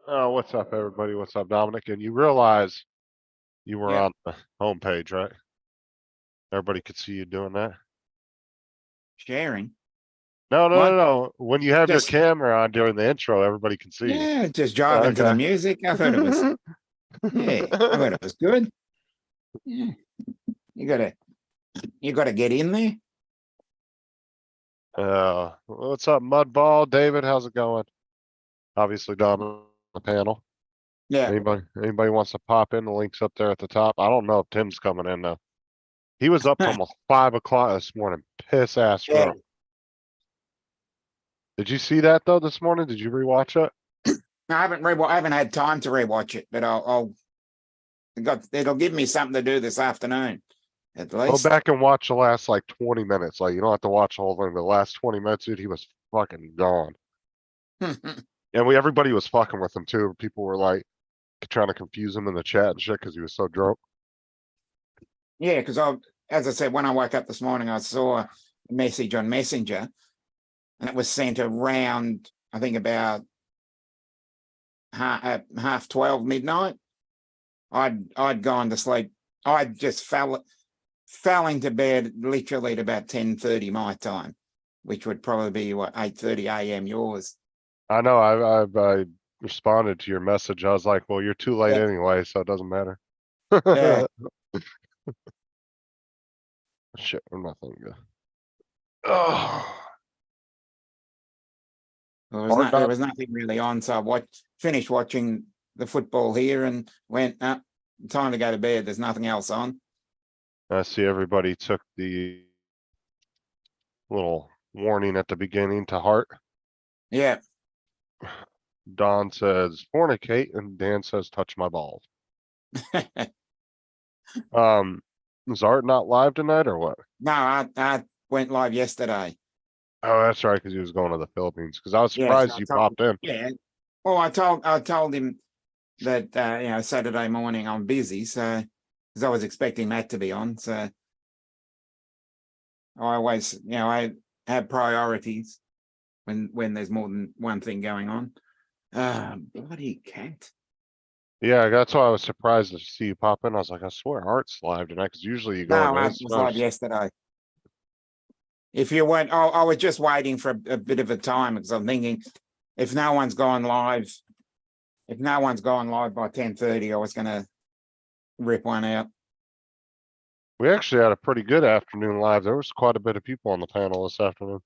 Oh, what's up, everybody? What's up, Dominic? And you realize you were Yep, on the homepage, right? Everybody could see you doing that. sharing. No, no, no, What? no. When you have your Just camera on during the intro, everybody can see you. yeah, just jiving to the Okay. music. I thought it was yeah, I thought it was good. Yeah, you gotta you gotta get in there. What's up, Mudball? David, how's it going? Obviously, Dom on the panel. Yeah, Anybody wants to pop in? The link's up there at the top. I don't know if Tim's coming in though. He was up to almost 5 o'clock this morning. Piss ass yeah. room. Did you see that though this morning? Did you rewatch it? I haven't had time to rewatch it, but it'll give me something to do this afternoon, at Go least. back and watch the last like 20 minutes. Like you don't have to watch the whole thing, but the last 20 minutes, dude, he was fucking gone. And everybody was fucking with him too. People were like trying to confuse him in the chat and shit because he was so drunk. Yeah, because as I said, when I woke up this morning, I saw a message on Messenger, and it was sent around, I think about half 12 midnight. I'd gone to sleep. I just fell into bed literally at about 10:30 my time, which would probably be what 8:30 a.m. yours. I know. I responded to your message. I was like, well, you're too late Yeah, anyway, so it doesn't matter. yeah. Shit, I'm not thinking good. Oh, hard There not. was nothing really on, so finished watching the football here and went up. Time to go to bed. There's nothing else on. I see everybody took the little warning at the beginning to heart. Yeah. Don says fornicate, and Dan says touch my balls. Is Art not live tonight or what? No, I went live yesterday. Oh, that's right, because he was going to the Philippines. Because I was Yeah, so surprised you popped in. yeah. Well, I told him that Saturday morning I'm busy, so because I was expecting Matt to be on, so I always I have priorities when there's more than one thing going on. Bloody cat. Yeah, that's why I was surprised to see you pop in. I was like, I swear Art's live tonight, because usually you No, go into I his was live post. yesterday. If you weren't, I was just waiting for a bit of a time because I'm thinking if no one's gone live, by 10:30, I was going to rip one out. We actually had a pretty good afternoon live. There was quite a bit of people on the panel this afternoon.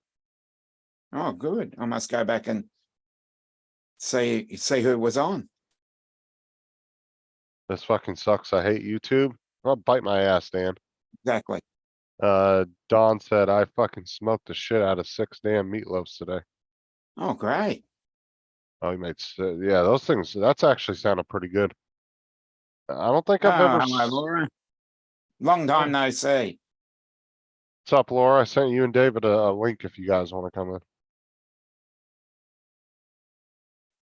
Oh, good. I must go back and see who was on. This fucking sucks. I hate YouTube. I'll bite my ass, Dan. Exactly. Don said I fucking smoked the shit out of 6 damn meatloafs today. Oh, great. Oh, he made, yeah, those things, that's actually sounded pretty good. I don't think Oh, I've ever, hello, Laura. Long time no see. what's up, Laura? I sent you and David a link if you guys want to come in.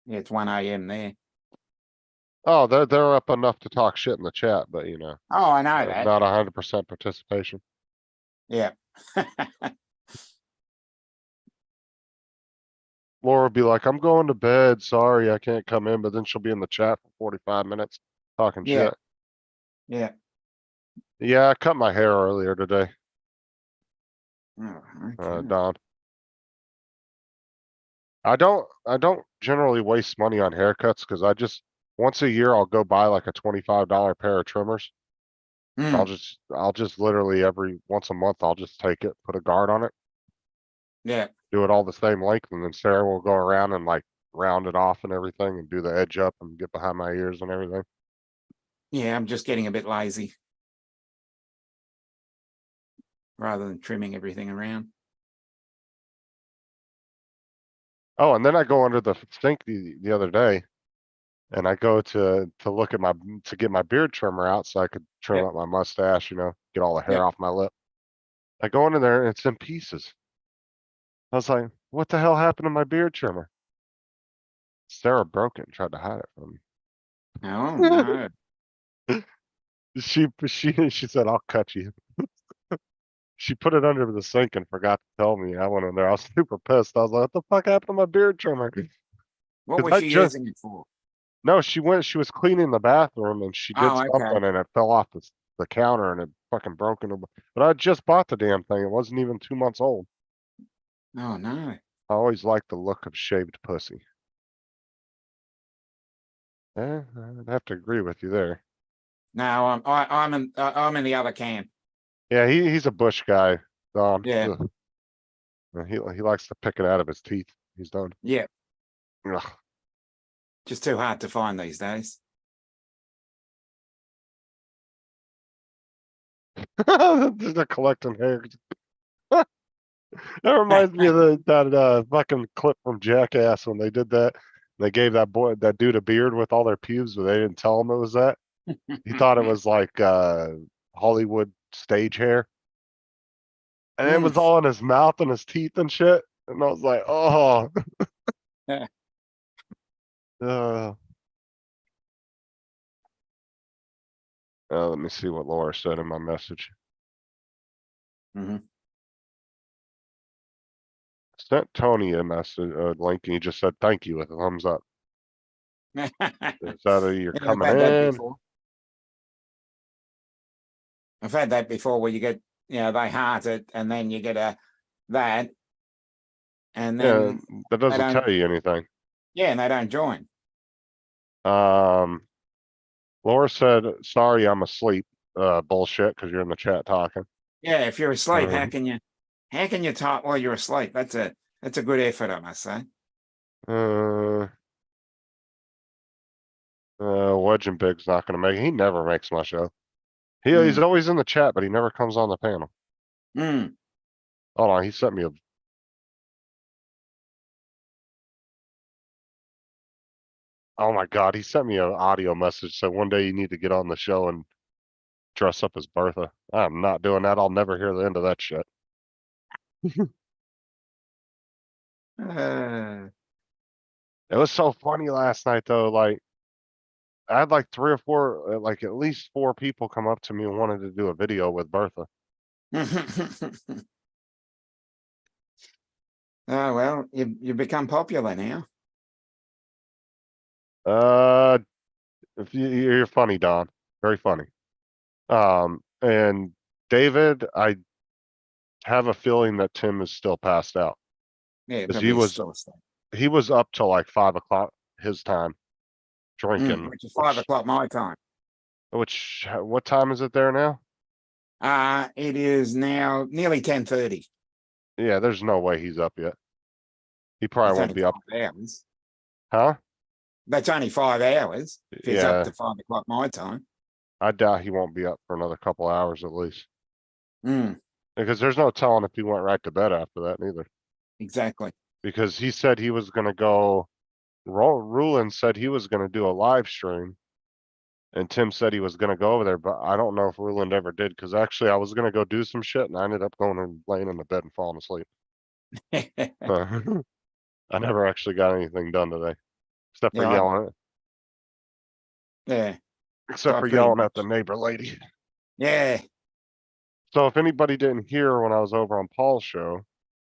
Yeah, it's 1 a.m. there. Oh, they're up enough to talk shit in the chat, but Oh, I know that. not 100% participation. Yeah. Laura would be like, I'm going to bed. Sorry, I can't come in, but then she'll be in the chat for 45 minutes talking Yeah. shit. Yeah. Yeah, I cut my hair earlier today, Oh, okay. Don. I don't generally waste money on haircuts because I just once a year I'll go buy like a $25 pair of trimmers. Mm, I'll just literally every once a month I'll just take it, put a guard on it, yeah. do it all the same length, and then Sarah will go around and like round it off and everything and do the edge up and get behind my ears and everything. Yeah, I'm just getting a bit lazy rather than trimming everything around. Oh, and then I go under the sink the other day and I go to look at to get my beard trimmer out so I could trim Yep. up my mustache, get all the hair Yep. off my lip. I go into there and it's in pieces. I was like, what the hell happened to my beard trimmer? Sarah broke it and tried to hide it from Oh me. no. She said, I'll cut you. She put it under the sink and forgot to tell me. I went in there. I was super pissed. I was like, what the fuck happened to my beard trimmer? What Because was she using it for? No, she was cleaning the bathroom and she did Oh, okay. something and it fell off the counter and it fucking broke into. But I just bought the damn thing. It wasn't even 2 months old. Oh, no. I always liked the look of shaved pussy. I'd have to agree with you there. No, I'm in the other camp. Yeah, he's a bush guy, Don. Yeah, Ugh. He likes to pick it out of his teeth. He's done. yeah. Ugh. Just too hard to find these days. They're collecting hair. That reminds me of that fucking clip from Jackass when they did that. They gave that dude a beard with all their pubes, but they didn't tell him it was that. He thought it was like Hollywood stage hair. And it was Mm. all in his mouth and his teeth and shit. And I was like, oh. Yeah. Uh, let me see what Laura said in my message. Mhm. Sent Tony a message, a link, and he just said thank you with a thumbs up. Is that you're Yeah, I've coming had that in? before. I've had that before where you get, they heart it and then you get that. And Yeah, then that they doesn't don't, tell you anything. yeah, and they don't join. Um, Laura said, sorry, I'm asleep. Bullshit, because you're in the chat talking. Yeah, if you're asleep, Uh, how can you talk while you're asleep? That's a good effort, I must say. uh, Wedge and Big's not gonna make it. He never makes my show. He's Mm. always in the chat, but he never comes on the panel. Mm. Hold on, he sent me a. Oh my God, he sent me an audio message. So one day you need to get on the show and dress up as Bertha. I'm not doing that. I'll never hear the end of that shit. Uh, It was so funny last night though. Like I had like 3 or 4, like at least 4 people come up to me and wanted to do a video with Bertha. oh well, you become popular now. Uh, if you're funny, Don, very funny. And David, I have a feeling that Tim is still passed out Yeah, because probably still asleep. he was up till like 5 o'clock his time drinking. Which is 5 o'clock my time. What time is it there now? It is now nearly 10:30. Yeah, there's no way he's up yet. He probably That's won't only be up, 5 hours. huh? That's only 5 hours. If he's up Yeah, to 5 o'clock my time. I doubt he won't be up for another couple hours at least. Mm, Because there's no telling if he went right to bed after that neither. exactly. Because he said he was gonna go. Rulin said he was gonna do a live stream, and Tim said he was gonna go over there, but I don't know if Ruland ever did. Because actually, I was gonna go do some shit, and I ended up going and laying in the bed and falling asleep. I never actually got anything done today, except for Yeah, yelling. yeah. Except I for pretty yelling at the much. neighbor lady. Yeah, So if anybody didn't hear when I was over on Paul's show,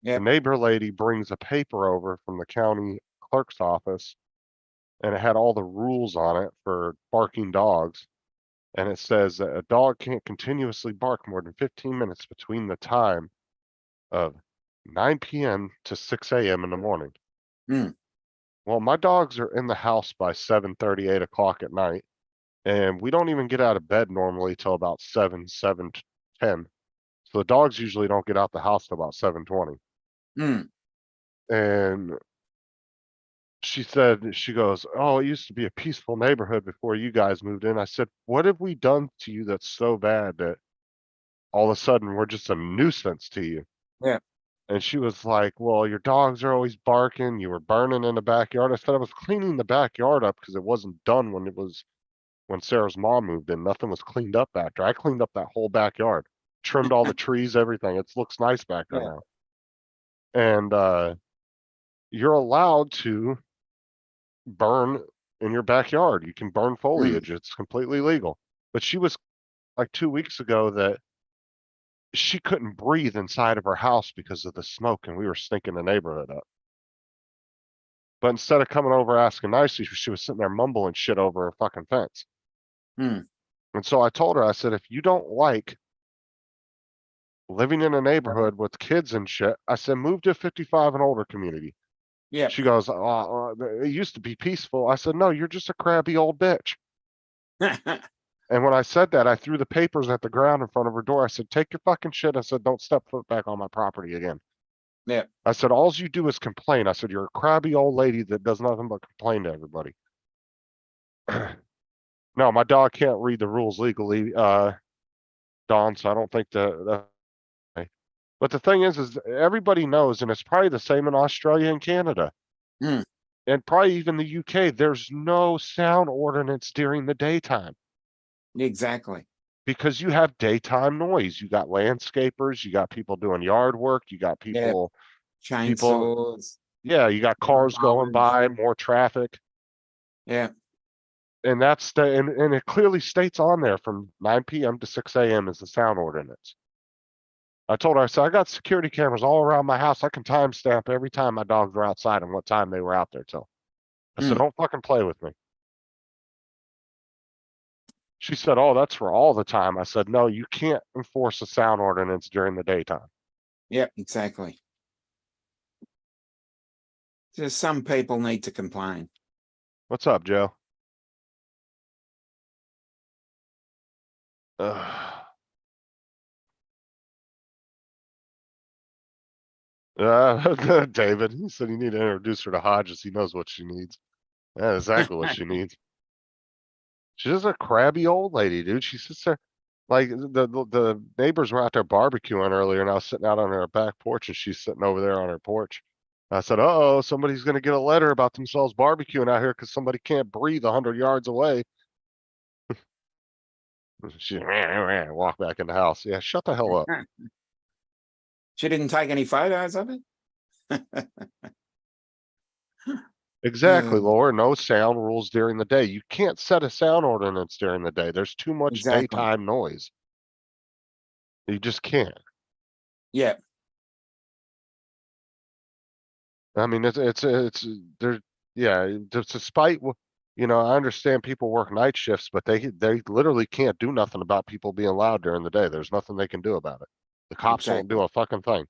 the yep. neighbor lady brings a paper over from the county clerk's office, and it had all the rules on it for barking dogs. And it says that a dog can't continuously bark more than 15 minutes between the time of 9 p.m. to 6 a.m. in the morning. Mm. Well, my dogs are in the house by 7:30, 8 o'clock at night, and we don't even get out of bed normally till about 7:10. So the dogs usually don't get out the house till about 7:20. Mm. And she said, she goes, oh, it used to be a peaceful neighborhood before you guys moved in. I said, what have we done to you that's so bad that all of a sudden we're just a nuisance to you? Yeah. And she was like, well, your dogs are always barking. You were burning in the backyard. I said, I was cleaning the backyard up because it wasn't done when Sarah's mom moved in. Nothing was cleaned up back there. I cleaned up that whole backyard, trimmed all the trees, everything. It looks nice back there Yeah. now. And you're allowed to burn in your backyard. You can burn Mm. foliage. It's completely legal. But she was like 2 weeks ago that she couldn't breathe inside of her house because of the smoke, and we were stinking the neighborhood up. But instead of coming over asking nicely, she was sitting there mumbling shit over her fucking fence. Hmm. And so I told her, I said, if you don't like living in a neighborhood with kids and shit, I said, move to a 55 and older community. Yeah. She goes, it used to be peaceful. I said, no, you're just a crabby old bitch. And when I said that, I threw the papers at the ground in front of her door. I said, take your fucking shit. I said, don't step foot back on my property again. Yeah. I said, all you do is complain. I said, you're a crabby old lady that does nothing but complain to everybody. No, my dog can't read the rules legally, Don, so I don't think that. But the thing is everybody knows, and it's probably the same in Australia and Canada. Hmm. And probably even the UK, there's no sound ordinance during the daytime Exactly. because you have daytime noise. You got landscapers, you got people doing yard work, you got Yeah. people, Chainsaws. yeah, you got cars going lawnmowers. by, more traffic. Yeah. And that's and it clearly states on there from 9 p.m. to 6 a.m. is the sound ordinance. I told her, I said, I got security cameras all around my house. I can timestamp every time my dogs were outside and what time they were out there till. I said, Hmm. don't fucking play with me. She said, oh, that's for all the time. I said, no, you can't enforce a sound ordinance during the daytime. Yep, exactly. Just some people need to complain. What's up, Joe? David, he said you need to introduce her to Hodges. He knows what she needs. That's exactly what she needs. She's just a crabby old lady, dude. She sits there like the neighbors were out there barbecuing earlier, and I was sitting out on her back porch, and she's sitting over there on her porch. I said, "Uh-oh, somebody's gonna get a letter about themselves barbecuing out here because somebody can't breathe 100 yards away." She walk back in the house. Yeah, shut the hell up. She didn't take any photos of it? Exactly, Laura. No sound rules during the day. You can't set a sound ordinance during the day. There's too much Exactly. daytime noise. You just can't. Yeah. I mean, it's there. Yeah, despite I understand people work night shifts, but they literally can't do nothing about people being loud during the day. There's nothing they can do about it. The cops won't do Exactly. a fucking thing.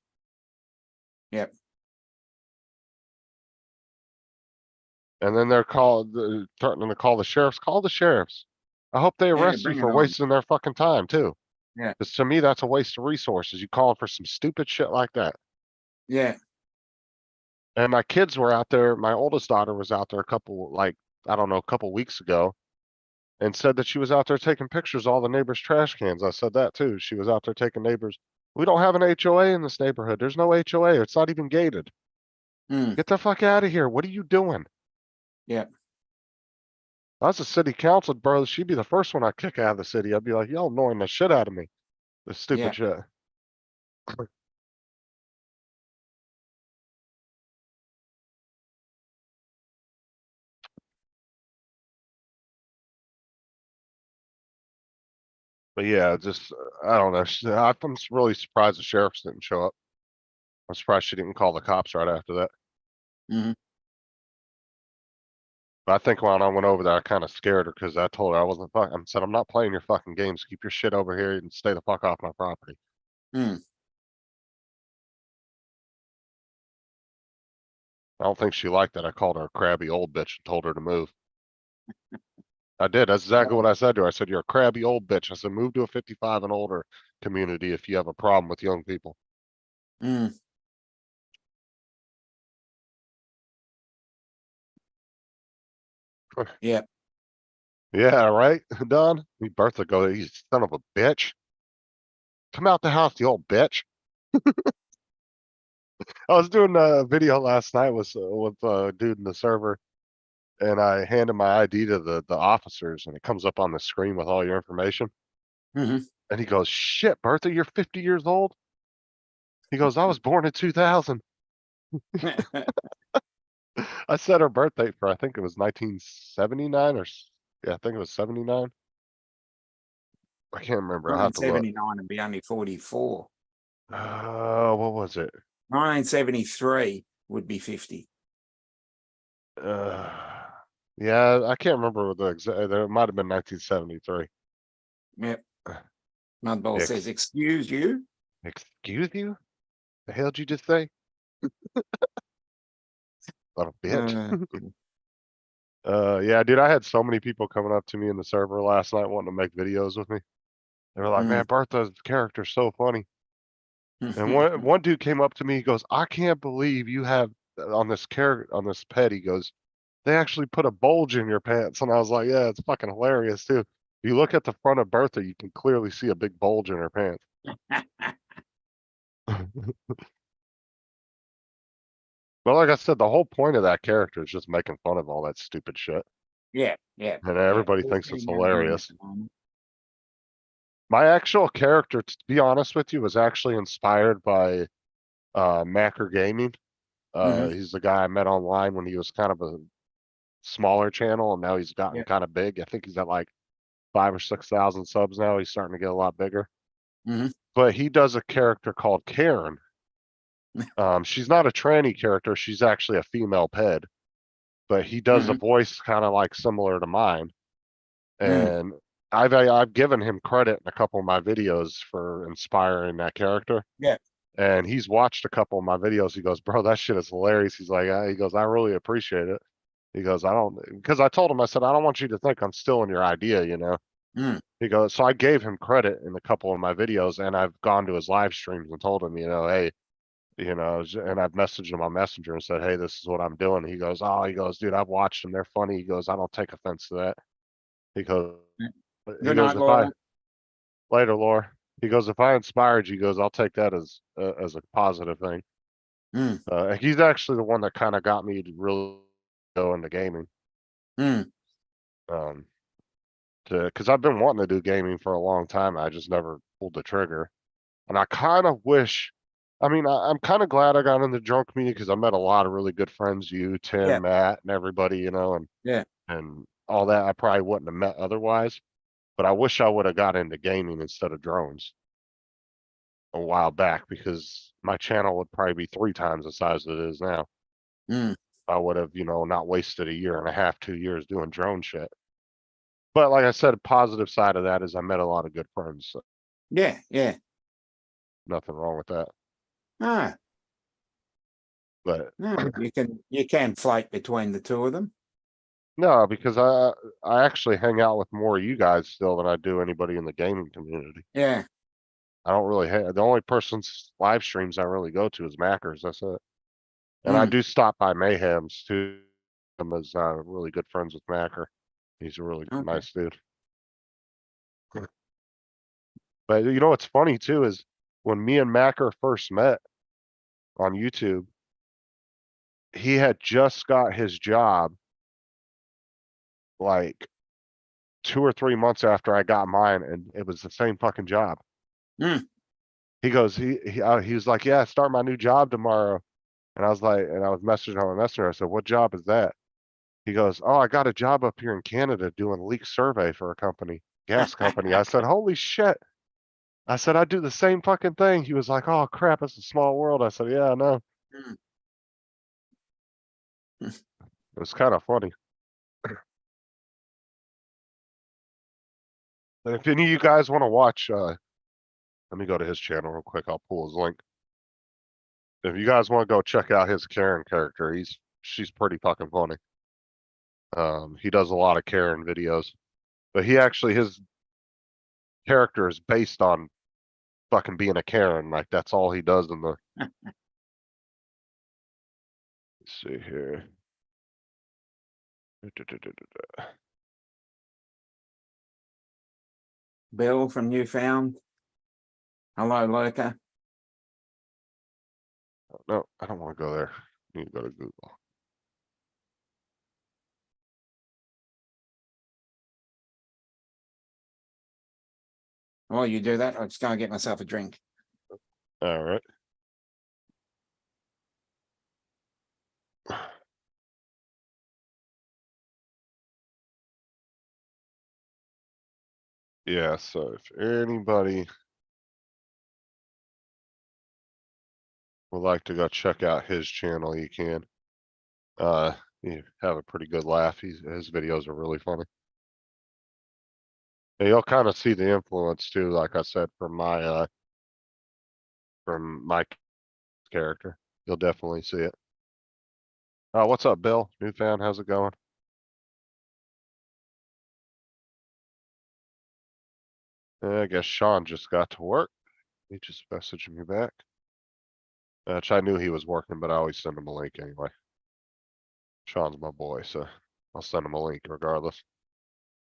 Yep. And then they're threatening to call the sheriffs. Call the sheriffs. I hope they Yeah, arrest you bring it for on. wasting their fucking time too. Yeah. Because to me, that's a waste of resources. You calling for some stupid shit like that. Yeah. And my kids were out there. My oldest daughter was out there I don't know, a couple weeks ago, and said that she was out there taking pictures of all the neighbors' trash cans. I said that too. She was out there taking neighbors. We don't have an HOA in this neighborhood. There's no HOA. It's not even gated. Hmm. Get the fuck out of here. What are you doing? Yeah. I was a city council, bro. She'd be the first one I'd kick out of the city. I'd be like, y'all annoying the shit out of me. This Yeah. stupid shit. But yeah, just I don't know. I'm really surprised the sheriffs didn't show up. I'm surprised she didn't call the cops right after that. Hmm. But I think when I went over there, I kind of scared her because I told her I wasn't I said, I'm not playing your fucking games. Keep your shit over here and stay the fuck off my property. Hmm. I don't think she liked that. I called her a crabby old bitch and told her to move. I did. That's exactly what I said to her. I said, you're a crabby old bitch. I said, move to a 55 and older community if you have a problem with young people. Hmm. Yeah. Yeah, right, Don? Bertha go, you son of a bitch. Come out the house, you old bitch. I was doing a video last night with a dude in the server, and I handed my ID to the officers, and it comes up on the screen with all your information. Hmm. And he goes, "Shit, Bertha, you're 50 years old." He goes, "I was born in 2000." I set her birthday for I think it was 1979 yeah, I think it was 79. I can't remember. I have to look. 1979 would be only 44. What was it? 1973 would be 50. Yeah, I can't remember the exact, there might have been 1973. Yep. Mudball Ex- says, excuse you. Excuse you? The hell did you just say? Son of a bitch. Yeah, dude, I had so many people coming up to me in the server last night wanting to make videos with me. They were like, Mm. man, Bertha's character's so funny. And one dude came up to me, he goes, I can't believe you have on this character on this pet, he goes, they actually put a bulge in your pants. And I was like, yeah, it's fucking hilarious too. If you look at the front of Bertha, you can clearly see a big bulge in her pants. But like I said, the whole point of that character is just making fun of all that stupid shit. Yeah, yeah, And yeah. everybody All thinks pretty it's much agree at hilarious. the moment. My actual character, to be honest with you, was actually inspired by Macker Gaming. Mhm. He's the guy I met online when he was kind of a smaller channel, and now he's gotten Yeah. kind of big. I think he's at like 5 or 6,000 subs now. He's starting to get a lot bigger. Mhm. But he does a character called Karen. She's not a tranny character. She's actually a female ped, but he does a Mhm. voice kind of like similar to mine. Mm. And I've given him credit in a couple of my videos for inspiring that character. Yeah. And he's watched a couple of my videos. He goes, bro, that shit is hilarious. He's like, he goes, I really appreciate it. He goes, I don't, because I told him, I said, I don't want you to think I'm stealing your idea, you know? Mm. He goes, so I gave him credit in a couple of my videos, and I've gone to his live streams and told him, you know, hey, you know, and I've messaged him on Messenger and said, hey, this is what I'm doing. He goes, oh, he goes, dude, I've watched them. They're funny. He goes, I don't take offense to that. He goes, he Good goes, night, if I Laura. later, Laura. He goes, if I inspired you, he goes, I'll take that as a positive thing. Mm. He's actually the one that kind of got me to really go into gaming. Mm. Um, because I've been wanting to do gaming for a long time. I just never pulled the trigger. And I kind of wish, I mean, I'm kind of glad I got in the drunk community because I met a lot of really good friends, you, Yeah. Tim, Matt, and everybody, you know, Yeah. and all that I probably wouldn't have met otherwise. But I wish I would have got into gaming instead of drones a while back because my channel would probably be 3 times the size it is now. Mm. I would have, you know, not wasted a year and a half, 2 years doing drone shit. But like I said, a positive side of that is I met a lot of good friends. So Yeah. Yeah. nothing wrong with that. Ah, But no, you can float between the two of them. no, because I actually hang out with more of you guys still than I do anybody in the gaming community. Yeah. I don't really have the only person's live streams I really go to is Mackers. That's it. And I Mm. do stop by Mayhem's too. I'm as really good friends with Macker. He's a really Okay. nice dude. But you know what's funny too is when me and Macker first met on YouTube, he had just got his job like 2 or 3 months after I got mine, and it was the same fucking job. Mm. He goes, he was like, yeah, start my new job tomorrow. And I was like, and I was messaging on my messenger. I said, what job is that? He goes, oh, I got a job up here in Canada doing leak survey for a company, gas company. I said, holy shit. I said, I do the same fucking thing. He was like, oh crap, it's a small world. I said, yeah, I know. Mm. It was kind of funny. And if any of you guys want to watch, let me go to his channel real quick. I'll pull his link. If you guys want to go check out his Karen character, she's pretty fucking funny. He does a lot of Karen videos, but his character is based on fucking being a Karen. Like that's all he does in the. Let's see here. Bill from Newfound. Hello, Lurker. No, I don't want to go there. I need to go to Google. While you do that, I'll just go and get myself a drink. All right. Yeah, so if anybody would like to go check out his channel, you can. You have a pretty good laugh. His videos are really funny. And you'll kind of see the influence too, like I said, from my character. You'll definitely see it. What's up, Bill? New fan, how's it going? I guess Sean just got to work. He just messaged me back. Which I knew he was working, but I always send him a link anyway. Sean's my boy, so I'll send him a link regardless,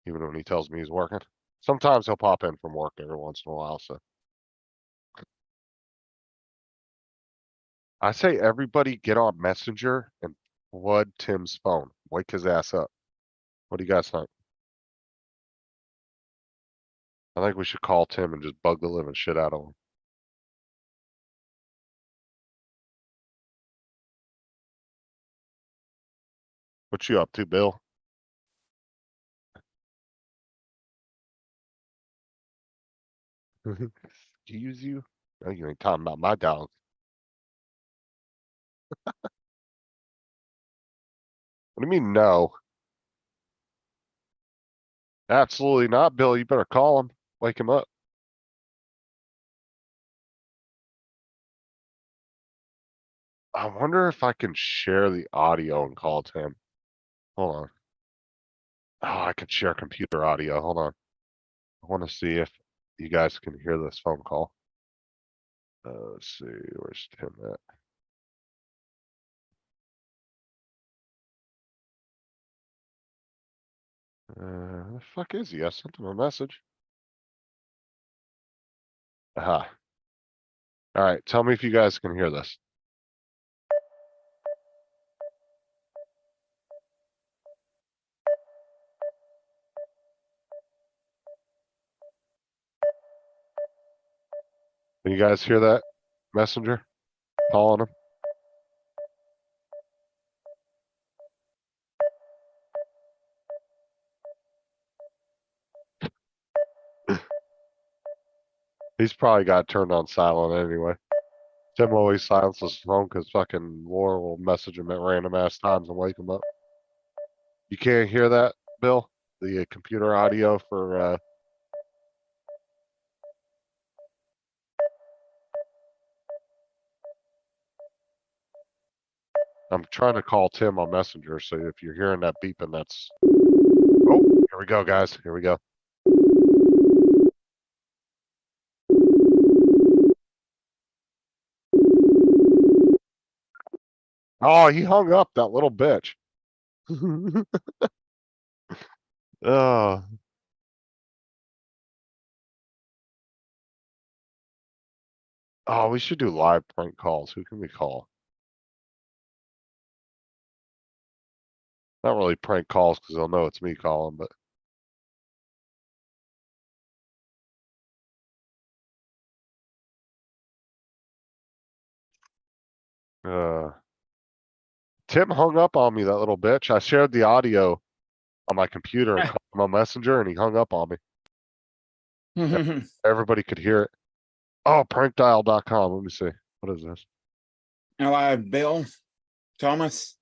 even when he tells me he's working. Sometimes he'll pop in from work every once in a while, so. I say everybody get on Messenger and flood Tim's phone. Wake his ass up. What do you guys think? I think we should call Tim and just bug the living shit out of him. What you up to, Bill? Excuse you? No, you ain't talking about my dog. What do you mean, no? Absolutely not, Bill. You better call him. Wake him up. I wonder if I can share the audio and call Tim. Hold on. Oh, I could share computer audio. Hold on. I want to see if you guys can hear this phone call. Let's see. Where's Tim at? The fuck is he? I sent him a message. Aha. All right. Tell me if you guys can hear this. Can you guys hear that messenger calling him? He's probably got turned on silent anyway. Tim always silences his phone because fucking Laura will message him at random ass times and wake him up. You can't hear that, Bill? The computer audio for I'm trying to call Tim on Messenger, so if you're hearing that beeping, that's. Oh, here we go, guys. Here we go. Oh, he hung up, that little bitch. Oh, oh, we should do live prank calls. Who can we call? Not really prank calls because they'll know it's me calling, but. Tim hung up on me, that little bitch. I shared the audio on my computer and called him on Messenger, and he hung up on me. Everybody could hear it. Oh, prankdial.com. Let me see. What is this? Hello, Bill, Thomas.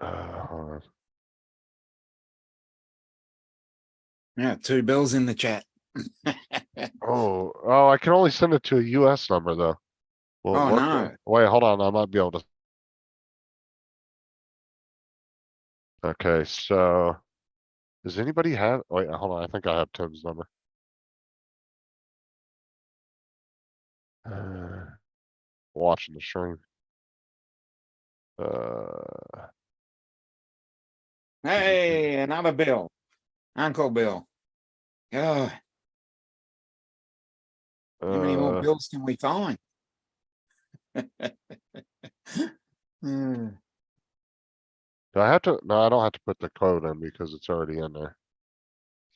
Hold on. Yeah, 2 Bills in the chat. Oh, I can only send it to a US number though. Will it Oh, work? no. Wait, hold on. I might be able to. Okay, so does anybody have? Wait, hold on. I think I have Tim's number. Watching the stream. Hey, another Bill. Uncle Bill. Oh, how many more Uh, Bills can we find? do I have to? No, I don't have to put the code in because it's already in there.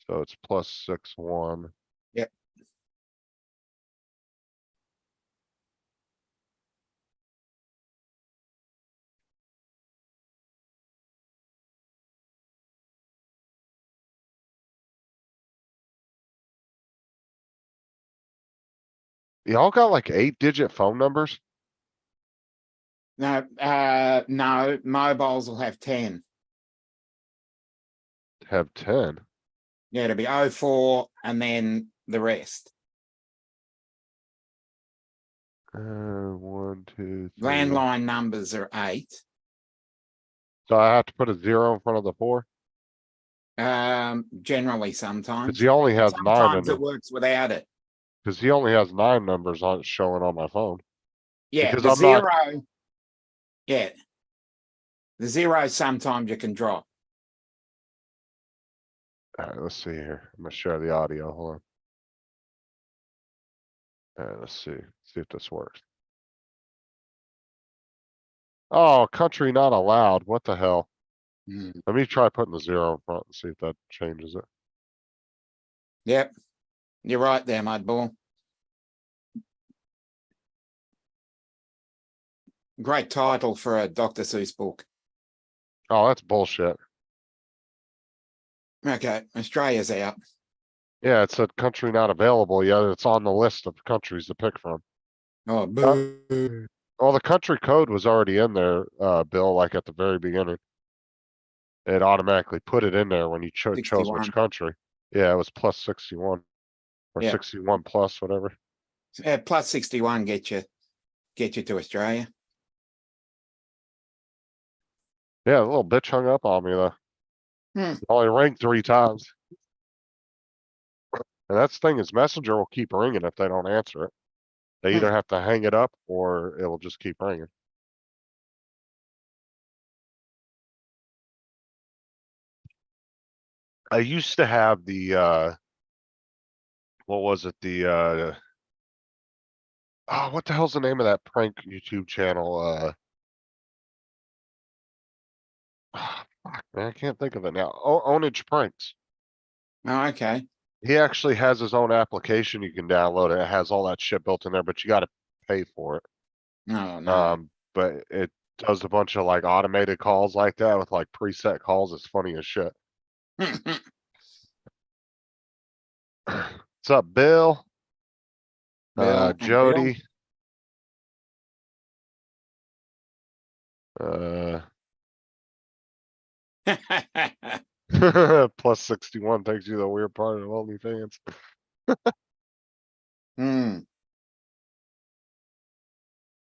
So it's +61. Yep. Y'all got like 8-digit phone numbers? No, no, mobiles will have 10. Have 10. Yeah, it'll be 04 and then the rest. 1, 2, 3. Landline numbers are 8. So I have to put a 0 in front of the 4? Generally Cause sometimes. he only has 9 Sometimes in it works without it. Cause he only has 9 numbers on showing on my phone. Yeah, Because the I'm not, 0. Yeah. The 0 sometimes you can drop. let's see here. I'm gonna share the audio. Hold on. Let's see if this works. Oh, country not allowed. What the hell? Let me try putting the 0 in front and see if that changes it. Yep. You're right there, Mudball. Great title for a Dr. Seuss book. Oh, that's bullshit. Okay, Australia's out. Yeah, it said country not available. Yeah, it's on the list of countries to pick from. Oh, boo. Well, the country code was already in there, Bill, like at the very beginning. It automatically put it in there when you chose 61. which country. Yeah, it was plus 61 or Yeah. 61 plus, whatever. Plus 61 get you to Australia. Yeah, the little bitch hung up on me though. Hmm. Only rang 3 times. And that's the thing is Messenger will keep ringing if they don't answer it. They either have to hang it up or it will just keep ringing. I used to have the what was it? The oh, what the hell's the name of that prank YouTube channel? Fuck, man, I can't think of it now. Oh, Ownage Pranks. Oh, okay. He actually has his own application you can download. It has all that shit built in there, but you got to pay for it. No, no. But it does a bunch of like automated calls like that with like preset calls. It's funny as shit. What's up, Bill? Bill and Jody. Uh, Bill. plus 61 takes you to the weird part of OnlyFans.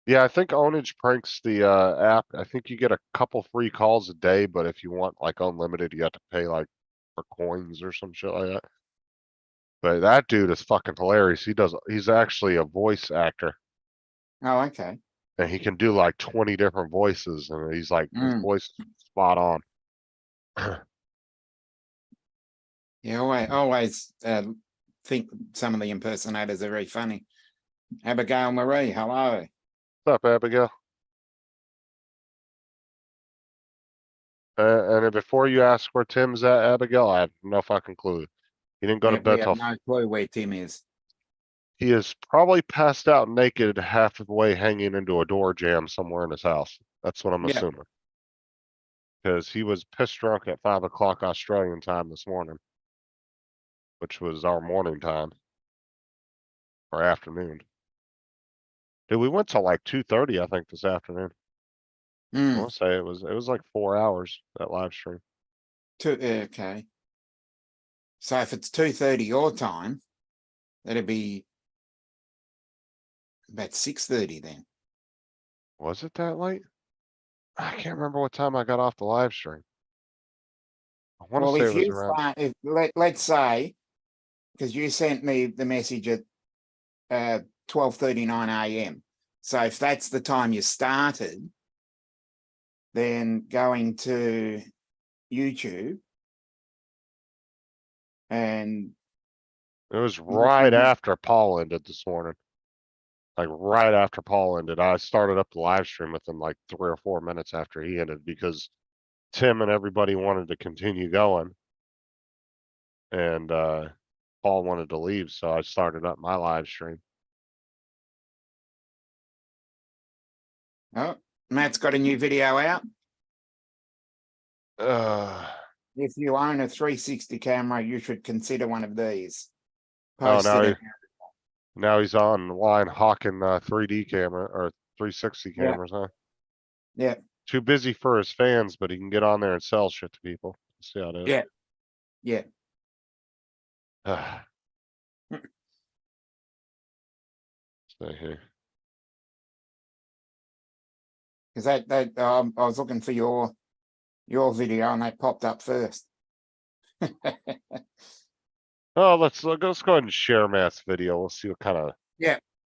Yeah, I think Ownage Pranks the app. I think you get a couple free calls a day, but if you want like unlimited, you have to pay like for coins or some shit like that. But that dude is fucking hilarious. He's actually a voice actor Oh, okay. and he can do like 20 different voices and he's like his Mm. voice is spot on. Yeah, always think some of the impersonators are very funny. Abigail Marie, hello. What's up, Abigail? And then before you ask where Tim's at, Abigail, I have no fucking clue. He didn't go to Yeah, we bed have till no clue where Tim is. he is probably passed out naked halfway hanging into a door jamb somewhere in his house. That's what I'm Yeah. assuming. Because he was pissed drunk at 5 o'clock Australian time this morning, which was our morning time or afternoon. Dude, we went till like 2:30, I think, this afternoon. I Mm. want to say it was like 4 hours that live stream. Okay. So if it's 2:30 your time, that'd be about 6:30 then. Was it that late? I can't remember what time I got off the live stream. I want to Well, say if it was you around. start, let's say, because you sent me the message at 12:39 a.m. So if that's the time you started, then going to YouTube and It was right after Paul ended this morning. Like right after Paul ended, I started up the live stream with him like 3 or 4 minutes after he ended because Tim and everybody wanted to continue going. And Paul wanted to leave, so I started up my live stream. oh, Matt's got a new video out. Uh, If you own a 360 camera, you should consider one of these. oh, Posted Now he's online hawking 3D camera or 360 Yeah. cameras, huh? Yeah. Too busy for his fans, but he can get on there and sell shit to people. See how it is. Yeah. Yeah. Stay here. Because I was looking for your video and that popped up first. Oh, let's go ahead and share Matt's video. We'll see what kind of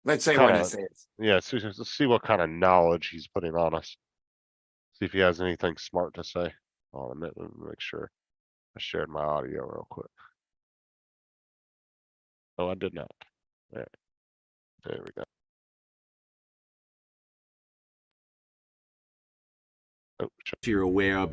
Let's see what it Kinda- says. let's see what kind of knowledge he's putting on us. See if he has anything smart to say. Oh, let me make sure I shared my audio real quick. Oh, I did not. There we go. Oh, If you're aware,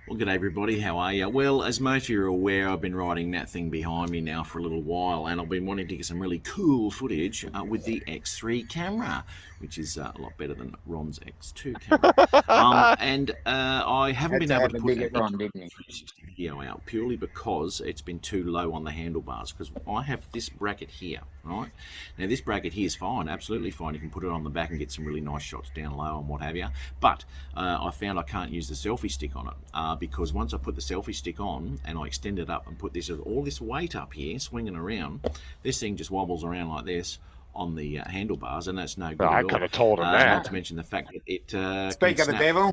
well, g'day everybody, how are you? Well, as most of you are aware, I've been riding that thing behind me now for a little while, and I've been wanting to get some really cool footage with the X3 camera, which is a lot better than Ron's X2 camera. And I haven't been able to put an Ron, didn't he? 360 video out purely because it's been too low on the handlebars, because I have this bracket here, right? Now this bracket here is fine, absolutely fine. You can put it on the back and get some really nice shots down low and what have you, but I found I can't use the selfie stick on it because once I put the selfie stick on and I extend it up and put this all this weight up here swinging around, this thing just wobbles around like this on the handlebars, and that's no good. I could have told him Not that. to mention the fact that it Speak of the devil,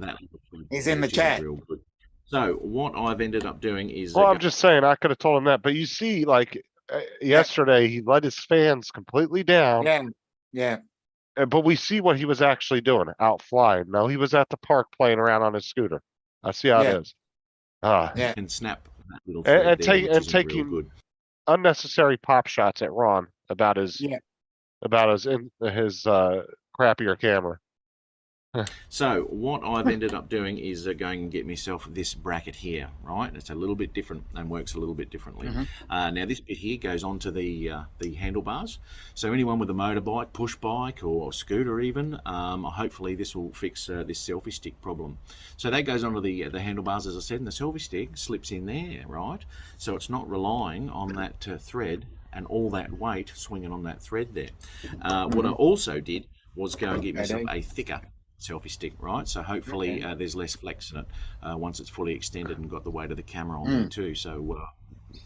he's in the chat. Real good. So what I've ended up doing is Well, I'm just saying I could have told him that, but you see, like yesterday, he let his fans completely down. Yeah. But we see what he was actually doing, out flying. No, he was at the park playing around on his scooter. I see how it is. Yeah. and snap that little And thread there, which isn't real taking good. unnecessary pop shots at Ron about his crappier camera. So what I've ended up doing is going and get myself this bracket here, right? It's a little bit different and works a little bit differently. Now this bit here goes onto the handlebars. So anyone with a motorbike, push bike, or scooter even, hopefully this will fix this selfie stick problem. So that goes onto the handlebars, as I said, and the selfie stick slips in there, right? So it's not relying on that thread and all that weight swinging on that thread there. What I also did was go and get myself a thicker selfie stick, right? So hopefully there's less flex in it once it's fully extended and got the weight of the camera on there too. So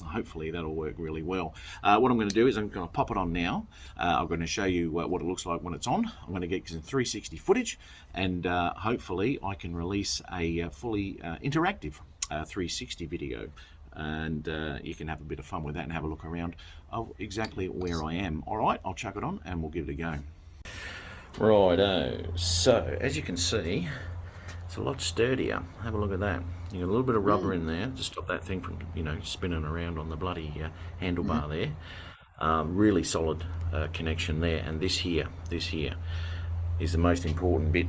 hopefully that'll work really well. What I'm going to do is I'm going to pop it on now. I'm going to show you what it looks like when it's on. I'm going to get some 360 footage, and hopefully I can release a fully interactive 360 video, and you can have a bit of fun with that and have a look around of exactly where I am. All right, I'll chuck it on and we'll give it a go. Righto, so as you can see, it's a lot sturdier. Have a look at that. You got a little bit of rubber in there to stop that thing from, spinning around on the bloody handlebar there. Really solid connection there, and this here is the most important bit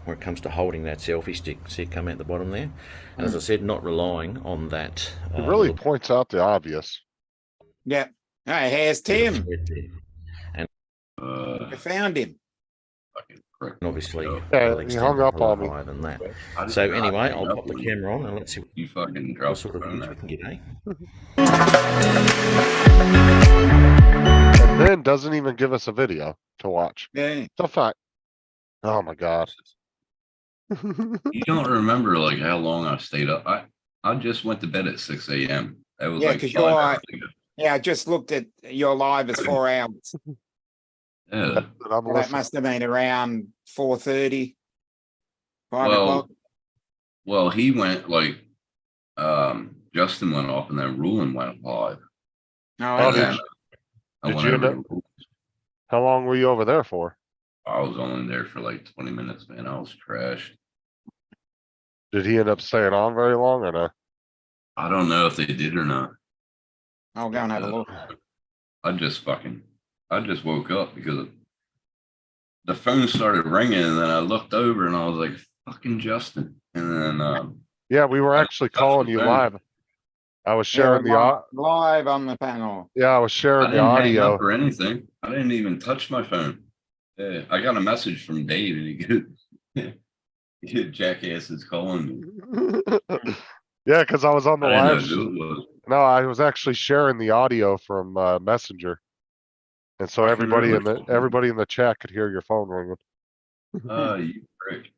when it comes to holding that selfie stick. See it come out the bottom there? And as I said, not relying on that. It really points out the obvious. Yeah. Hey, here's Tim. And I found him. obviously, he hung up on me. Higher than that. So anyway, I'll pop the camera on and let's see You fucking what dropped sort the of phone. things we can get, eh? And then doesn't even give us a video to watch. Yeah. The fact. Oh my god. You don't remember like how long I stayed up. I just went to bed at 6 a.m. That was Yeah, like 'cause 5 you're hours ago. Yeah, I just looked at your live as 4 hours. Yeah. But I'm Well, that listening. must have been around 4:30, 5 Well, o'clock. Well, he went like Justin went off and then Rulin went live. Oh, Oh, And okay. did then I did went you over end to- How long were you over there for? I was only there for like 20 minutes, man. I was trashed. Did he end up staying on very long or no? I don't know if they did or not. I'll go and have a look. I just woke up because the phone started ringing, and then I looked over and I was like, fucking Justin. And then Yeah, we were actually that's calling the you thing. live. I was sharing the Live on the panel. I was I sharing the didn't hang audio. up or anything. I didn't even touch my phone. Yeah, I got a message from Dave, and he jackass is calling me. Yeah, because I was on the I live. didn't know who it was. No, I was actually sharing the audio from Messenger. And so Fucking everybody in the chat could hear your phone ringing. You prick.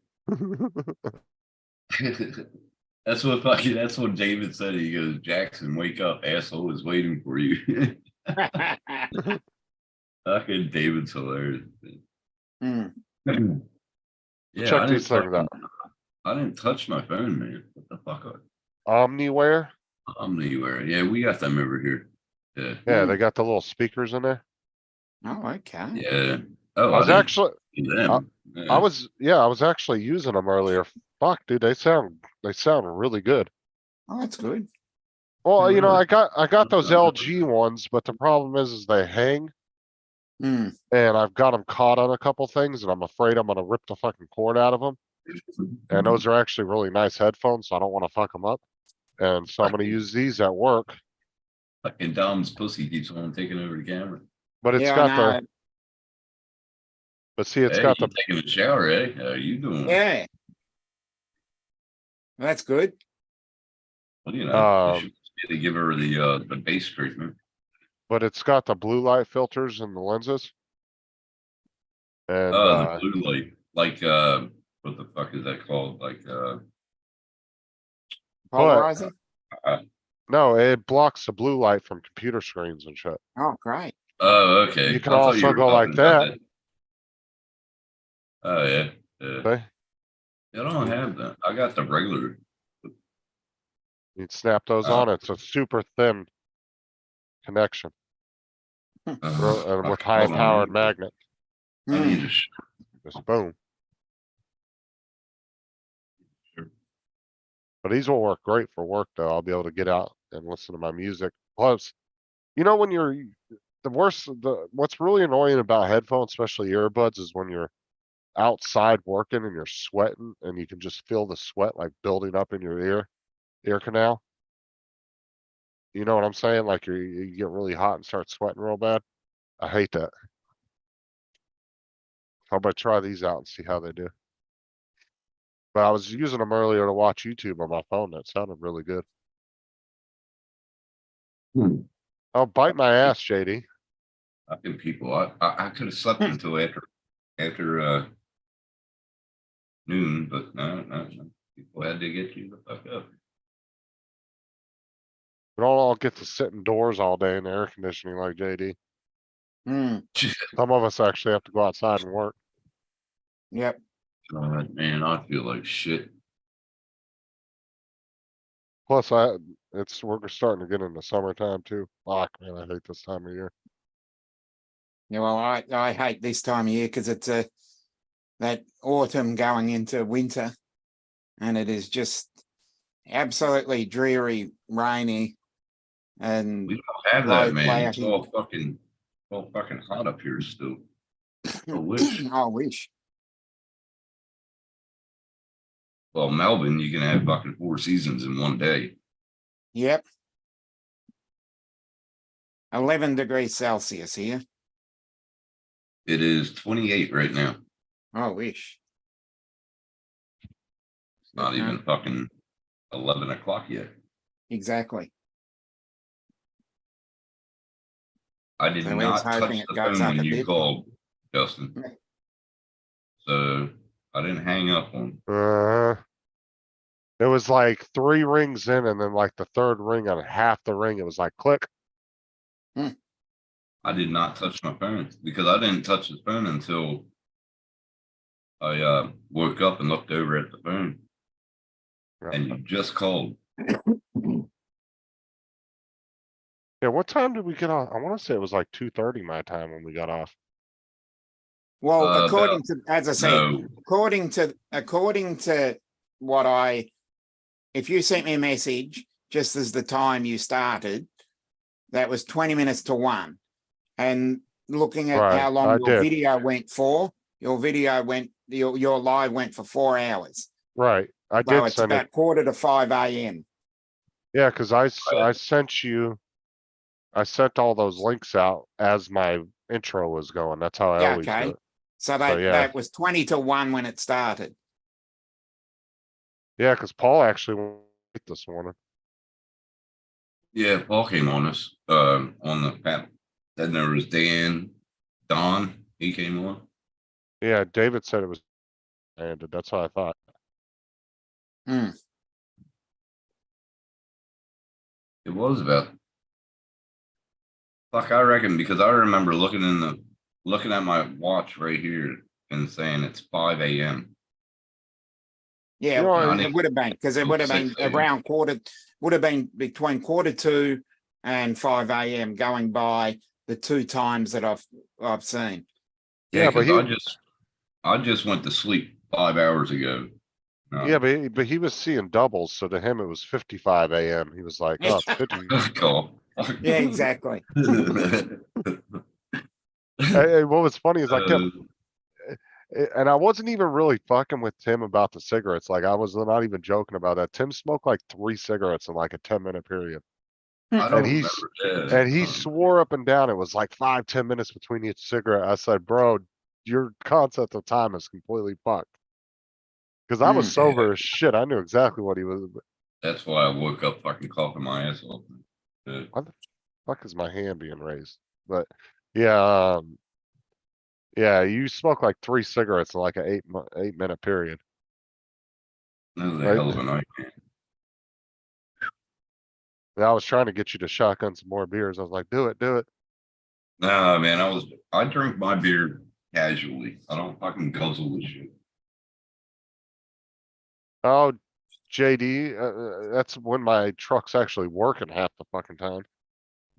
That's what David said. He goes, Jackson, wake up, asshole is waiting for you. Fucking David's hilarious. Hmm. Yeah, Check these things out. I didn't touch my phone, man. What the fuck? Omniware. Omniware. Yeah, we got them over here. Yeah. Yeah, they got the little speakers in there. Oh, okay. Yeah. Oh, I was didn't actually, see them. I was actually using them earlier. Fuck, dude, they sound really good. Oh, that's good. Well, you know, Really? I got those LG ones, but the problem is they hang, Hmm. and I've got them caught on a couple things, and I'm afraid I'm gonna rip the fucking cord out of them. And those are actually really nice headphones, so I don't want to fuck them up. And so I'm gonna use these at work, Fucking Dom's pussy keeps on taking over the camera. but it's Yeah, got I the, know. but see, it's Hey, got you the, taking a shower, eh? How you doing? Yeah. That's good. Well, you know, you Um, should maybe give her the base treatment. but it's got the blue light filters in the lenses. And, Oh, the blue light. Like what the fuck is that called? Like Polarizer. no, it blocks the blue light from computer screens and shit. Oh, great. oh, okay. You can I thought also were go like talking about that. Oh yeah. Yeah. Okay? I don't have that. I got the regular. You'd snap those on. It's a super thin connection and with Fuck, high hold on, powered man. magnet. I need Hmm. to Just boom. But these will work great for work though. I'll be able to get out and listen to my music. Plus, you know, when you're what's really annoying about headphones, especially earbuds, is when you're outside working and you're sweating and you can just feel the sweat like building up in your ear canal. You know what I'm saying? Like you get really hot and start sweating real bad. I hate that. How about try these out and see how they do? But I was using them earlier to watch YouTube on my phone. That sounded really good. Oh, bite my ass, JD. fucking people. I could have slept until after noon, but no. People had to get you the fuck up. We don't all get to sit indoors all day in the air conditioning like JD. Hmm. Some of us actually have to go outside and work. Yep. God, man, I feel like shit. Plus, we're starting to get into summertime too. Fuck, man, I hate this time of year. Yeah, well, I hate this time of year because it's that autumn going into winter, and it is just absolutely dreary, rainy, and We don't have low that, man. It's cloudy. all fucking hot up here still. I wish. I wish. Well, Melbourne, you can have fucking 4 seasons in one day. Yep. 11 degrees Celsius here. It is 28 right now. I wish. It's not even fucking 11 o'clock yet. Exactly. I did So we're not hoping touch it the goes phone up when a you bit. called, Justin. So I didn't hang up on. It was like 3 rings in, and then like the third ring on half the ring, it was like click. I did not touch my phone because I didn't touch the phone until I woke up and looked over at the phone. Yeah. And you just called. Yeah, what time did we get off? I want to say it was like 2:30 my time when we got off. Well, according About- to, as I said, No, according to what if you sent me a message just as the time you started, that was 20 minutes to 1. And looking at Right, how long I your did. video went for, your live went for 4 hours. Right, I So did it's send it. about 4:45 a.m. Yeah, because I sent all those links out as my intro was going. That's how I Yeah, always do okay. it. So yeah. that was 20 to 1 when it started. Yeah, because Paul actually went this morning. yeah, Paul came on us on the panel. Then there was Dan, Don, he came on. Yeah, David said it was handed. That's what I thought. Hmm. It was about. Fuck, I reckon because I remember looking at my watch right here and saying it's 5 a.m. Yeah, You know, I it need- would have been, because it would have been 6 a.m. around would have been between 2:45 and 5 a.m. going by the 2 times that I've seen. Yeah, Yeah, but because I just went to sleep 5 hours ago. Yeah, but he was seeing doubles, so to him it was 55 AM. He was like, oh, it's 50. Call. Yeah, exactly. And what was funny is I kept, Uh, and I wasn't even really fucking with Tim about the cigarettes. Like I was not even joking about that. Tim smoked like 3 cigarettes in like a 10-minute period. I don't And remember. and he swore up and down it was like 5-10 minutes between each cigarette. I said, bro, your concept of time is completely fucked. Cause I was Mm. sober as shit. I knew exactly what he was. That's why I woke up fucking coughing my ass off. Fuck is my hand being raised? But yeah, yeah, you smoke like 3 cigarettes in like a 8-minute period. That was a Right. hell of a night, man. And I was trying to get you to shotgun some more beers. I was like, do it, do it. Nah, man, I drink my beer casually. I don't fucking guzzle this shit. Oh, JD, that's when my truck's actually working half the fucking time.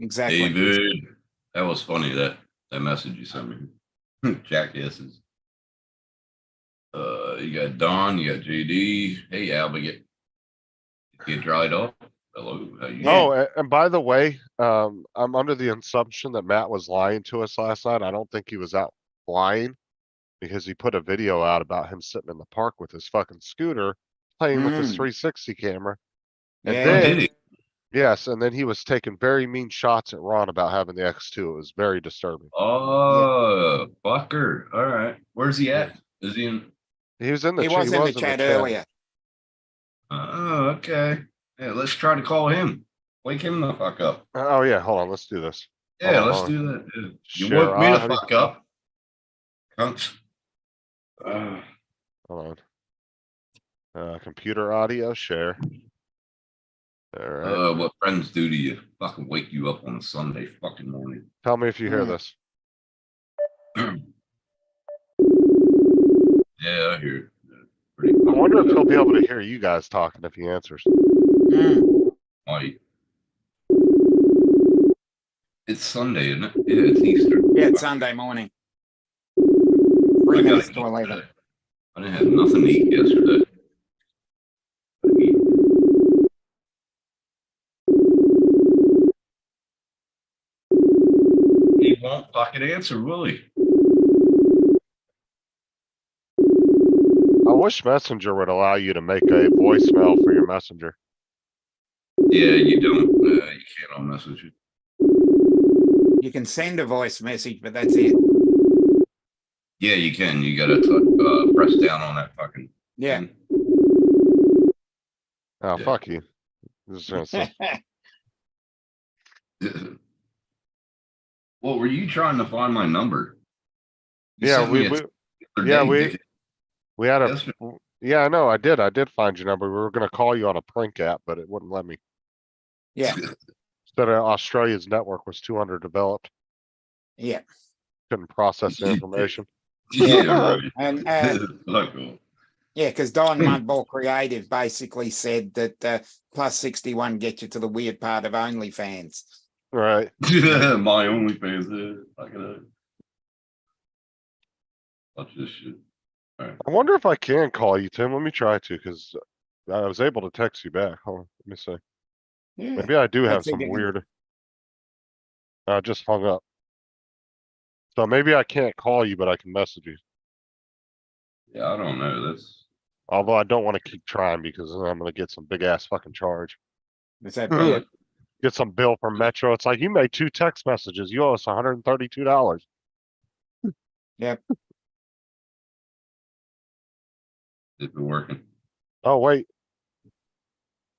Exactly. David, that was funny that message you sent me. Jackasses. You got Don, you got JD. Hey, Albert, get dried up. Hello, how you? Yeah. Oh, and by the way, I'm under the assumption that Matt was lying to us last night. I don't think he was out flying because he put a video out about him sitting in the park with his fucking scooter playing with his Mm. 360 camera. And Yeah. Oh, then, did he? yes, and then he was taking very mean shots at Ron about having the X2. It was very disturbing. Oh, fucker. All right. Where's he at? Is he in? He was in the He chat. was in the chat earlier. Oh, okay. Yeah, let's try to call him. Wake him the fuck up. Oh yeah, hold on. Let's do this. Yeah, Hold let's on. do that. Yeah. You Share woke me the audio. fuck up. Cunts. Hold on. Computer audio share. All right. What friends do to you? Fucking wake you up on a Sunday fucking morning. Tell me if you hear Mm. this. Yeah, I hear it. I wonder if he'll be able to hear you guys talking if he answers. Mm. Might. It's Sunday, isn't it? Yeah, it's Easter. Yeah, it's Sunday morning. I 3 gotta minutes eat to 11. today. I didn't have nothing to eat yesterday. He won't fucking answer, will he? I wish Messenger would allow you to make a voicemail for your messenger. Yeah, you don't. You can't on message it. You can send a voice message, but that's it. Yeah, you can. You gotta press down on that fucking. Yeah. thing. Oh, Yeah. fuck you. Just gonna say- Well, were you trying to find my number? You Yeah, sent me we a text the other yeah, day, we- dickhead. we had a, Yesterday. yeah, I know, I did find your number. We were gonna call you on a prank app, but it wouldn't let me. Yeah. Said Australia's network was too underdeveloped. Yeah. Couldn't process the information. Yeah, right. And Fuck off. yeah, because Don Mudball Creative basically said that plus 61 gets you to the weird part of OnlyFans. Right. My OnlyFans. Fucking watch this shit. All right. I wonder if I can call you, Tim. Let me try to, because I was able to text you back. Hold on, let me see. Yeah. Maybe I do have Let's see if some you can- weird. I just hung up. So maybe I can't call you, but I can message you. Yeah, I don't know. That's Although I don't want to keep trying because then I'm gonna get some big ass fucking charge. Is that Yeah. bad? Get some bill from Metro. It's like you made 2 text messages. You owe us $132. it's been working. Oh wait.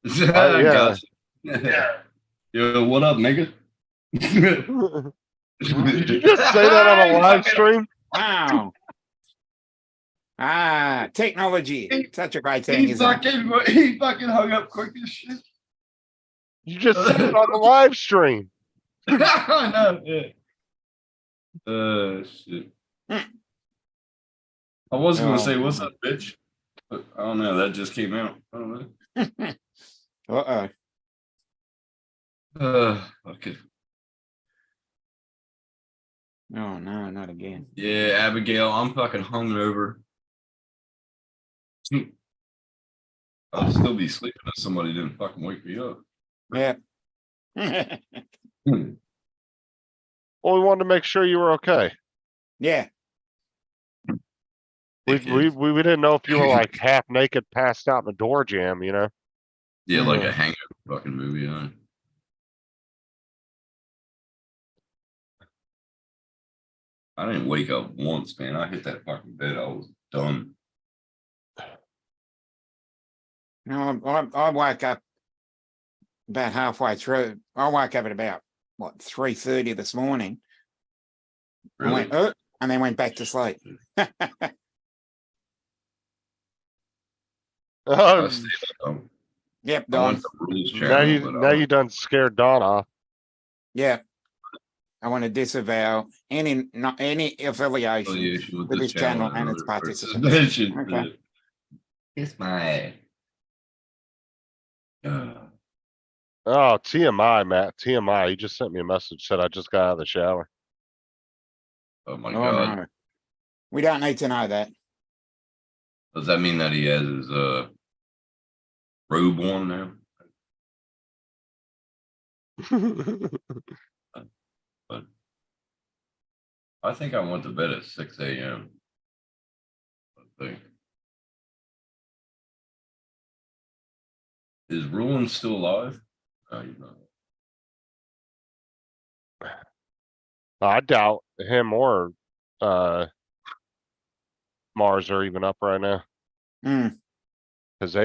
I yeah. got you. Yeah. Yo, what up, nigga? Did you just say that on a live stream? Wow. Technology. Such a great thing, He isn't it? he fucking hung up quick as shit. You just said it on the live stream. I know, yeah. Shit. I was gonna say, what's up, bitch? But I don't know, that just came out. I don't know. Okay. Oh no, not again. Yeah, Abigail, I'm fucking hungover. I'll still be sleeping if somebody didn't fucking wake me up. Yeah. Well, we wanted to make sure you were okay. Yeah. We didn't know if you were like half naked, passed out in the door jam, you know? Yeah, like a hangover fucking movie, huh? I didn't wake up once, man. I hit that fucking bed. I was done. No, I woke up about halfway through. I woke up at about what 3:30 this morning. Really? I went, and then went back to sleep. I Oh, stayed up. Yep, I went Don. to Rules now channel, you but now you done scared Don off. Yeah. I want to disavow any affiliation affiliation with this channel and its other participants. persons. Okay. It's my Oh, TMI, Matt. TMI. He just sent me a message, said I just got out of the shower. oh my Oh god. no. We don't need to know that. Does that mean that he has his robe on now? But I think I went to bed at 6 a.m. I think. Is Ruin still alive? No, he's not. I doubt him or Mars are even up right now. Because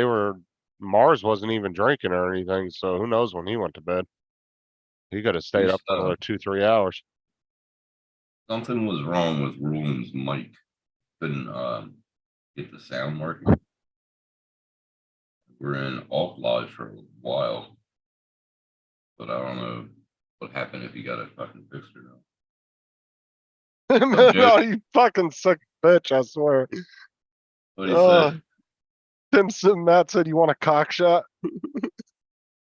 Mars wasn't even drinking or anything, so who knows when he went to bed. He could have stayed up for another 2-3 hours. Something was wrong with Ruin's mic. Couldn't get the sound working. We're in off live for a while. But I don't know what happened if he got it fucking fixed or not. No, you fucking sick bitch, I swear. What he said? Matt said, you want a cock shot?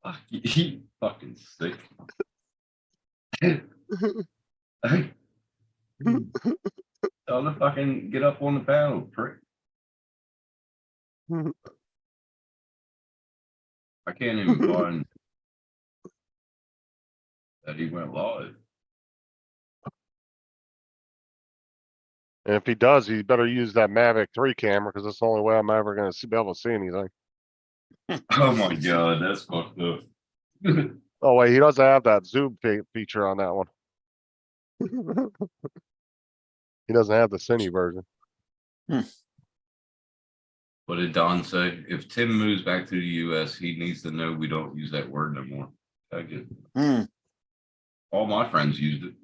Fuck, he fucking sick. Tell him to fucking get up on the panel, prick. I can't even find that he went live. And if he does, he better use that Mavic 3 camera because that's the only way I'm ever going to be able to see anything. Oh my god, that's fucked up. Oh, wait, he doesn't have that zoom feature on that one. He doesn't have the Cine version. What did Don say? If Tim moves back to the US, he needs to know we don't use that word no more. I get it. All my friends used it.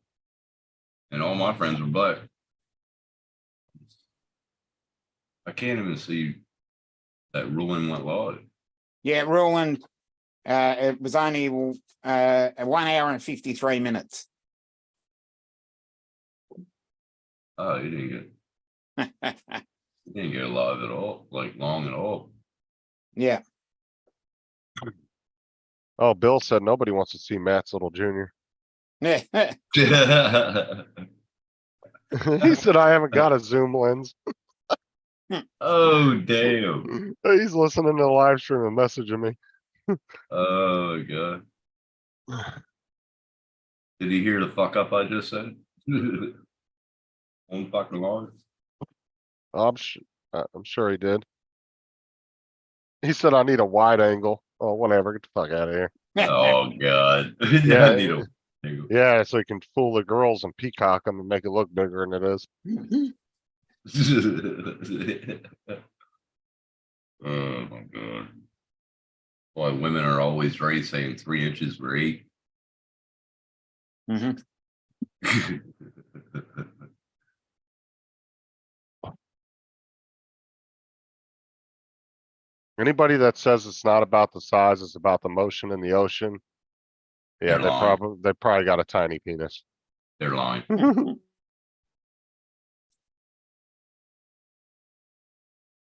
And all my friends were black. I can't even see that ruling went live. Yeah, ruling. It was only 1 hour and 53 minutes. Oh, he didn't get live at all, like long at all. Yeah. Oh, Bill said nobody wants to see Matt's little junior. Yeah. He said, I haven't got a zoom lens. Oh, damn. He's listening to the live stream and messaging me. Oh, God. Did he hear the fuck up I just said? On fucking live? I'm sure he did. He said, I need a wide angle. Oh, whatever. Get the fuck out of here. Oh, God. Yeah, I need a yeah, so he can fool the girls and peacock them and make it look bigger than it is. Oh my god. Why women are always right saying 3 inches for 8. Anybody that says it's not about the size, it's about the motion in the ocean. Yeah, They're lying. they probably got a tiny penis. They're lying.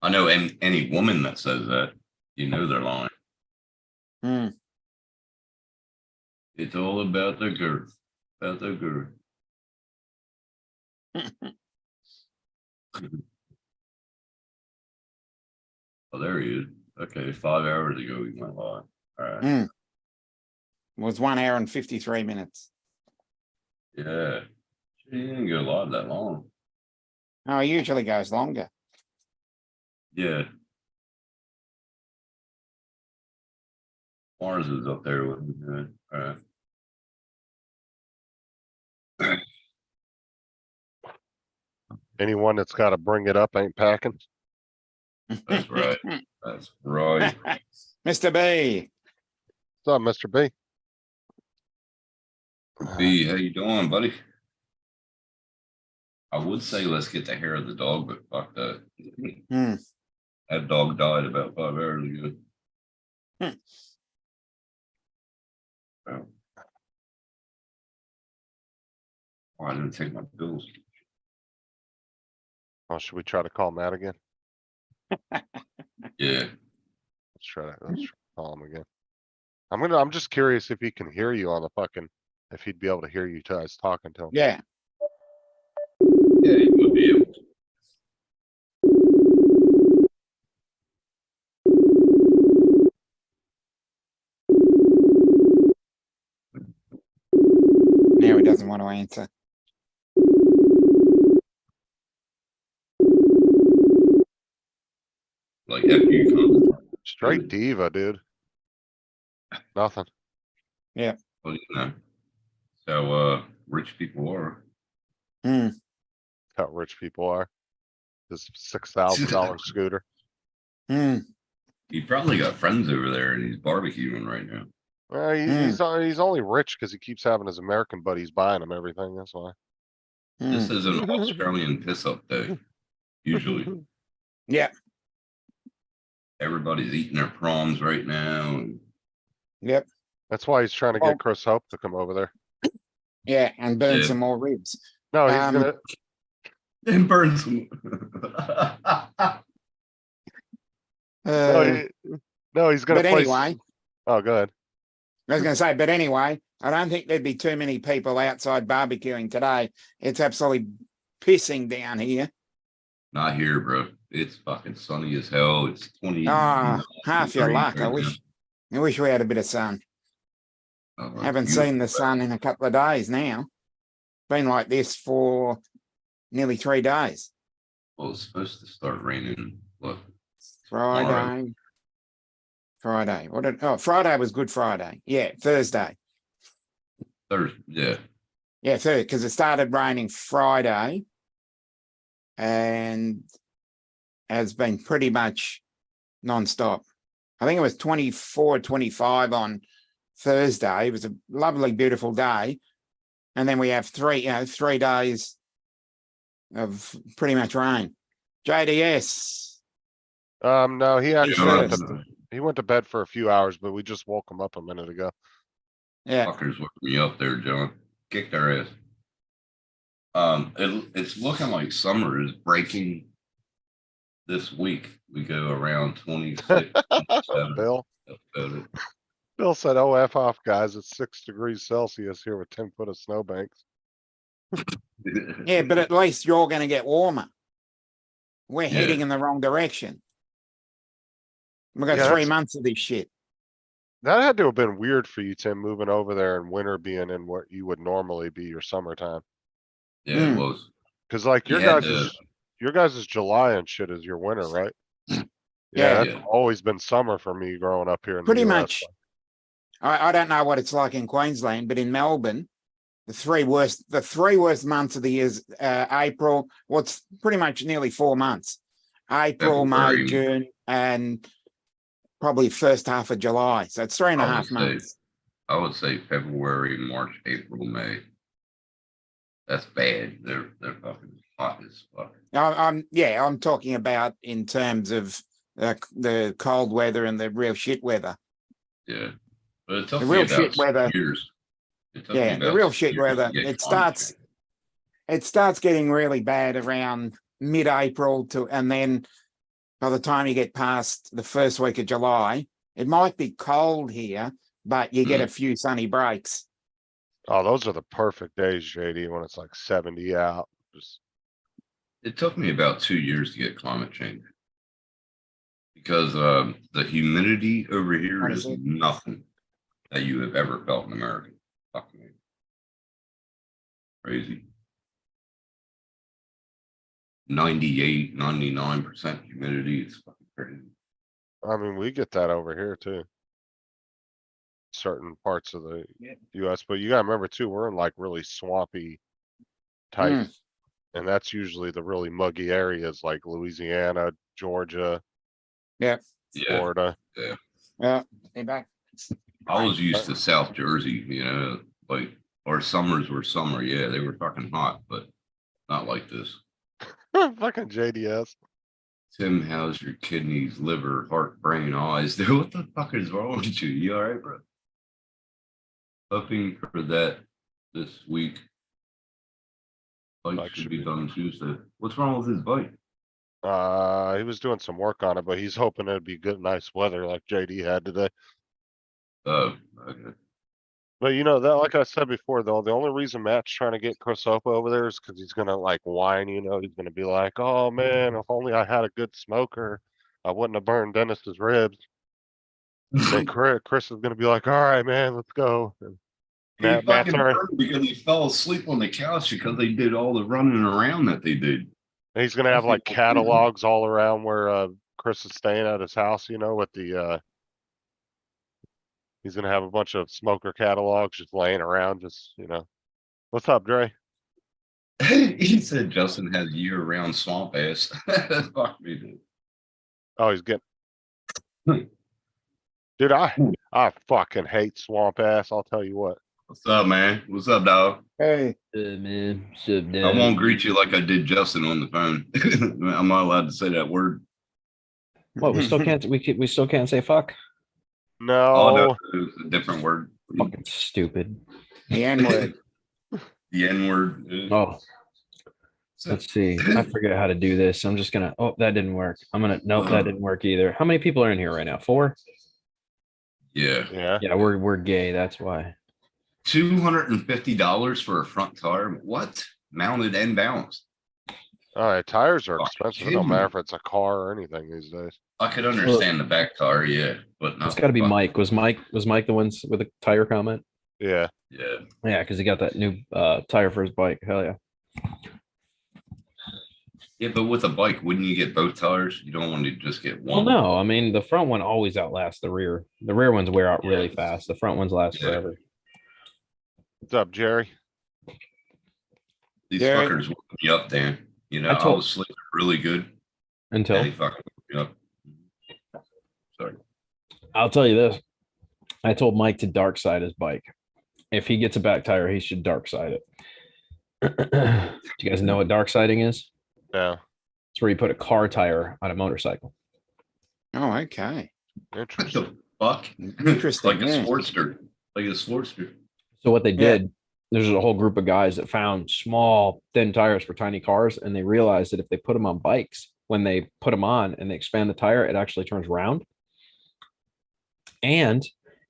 I know any woman that says that, you know they're lying. Hmm. It's all about the girth. About the girth. Oh, there he is. Okay, 5 hours ago he went live. All right. It was 1 hour and 53 minutes. Yeah. He didn't go live that long. Oh, it usually goes longer. Yeah. Mars is up there with me. Good. All right. Anyone that's gotta bring it up ain't packing. That's right. That's right. Mr. B. What's up, Mr. B? B, how you doing, buddy? I would say let's get the hair of the dog, but fuck that. Hmm. That dog died about 5 hours ago. Oh. Oh, I didn't take my pills. Oh, should we try to call Matt again? Yeah. Let's call him again. I'm just curious if he can hear you on the fucking, if he'd be able to hear you guys talking to him. Yeah. Yeah, he would be able to. Now he doesn't want to answer. Like after you come. Straight diva, dude. Nothing. Well, you know. So rich people are. Hmm. How rich people are. This $6,000 scooter. Hmm. He probably got friends over there and he's barbecuing right now. Well, he's only rich because he keeps having his American buddies buying him everything. That's why. This is an Australian piss up day. Usually Yeah. everybody's eating their prawns right now. And Yep. That's why he's trying to Oh. get Chris Hope to come over there. Yeah. And burn Yeah. some more ribs. No, he's Um, gonna. and burn some. No, he's gonna but play. anyway, Oh, go ahead. I was going to say, but anyway, I don't think there'd be too many people outside barbecuing today. It's absolutely pissing down here. Not here, bro. It's fucking sunny as hell. It's 20. Ah, half your 30 luck. right I wish we had a bit of sun. now. Oh, Haven't beautiful. seen the sun in a couple of days now. Been like this for nearly 3 days. Well, it's supposed to start raining. Look, Friday. Friday was Good Friday. Yeah, Thursday. Thursday. Yeah. Yeah, Thursday, because it started raining Friday and has been pretty much non-stop. I think it was 24, 25 on Thursday. It was a lovely, beautiful day. And then we have 3 days of pretty much rain. JDS. No, he actually first. he went to bed for a few hours, but we just woke him up a minute ago. Yeah. Fuckers woke me up there, John. Kick their ass. It's looking like summer is breaking this week. We go around 26. 27. Bill About Bill said, "Oh, F off, guys. It's 6 degrees Celsius here with 10 foot of snowbanks." it. Yeah, but at least you're going to get warmer. We're Yeah. heading in the wrong direction. We've got Yeah, 3 that's- months of this shit. That had to have been weird for you, Tim, moving over there and winter being in what you would normally be your summertime. Yeah, it was. Cause like You had to- your guys' July and shit is your winter, right? Yeah. That's Yeah. always been summer for me growing up here in the Pretty US. much. I don't know what it's like in Queensland, but in Melbourne, the three worst months of the year is April. What's pretty much nearly 4 months. April, May, February. June, and probably first half of July. So it's 3.5 say- months. I would say February, March, April, May. That's bad. They're fucking hot as fuck. I'm talking about in terms of the cold weather and the real shit weather. Yeah. But it took The me real about shit weather. years. It took me Yeah, the about real 6 shit years to weather. get It climate starts getting really bad around mid-April and then by the time you get past the first week of July, it might be cold here, but you get a few sunny breaks. Oh, those are the perfect days, JD, when it's like 70 out. Just It took me about 2 years to get climate change. Because the humidity over here What is is it? nothing that you have ever felt in America. Fuck me. Crazy. 98, 99% humidity. It's fucking crazy. I mean, we get that over here too. Certain parts of the US, but you gotta remember too, we're in like really swampy type. And that's usually the really muggy areas like Louisiana, Georgia, Yeah. Florida. Yeah. Hey, back. I was used to South Jersey, you know, like our summers were summer. Yeah, they were fucking hot, but not like this. Fucking JDS. Tim, how's your kidneys, liver, heart, brain, eyes? Dude, what the fuck is wrong with you? You all right, bro? Hoping for that this week. Bike Bike should should be be- done Tuesday. What's wrong with his bike? He was doing some work on it, but he's hoping it'd be good, nice weather like JD had today. Oh, okay. But you know, that, like I said before, though, the only reason Matt's trying to get Chrysopa over there is because he's gonna like whine, you know, he's gonna be like, oh man, if only I had a good smoker, I wouldn't have burned Dennis's ribs. And Chris is gonna be like, all right, man, let's go. And He Matt's fucking already, burned because he fell asleep on the couch because they did all the running around that they did. he's gonna have like catalogs all around where Chris is staying at his house, you know, with the he's gonna have a bunch of smoker catalogs just laying around, just, you know. What's up, Dre? He said Justin has year-round swamp ass. Fuck me, dude. Oh, he's getting. Dude, I fucking hate swamp ass. I'll tell you what. What's up, man? What's up, dog? Hey, Good man. What's up, I won't greet you like I did Justin on the phone. I'm not allowed to say that word. What we still can't we still can't say fuck. Oh, No, no, it's a different word. Fucking stupid. the N-word. The N-word. Oh, let's see. I forget how to do this. I'm just gonna. Oh, that didn't work. I'm gonna. Nope, that didn't work either. How many people are in here right now? 4. Yeah. yeah. Yeah, we're gay. That's why. $250 for a front tire. What? Mounted and balanced. All right, tires are Fucking expensive. It kidding don't matter me. if it's a car or anything these days. I could understand the back tire, yeah, but not. It's got to be the front. Mike. Was Mike the ones with the tire comment? Yeah. Yeah. Yeah, because he got that new tire for his bike. Hell yeah. Yeah, but with a bike, wouldn't you get both tires? You don't want to just get Well, one. no, I mean the front one always outlasts the rear. The rear ones wear out really Yeah. fast. The front ones last Yeah. forever. What's up, Jerry? These Yeah. fuckers woke me up, Dan. You know, I I told- was sleeping really good. Until And he fucking woke me up. Sorry. I'll tell you this. I told Mike to dark side his bike. If he gets a back tire, he should dark side it. Do you guys know what dark siding is? Yeah. It's where you put a car tire on a motorcycle. Oh, okay. What Interesting. the fuck? Interesting, Like a yeah. Sportster. Like a Sportster. So what they Yeah. did, there's a whole group of guys that found small, thin tires for tiny cars, and they realized that if they put them on bikes, when they put them on and they expand the tire, it actually turns round. And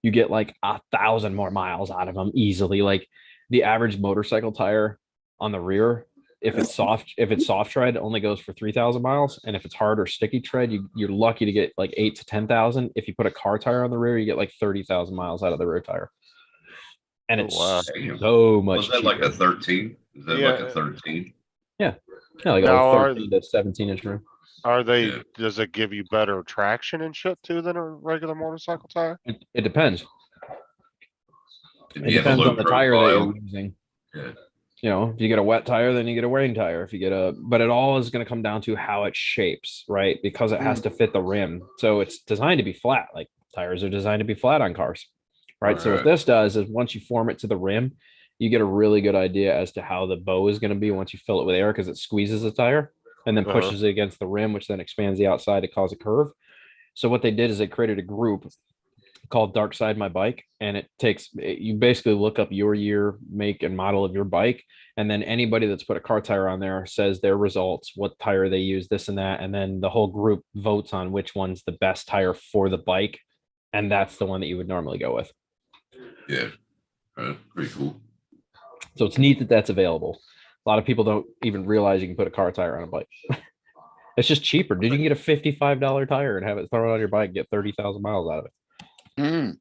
you get like 1,000 more miles out of them easily. Like the average motorcycle tire on the rear, if it's soft tread, only goes for 3,000 miles. And if it's hard or sticky tread, you're lucky to get like 8 to 10,000. If you put a car tire on the rear, you get like 30,000 miles out of the rear tire. And Oh, it's wow. Damn. so much Was that like a cheaper. 13? Is that like a 13? Yeah, like Now, a are- 13 to 17-inch rim. Are they, Yeah. does it give you better traction and shit too than a regular motorcycle tire? It depends. Did It you have a depends low on the tire that profile? you're using. Yeah. You know, if you get a wet tire, then you get a rain tire. If you get but it all is going to come down to how it shapes, right? Because it has to fit the rim. So it's designed to be flat. Like tires are designed to be flat on cars, right? So what Right. this does is once you form it to the rim, you get a really good idea as to how the bow is going to be once you fill it with air because it squeezes the tire and then Uh-huh. pushes it against the rim, which then expands the outside to cause a curve. So what they did is they created a group called Dark Side My Bike, and you basically look up your year, make, and model of your bike, and then anybody that's put a car tire on there says their results, what tire they use, this and that, and then the whole group votes on which one's the best tire for the bike, and that's the one that you would normally go with. Yeah. Pretty cool. So it's neat that that's available. A lot of people don't even realize you can put a car tire on a bike. It's just cheaper. Dude, you can get a $55 tire and have it thrown on your bike and get 30,000 miles out of it. Mm.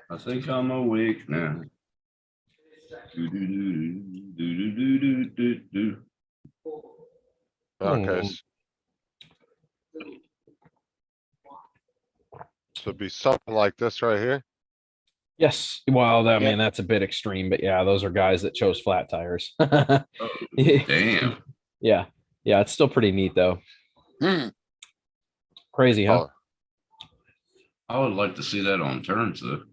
I think I'm awake now. Do, do, do, do, do, do, do, do. Okay. Hmm. So it'd be something like this right here. Yes. Well, I Yeah. mean, that's a bit extreme, but yeah, those are guys that chose flat tires. Oh, damn. Yeah. Yeah. It's still pretty neat though. Mm. Crazy, huh? Oh, I would like to see that on turns though.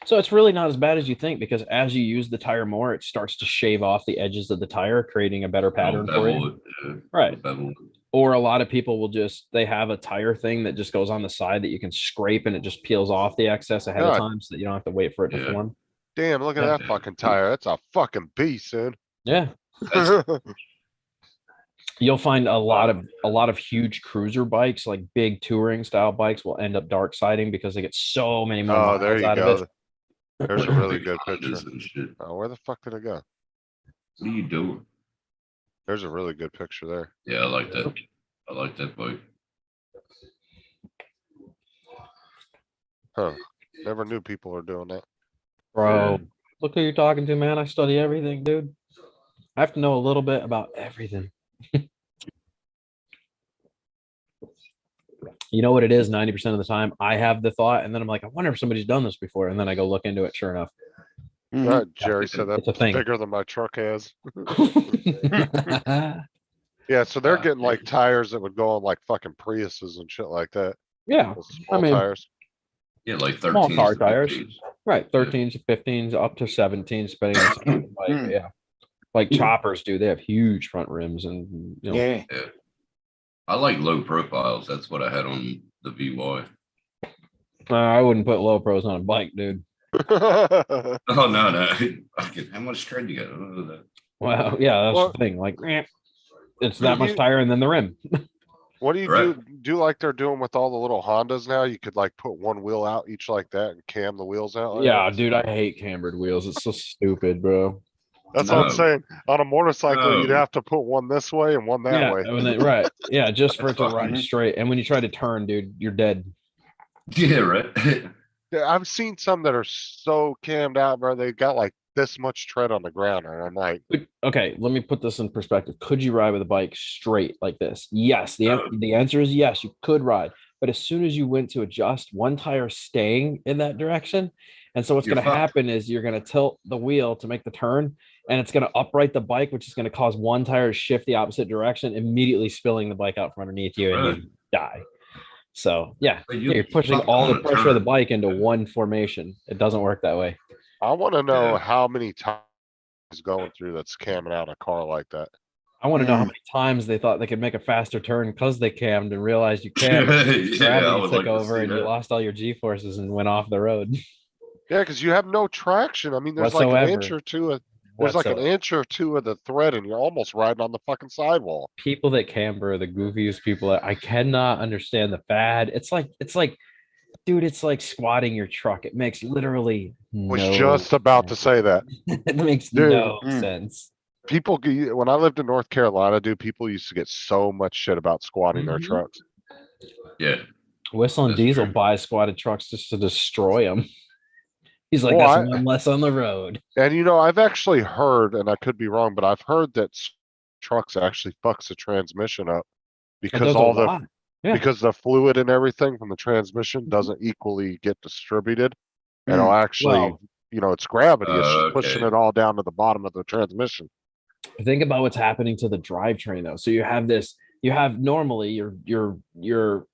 So it's really not as bad as you think because as you use the tire more, it starts to shave off the edges of the tire, creating a better pattern for Bevel you. it, yeah, Right. bevel it. Or a lot of people will they have a tire thing that just goes on the side that you can scrape and it just peels off the excess ahead of God. time so that you don't have to wait for it to Yeah. form. damn, look at Yeah. that fucking tire. That's a fucking beast, dude. Yeah. You'll find a lot of huge cruiser bikes, like big touring style bikes, will end up dark siding because they get so many more Oh, there miles you out of go. it. There's a really Big good Hondas picture. and shit. Oh, where the fuck did it go? What are you doing? There's a really good picture there. Yeah, I like that. I like that bike. Huh. Never knew people were doing that. Bro, Yeah. look who you're talking to, man. I study everything, dude. I have to know a little bit about everything. You know what it is 90% of the time? I have the thought, and then I'm like, I wonder if somebody's done this before. And then I go look into it, sure enough. Mm. Jerry said It's a that's thing. bigger than my truck has. Yeah, so they're getting like tires that would go on like fucking Priuses and shit like that. Yeah, Those small mean, tires. Yeah, like Small 13. car tires. right. 13s, 15s, up to 17s, depending on the size of the bike. Mm. Yeah. Like choppers do. They have huge front rims and, you know, Yeah. I like low profiles. That's what I had on the VY. I wouldn't put low pros on a bike, dude. Oh, no. How much tread you got? Oh, that- Wow. Yeah, that's Well- the thing. Like, it's that much You- tire and then the rim. What do you Right. do like they're doing with all the little Hondas now? You could like put one wheel out each like that and cam the wheels out. like Yeah, that? dude, I hate cambered wheels. It's so stupid, bro. That's what I'm No. saying. On a motorcycle, you'd No. have to put one this way and one that Yeah, way. right. Yeah, just for it to That's run fine. straight. And when you try to turn, dude, you're dead. Yeah, right. Yeah, I've seen some that are so cammed out, bro. They got like this much tread on the ground, and I'm like, Okay, let me put this in perspective. Could you ride with a bike straight like this? Yes. No. The answer is yes, you could ride. But as soon as you went to adjust, one tire staying in that direction. And so what's You're going to fucked. happen is you're going to tilt the wheel to make the turn, and it's going to upright the bike, which is going to cause one tire to shift the opposite direction, immediately spilling the bike out from underneath you, and Right. you die. So yeah, But you're pushing fuck all the on a pressure of the turn. bike into one formation. It doesn't work that way. I want to know Yeah. how many times going through that's camming out a car like that. I want to know how Mm. many times they thought they could make a faster turn because they cammed and realized you can't. Yeah, I Gravity would took like to over see and you that. lost all your G forces and went off the road. Yeah, because you have no traction. I mean, there's like an inch Whatsoever. or two of there's like an Whatsoever. inch or two of the thread, and you're almost riding on the fucking sidewall. People that camber are the goofiest people. I cannot understand the fad. It's like, dude, it's like squatting your truck. It makes literally Was no just about to sense. say that. It makes Dude. no Mm. sense. People, when I lived in North Carolina, dude, people used to get so much shit about squatting their Mhm. trucks. Yeah. Whistle and That's Diesel true. buys squatted trucks just to destroy them. He's like, Well, that's one less on the road. And you know, I've actually heard, and I could be wrong, but I've heard that trucks actually fucks the transmission up It because does a all the lot. Yeah. because the fluid and everything from the transmission doesn't equally get distributed. And it'll Mm. actually, Well- you know, it's gravity. It's just pushing Okay. it all down to the bottom of the transmission. Think about what's happening to the drivetrain though. So you have this you have normally your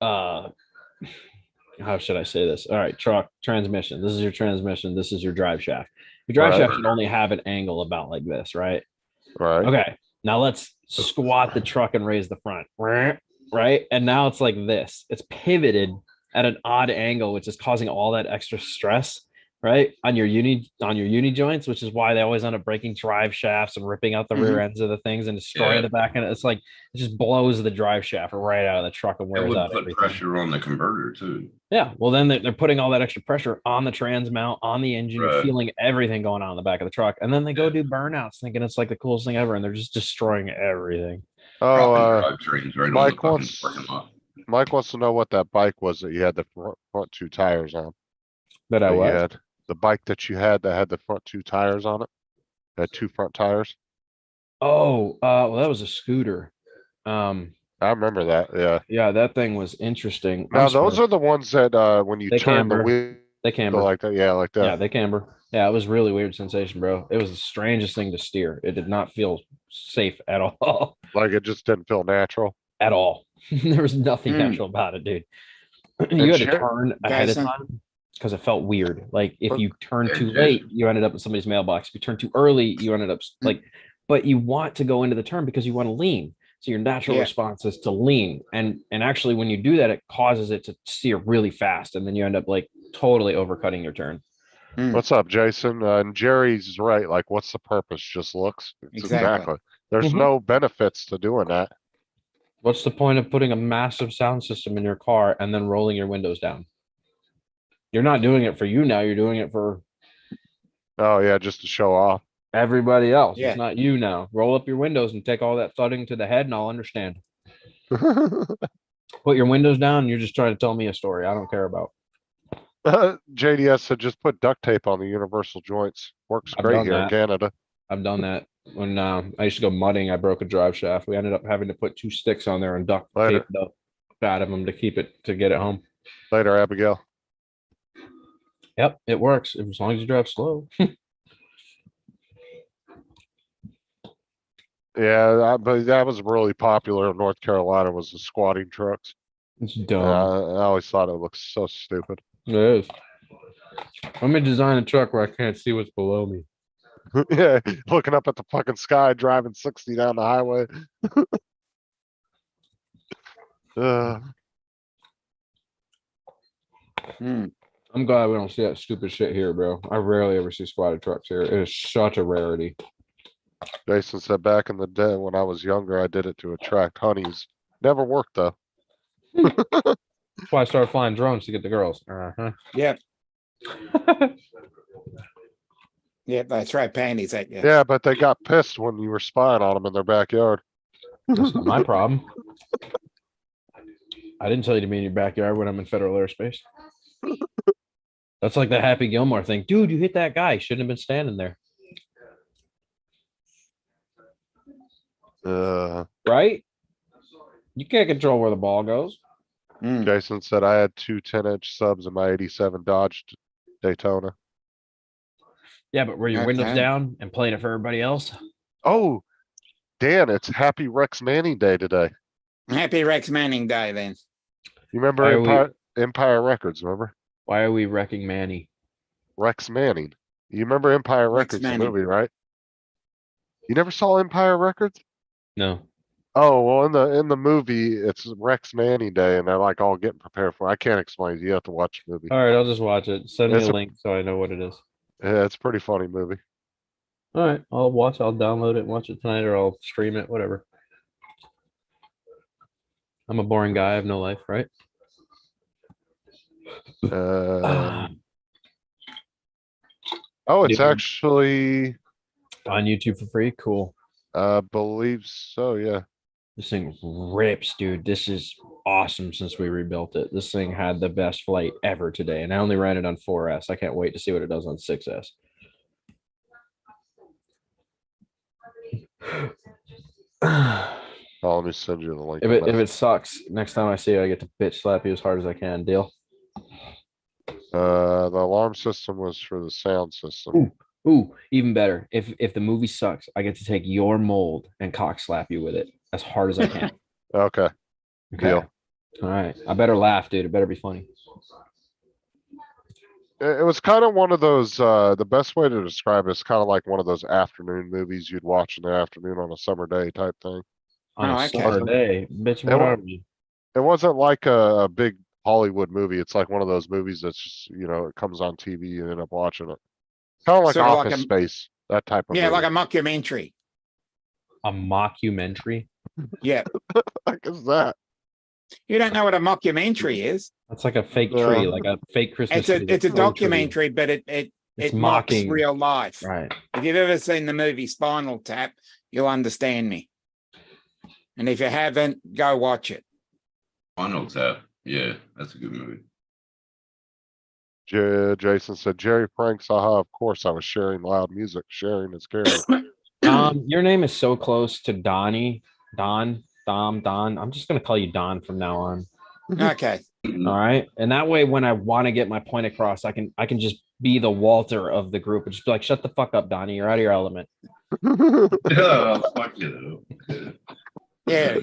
how should I say this? All right, truck transmission. This is your transmission. This is your drive shaft. Your drive Right. shaft should only have an angle about like this, right? Right. Okay. Now let's squat the truck and raise the front. Right. And now it's like this. It's pivoted at an odd angle, which is causing all that extra stress, right? On your uni joints, which is why they always end up breaking drive shafts and ripping out the rear ends of the things and destroying Yeah. the back end. It's like it just blows the drive shaft right out of the truck and It wears would out put everything. pressure on the converter too. Yeah, well, then they're putting all that extra pressure on the trans mount, on the engine. You're Right. feeling everything going on in the back of the truck, and then they go Yeah. do burnouts, thinking it's like the coolest thing ever, and they're just destroying everything. Oh, Dropping drivetrains right on the Mike fucking wants- parking lot. Mike wants to know what that bike was that you had the front two tires on. But I That you was. had the bike that you had that had the front two tires on it. Had two front tires. Oh, well, that was a scooter. I remember that. Yeah. Yeah, that thing was interesting. Now those are the ones that when you They turn the camber. wheel they camber. like that. Yeah, like that. Yeah, they camber. Yeah, it was really weird sensation, bro. It was the strangest thing to steer. It did not feel safe at all. Like it just didn't feel natural. At all. There was nothing Hmm. natural about it, dude. You had to Jer- turn ahead of Guys, time because it felt weird. Like if But- you turned Yeah, too Jason. late, you ended up in somebody's mailbox. If you turned too early, you ended up like, but you want to go into the turn because you want to lean. So your natural Yeah. response is to lean. And actually when you do that, it causes it to steer really fast. And then you end up like totally overcutting your turn. What's up, Jason? And Jerry's right. Like, what's the purpose? Just looks. It's Exactly. There's Mhm. no benefits to doing that. What's the point of putting a massive sound system in your car and then rolling your windows down? You're not doing it for you now. You're doing it for Oh yeah, just to show off. everybody else. Yeah. It's not you now. Roll up your windows and take all that thudding to the head and I'll understand. Put your windows down and you're just trying to tell me a story I don't care about. JDS said just put duct tape on the universal joints. Works I've great done here in that. Canada. I've done that. When I used to go mudding, I broke a drive shaft. We ended up having to put 2 sticks on there and duct Later. tape the out of them to keep it to get it home. Later, Abigail. Yep, it works as long as you drive slow. Yeah, but that was really popular in North Carolina was the squatting trucks. It's dumb. I always thought it looked so stupid. It is. Let me design a truck where I can't see what's below me. Yeah, looking up at the fucking sky, driving 60 down the highway. Uh, I'm glad we don't see that stupid shit here, bro. I rarely ever see squatted trucks here. It is such a rarity. Jason said back in the day when I was younger, I did it to attract honeys. Never worked though. That's why I started flying drones to get the girls. Uh-huh. Yep. Yep, that's right. Panties at you. Yeah, but they got pissed when you were spying on them in their backyard. That's not my problem. I didn't tell you to be in your backyard when I'm in federal airspace. That's like the Happy Gilmore thing. Dude, you hit that guy. Shouldn't have been standing there. Right? You can't control where the ball goes. Jason said I had two 10-inch subs in my 87 Dodge Daytona. Yeah, but were your windows Okay. down and playing it for everybody else? Oh, Dan, it's Happy Rex Manning Day today. Happy Rex Manning Day then. You remember Why are we- Empire Records, remember? Why are we wrecking Manny? Rex Manning. You remember Empire Rex Records, the Manning. movie, right? You never saw Empire Records? No. Oh, well, in the movie, it's Rex Manning Day, and they're like all getting prepared for it. I can't explain it. You have to watch the movie. All right, I'll just watch it. Send me It's a a- link so I know what it is. Yeah, it's a pretty funny movie. All right, I'll watch. I'll download it and watch it tonight, or I'll stream it. Whatever. I'm a boring guy. I have no life, right? Oh, it's Yeah. actually, On YouTube for free. Cool. believe so, yeah. This thing rips, dude. This is awesome since we rebuilt it. This thing had the best flight ever today, and I only ran it on 4S. I can't wait to see what it does on 6S. Oh, let me send you the link. If on it that. if it sucks, next time I see you, I get to bitch slap you as hard as I can. Deal. The alarm system was for the sound system. Ooh, even better. If the movie sucks, I get to take your mold and cock slap you with it as hard as I can. Okay, Okay. deal. All right. I better laugh, dude. It better be funny. It was kind of one of those, the best way to describe it is kind of like one of those afternoon movies you'd watch in the afternoon on a summer day type thing. On Oh, a okay. summer day. Bitch, It what wa- are we? It wasn't like a big Hollywood movie. It's like one of those movies that's just, it comes on TV, you end up watching it. Kind of like Sort of like Office a- Space, that type of Yeah, like movie. a mockumentary. A mockumentary? Yeah. Like is that? You don't know what a mockumentary is? That's like a fake Yeah. tree, like a fake Christmas It's a tree. it's a that's faux tree. documentary, but it It's mocks mocking. real life. Right. If you've ever seen the movie Spinal Tap, you'll understand me. And if you haven't, go watch it. Final Tap. Yeah, that's a good movie. Jason said, Jerry pranks, haha, of course I was sharing loud music. Sharing is caring. Your name is so close to Donnie. Don. I'm just gonna call you Don from now on. Okay. All right. And that way, when I want to get my point across, I can just be the Walter of the group and just be like, shut the fuck up, Donnie. You're out of your element. Yeah, fuck you. Yeah.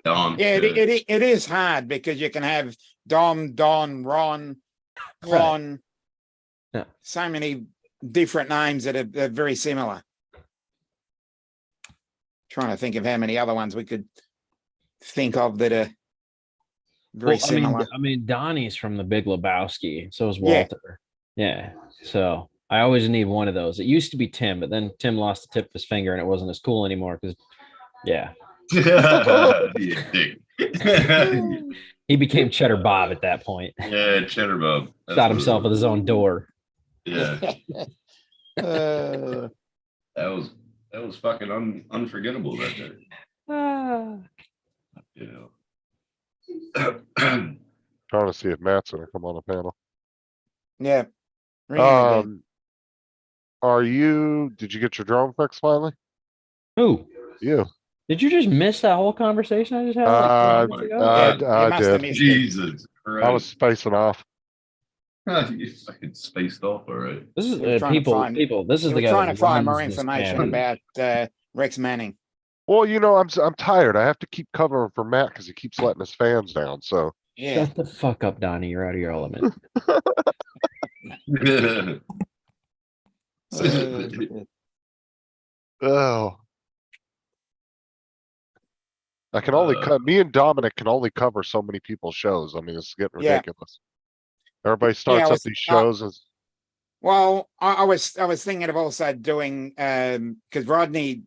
Don. Yeah, it is hard because you can have Dom, Don, Ron, Right. Ron. Yeah. So many different names that are very similar. Trying to think of how many other ones we could think of that are very Well, similar. I mean, Donnie's from the Big Lebowski. So is Yeah. Walter. Yeah. So I always need one of those. It used to be Tim, but then Tim lost the tip of his finger and it wasn't as cool anymore because, yeah, Yeah, dick. he became Cheddar Bob at that point. Yeah, Cheddar Bob. That's Shot what it himself was. with his own door. Yeah, Uh, that was fucking unforgettable that day. You know. Trying to see if Matt's gonna come on the panel. yeah. Ring him again. Did you get your drone fix finally? Who? You. Did you just miss that whole conversation I just had? Like 10 minutes ago? Yeah, you must have did. missed it. Jesus Christ. I was spacing off. You fucking spaced off, all right. This is We're trying to find- people. This is We're the guy trying that to find more runs this information channel. about Rex Manning. Well, I'm tired. I have to keep covering for Matt because he keeps letting his fans down. So Yeah. Shut the fuck up, Donnie. You're out of your element. oh. I can only me and Dominic can only cover so many people's shows. I mean, it's getting Yeah. ridiculous. Everybody starts I up these shows and Well, I was thinking of also doing because Rodney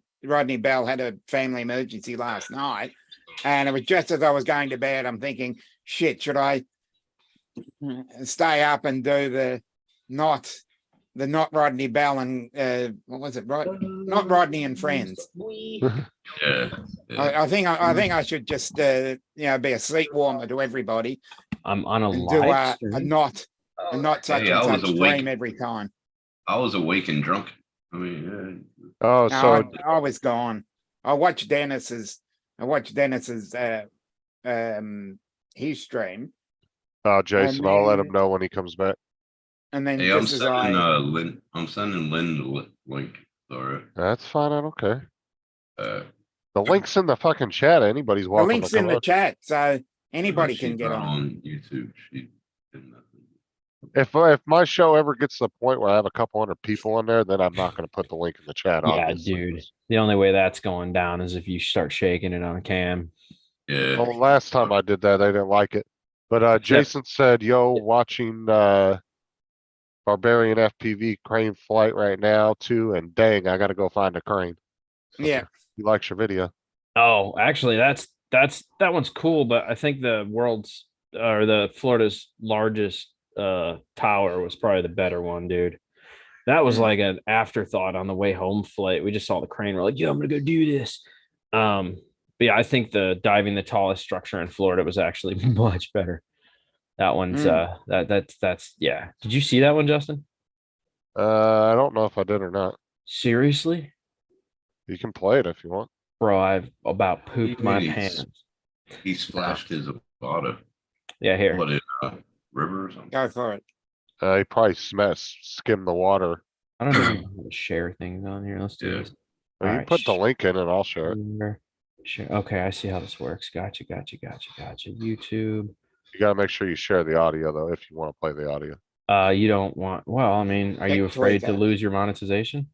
Bell had a family emergency last night, and it was just as I was going to bed. I'm thinking, shit, should I stay up and do the not Rodney Bell and what was it? Not Rodney and Friends. Yeah. I think I should just be a seat warmer to everybody I'm on a and do live a stream. not such Hey, I and was such awake. stream every time. I was awake and drunk. I mean, oh, No, so I was gone. I watched Dennis's his stream, Jason, I'll let him know when he comes back. and then hey, I'm just as sending I Lynn. I'm sending Lynn the link. All right. That's fine. I don't care. Uh, The link's in the fucking chat. Anybody's the welcome link's to in come the on. chat, so anybody she's can get not on. YouTube. She did nothing. If my show ever gets to the point where I have a couple hundred people in there, then I'm not going to put the link in the chat. Yeah, Obviously. dude. The only way that's going down is if you start shaking it on cam. Yeah. Well, last time I did that, they didn't like it. But Jason said, "Yo, watching Barbarian FPV crane flight right now too." And dang, I got to go find a crane. Yeah, He likes your video. Oh, actually, that one's cool, but I think the world's or the Florida's largest tower was probably the better one, dude. That was like an afterthought on the way home flight. We just saw the crane. We're like, "Yo, I'm gonna go do this." But yeah, I think the diving the tallest structure in Florida was actually much better. That one's that's yeah. Did you see that one, Justin? I don't know if I did or not. Seriously? You can play it if you want. Bro, I've about pooped my Jeez. pants. He splashed his water. Yeah, here. What in river or something? go for it. He probably skimmed the water. I don't even know how to share things on here. Let's do Yeah. this. Well, you Alright, put the link in and I'll share it. Sure. Okay, I see how this works. Gotcha. YouTube. You gotta make sure you share the audio though, if you wanna play the audio. You don't want, well, I mean, are you Tech afraid to tweaker. lose your monetization?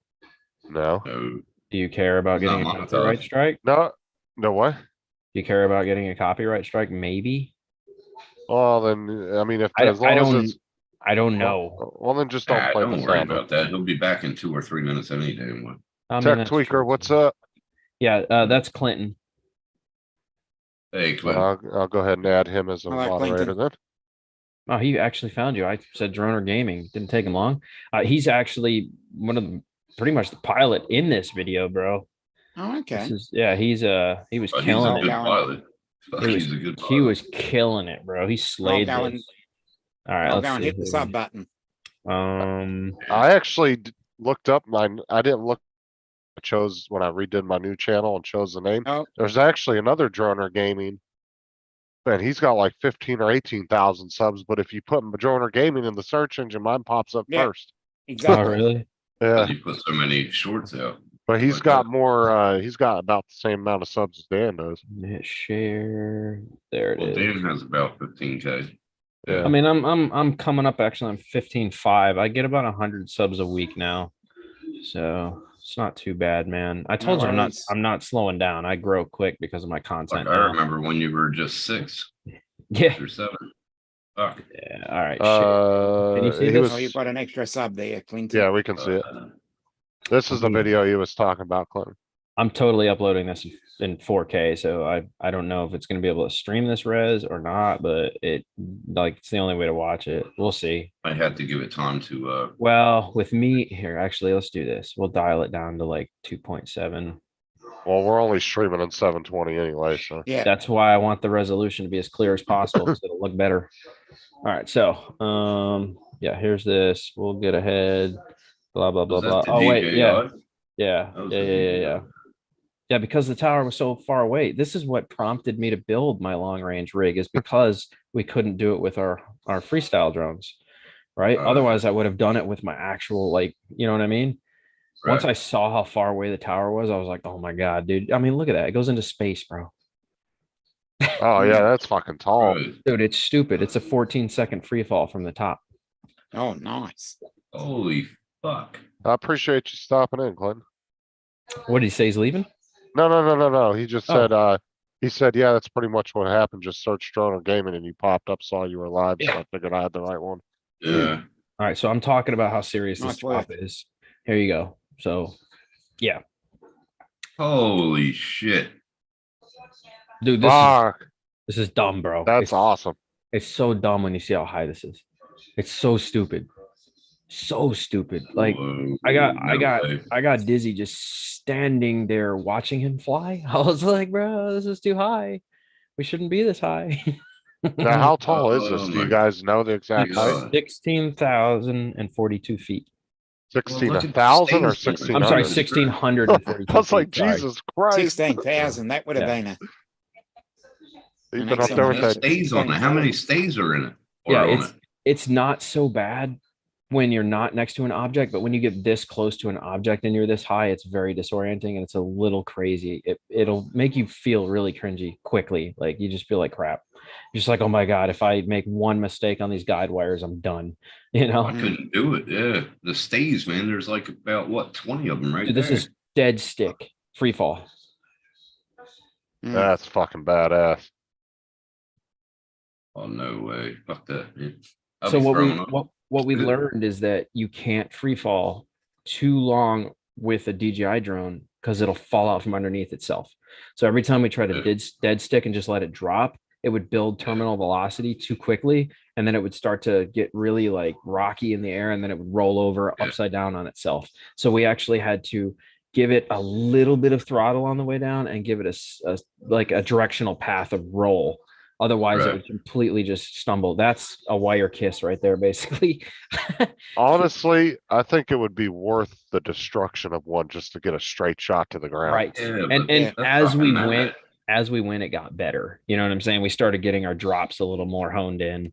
No, No, Do you care about It's not getting a monetized. copyright strike? no, no what? Do you care about getting a copyright strike? Maybe. Well, then, I mean, if, I, as I long as don't, it's, I don't know. well, then just don't play the don't worry sound. about that. He'll be back in 2 or 3 minutes any day. Anyway. I mean, Tech that's tweaker, true, what's too. up? Yeah, that's Clinton. Hey, Clint. I'll go ahead and add him as a I like moderator Clinton. then. Oh, he actually found you. I said Droner Gaming. Didn't take him long. He's actually one of the pretty much the pilot in this video, bro. Oh, okay. This is yeah. He was But he's a killing good it. Going. pilot. Fuck, He was he's a good he pilot. was killing it, bro. He slayed go and- this. All right, I'll let's go and see hit the here. sub button. I actually looked up I didn't look, I chose when I redid my new channel and chose the name. Oh, There's actually another Droner Gaming. And he's got like 15 or 18,000 subs, but if you put Droner Gaming in the search engine, mine pops up Yeah. first. Oh, exactly. really? Yeah, You put so many shorts out. but he's Like got that. more, he's got about the same amount of subs as Dan does. Hit share. There it Well, is. Dan has about 15K. Yeah. I mean, I'm coming up actually. I'm 15.5. I get about 100 subs a week now, so it's not too bad, man. I told you worries. I'm not slowing down. I grow quick because of my Like content I now. remember when you were just 6 Yeah. or 7. Fuck. Yeah. All right. shit. Can you see He this? was, Oh, you've got an extra sub there, Clinton. yeah, we can see it. Uh, This is the Okay. video he was talking about, Clinton. I'm totally uploading this in 4K, so I don't know if it's going to be able to stream this res or not, but it's the only way to watch it. We'll see. I had to give it time to Well, with me here, actually, let's do this. We'll dial it down to like 2.7. Well, we're only streaming in 720 anyway, so. Yeah. That's why I want the resolution to be as clear as possible because it'll look better. All right, so yeah, here's this. We'll get ahead. Blah blah blah was that blah. the Oh wait, yeah, DJI? yeah, That was yeah, the yeah, yeah, DJI. yeah. Yeah, because the tower was so far away. This is what prompted me to build my long range rig is because we couldn't do it with our freestyle drones, right? Otherwise, I would have done it with my actual, like, you know what I mean? Once Right. I saw how far away the tower was, I was like, oh my God, dude. I mean, look at that. It goes into space, bro. Oh yeah, that's fucking tall. Right. Dude, it's stupid. It's a 14-second free fall from the top. Oh, nice. Holy fuck. I appreciate you stopping in, Clinton. What did he say? He's leaving? No. He just Oh. said, he said, yeah, that's pretty much what happened. Just searched Droner Gaming and you popped up, saw you were live. So I figured I had the right one. Yeah. All right, so I'm talking about how serious this Nice drop work. is. Here you go. So, yeah, Holy shit. dude, Fuck, this is dumb, bro. that's awesome. It's so dumb when you see how high this is. It's so stupid. So stupid. Like Whoa, I got no way. I got dizzy just standing there watching him fly. I was like, bro, this is too high. We shouldn't be this high. Now, how tall is this? Oh Do you my guys know the exact height? God. 16,042 feet. Sixteen look at the 1,000 or stage 1600? I'm sorry, Hundred. 1,642 I was like, feet, sorry. Jesus Christ. 16,000. That would have Yeah. been a. You've an been up there with excellent that. Stays on it. How many stays are in it? Or Yeah, on it? it's not so bad when you're not next to an object, but when you get this close to an object and you're this high, it's very disorienting and it's a little crazy. It'll make you feel really cringy quickly. Like you just feel like crap. You're just like, oh my God, if I make one mistake on these guide wires, I'm done. You know, I couldn't do it. Yeah. The stays, man. There's like about what, 20 of them right dude, this there. is dead stick free fall. Mm. That's fucking badass. Oh, no way. Fuck that. Man. I'll So be what we throwing up. what we Good. learned is that you can't free fall too long with a DJI drone because it'll fall out from underneath itself. So every time we try to Yeah. dead stick and just let it drop, it would build terminal velocity too quickly, and then it would start to get really like rocky in the air, and then it would roll over Yeah. upside down on itself. So we actually had to give it a little bit of throttle on the way down and give it like a directional path of roll. Otherwise, it Right. would completely just stumble. That's a wire kiss right there, basically. Honestly, I think it would be worth the destruction of one just to get a straight shot to the ground. Right. Yeah, And but and that's as we fucking went, bad. it got better. You know what I'm saying? We started getting our drops a little more honed in,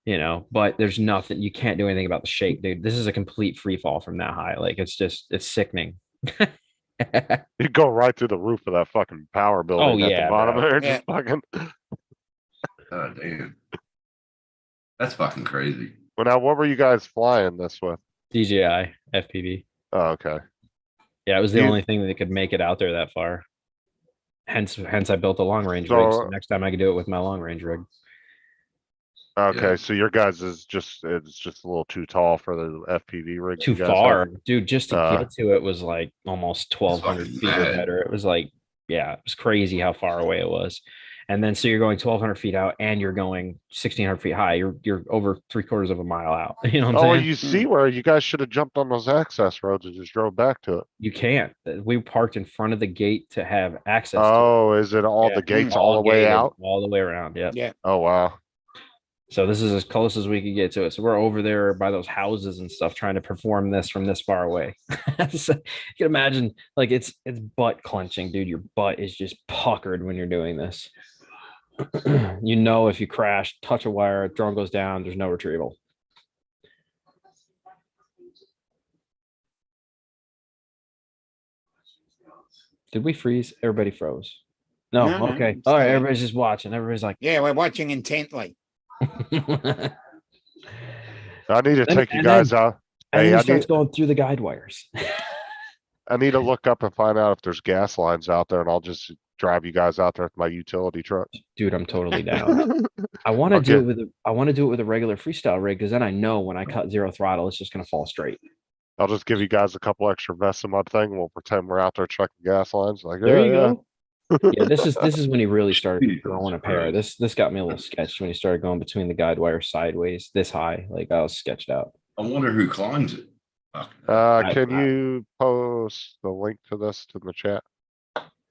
you know, but there's nothing, you can't do anything about the shake, dude. This is a complete free fall from that high. Like it's sickening. You go right through the roof of that fucking power building at yeah, the bottom bro. there, Yeah. just fucking. God damn. That's fucking crazy. Well, now, what were you guys flying this with? DJI FPV. Oh, okay. Yeah, it was the You- only thing that could make it out there that far. Hence I built a long range rig. So So- next time I can do it with my long range rig. Okay, Yeah. so your guys is just, it's just a little too tall for the FPV rig. Too you guys have? far, dude. Just to Uh, get to it was like almost 1,200 fucking feet or mad. better. It was like, yeah, it was crazy how far away it was. And then so you're going 1,200 feet out, and you're going 1,600 feet high. You're over 3/4 of a mile out. You know what I'm Oh, well, saying? you see where you guys should have jumped on those access roads and just drove back to it. You can't. We parked in front of the gate to have access to it. Oh, is it all Yeah. the gates all the way gated out? all the way around. Yeah. Yeah. Oh, wow. So this is as close as we could get to it. So we're over there by those houses and stuff trying to perform this from this far away. So you can imagine like it's butt clenching, dude. Your butt is just puckered when you're doing this. You know, if you crash, touch a wire, drone goes down, there's no retrieval. Did we freeze? Everybody froze. No, No, no, okay. I'm All right, still- everybody's just watching. Everybody's like, Yeah, we're watching intently. I need to And- take you and guys out. and Hey, then I he starts need, going through the guide wires. I need to look up and find out if there's gas lines out there, and I'll just drive you guys out there with my utility truck. Dude, I'm totally down. I want to Okay. do it with a regular freestyle rig because then I know when I cut zero throttle, it's just gonna fall straight. I'll just give you guys a couple extra vests in my thing, and we'll pretend we're out there checking gas lines, like, There yeah, you yeah. go. Yeah, this is when he really started Jesus throwing a pair. Christ. This got me a little sketched when he started going between the guide wires sideways this high. Like I was sketched out. I wonder who climbs it. Fuck. Can I- you post the link to this in the chat?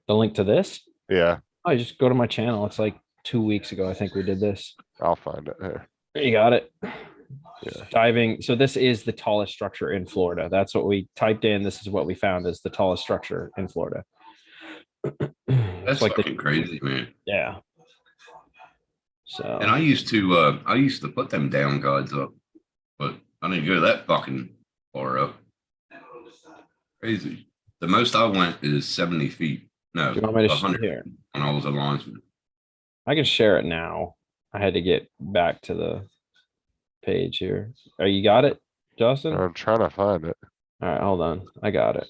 The link to this, Yeah, I just go to my channel. It's like 2 weeks ago. I think we did this. I'll find it here. You got it. Yeah. Diving. So this is the tallest structure in Florida. That's what we typed in. This is what we found is the tallest structure in Florida. That's It's like fucking crazy, man. yeah. So And I used to put them down guides up, but I didn't go that fucking far up. Crazy. The most I went is 70 feet. No, do you want me to 100 share? when I was a linesman. I can share it now. I had to get back to the page here. Oh, you got it, Justin? I'm trying to find it. All right, hold on. I got it.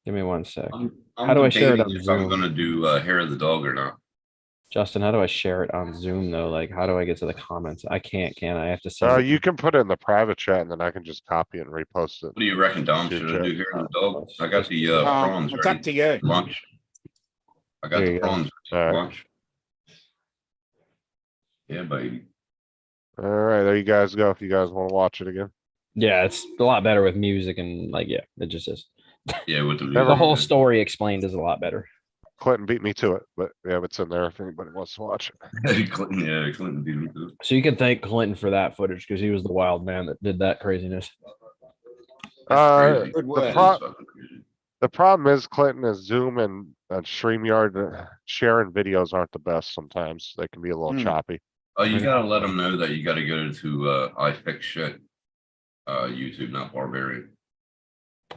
Give me 1 sec. I'm How do I share it debating on if I'm Zoom? gonna do hair of the dog or not. Justin, how do I share it on Zoom though? Like, how do I get to the comments? I can't, can I? I have to send it. You can put it in the private chat, and then I can just copy it and repost it. What do you reckon, Dom? Good Should I job. do hair of the dog? I got the prawns It's up ready. to you. Lunch. I got There the you go. prawns All for right. lunch. Yeah, baby. All right, there you guys go. If you guys want to watch it again. Yeah, it's a lot better with music and like, yeah, it just is. Yeah, with the The whole story explained is a lot better. Clinton beat me to it, but yeah, it's in there if anybody wants to watch it. Clinton, yeah, Clinton beat me to it. So you can thank Clinton for that footage because he was the wild man that did that craziness. Uh, Crazy. Good the word. pro- That is fucking crazy. The problem is Clinton is Zoom and StreamYard sharing videos aren't the best sometimes. They can be a little Hmm. choppy. Oh, you gotta let them know that you gotta go to iFixShit YouTube, not Barbarian.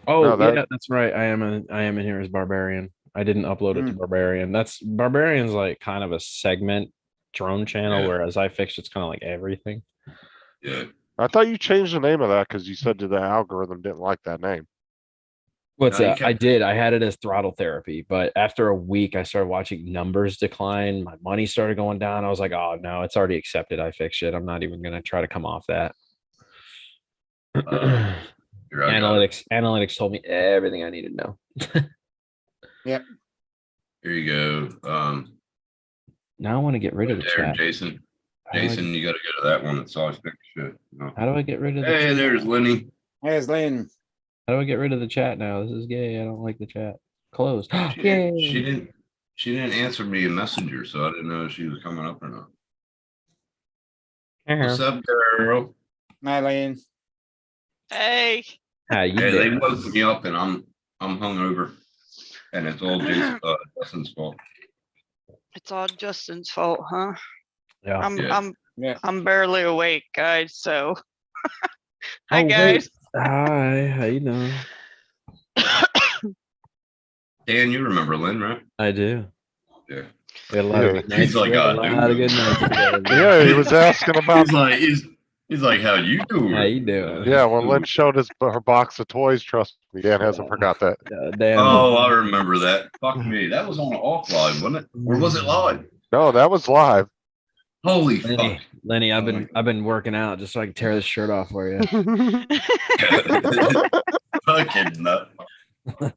Oh, No, that- yeah, that's right. I am in here as Barbarian. I didn't upload it to Hmm. Barbarian. That's Barbarian's like kind of a segment drone channel, Yeah. whereas iFixit's kind of like everything. Yeah, I thought you changed the name of that because you said that the algorithm didn't like that name. What's No, you that? I can't- did. I had it as throttle therapy, but after a week, I started watching numbers decline. My money started going down. I was like, oh no, it's already accepted. iFixit. I'm not even gonna try to come off that. here I got it. Analytics told me everything I needed to know. Here you go. Now I want to get rid of the There, chat. Jason. How do I- Jason, you gotta go to that one that's iFixShit. No. How do I get rid of the Hey, there's Lenny. There's Lynn. How do I get rid of the chat now? This is gay. I don't like the chat. Closed. She Yay. didn't answer me a messenger, so I didn't know if she was coming up or not. What's up, girl? Hi, Lynn. Hey, How you Hey, they doing? woke me up and I'm hungover. And it's all Jason, Justin's fault. it's all Justin's fault, huh? Yeah. I'm Yeah. I'm barely awake, guys. So, hi Oh, wait. guys. Hi. How you doing? Dan, you remember Lynn, right? I do. Yeah. We had a lot of Yeah. good nights. He's like, we had a "God, lot of dude." good nights together, man. Yeah, he was asking about. He's like, how you doing? How you doing? Yeah, when Lynn showed her box of toys, trust me, Dan hasn't forgot that. Dan. Oh, I remember that. Fuck me. That was on offline, wasn't it? Or was it live? No, that was live. Holy Lenny, fuck. Lenny, I've been working out just so I can tear this shirt off for you. Fucking nut. Fuck.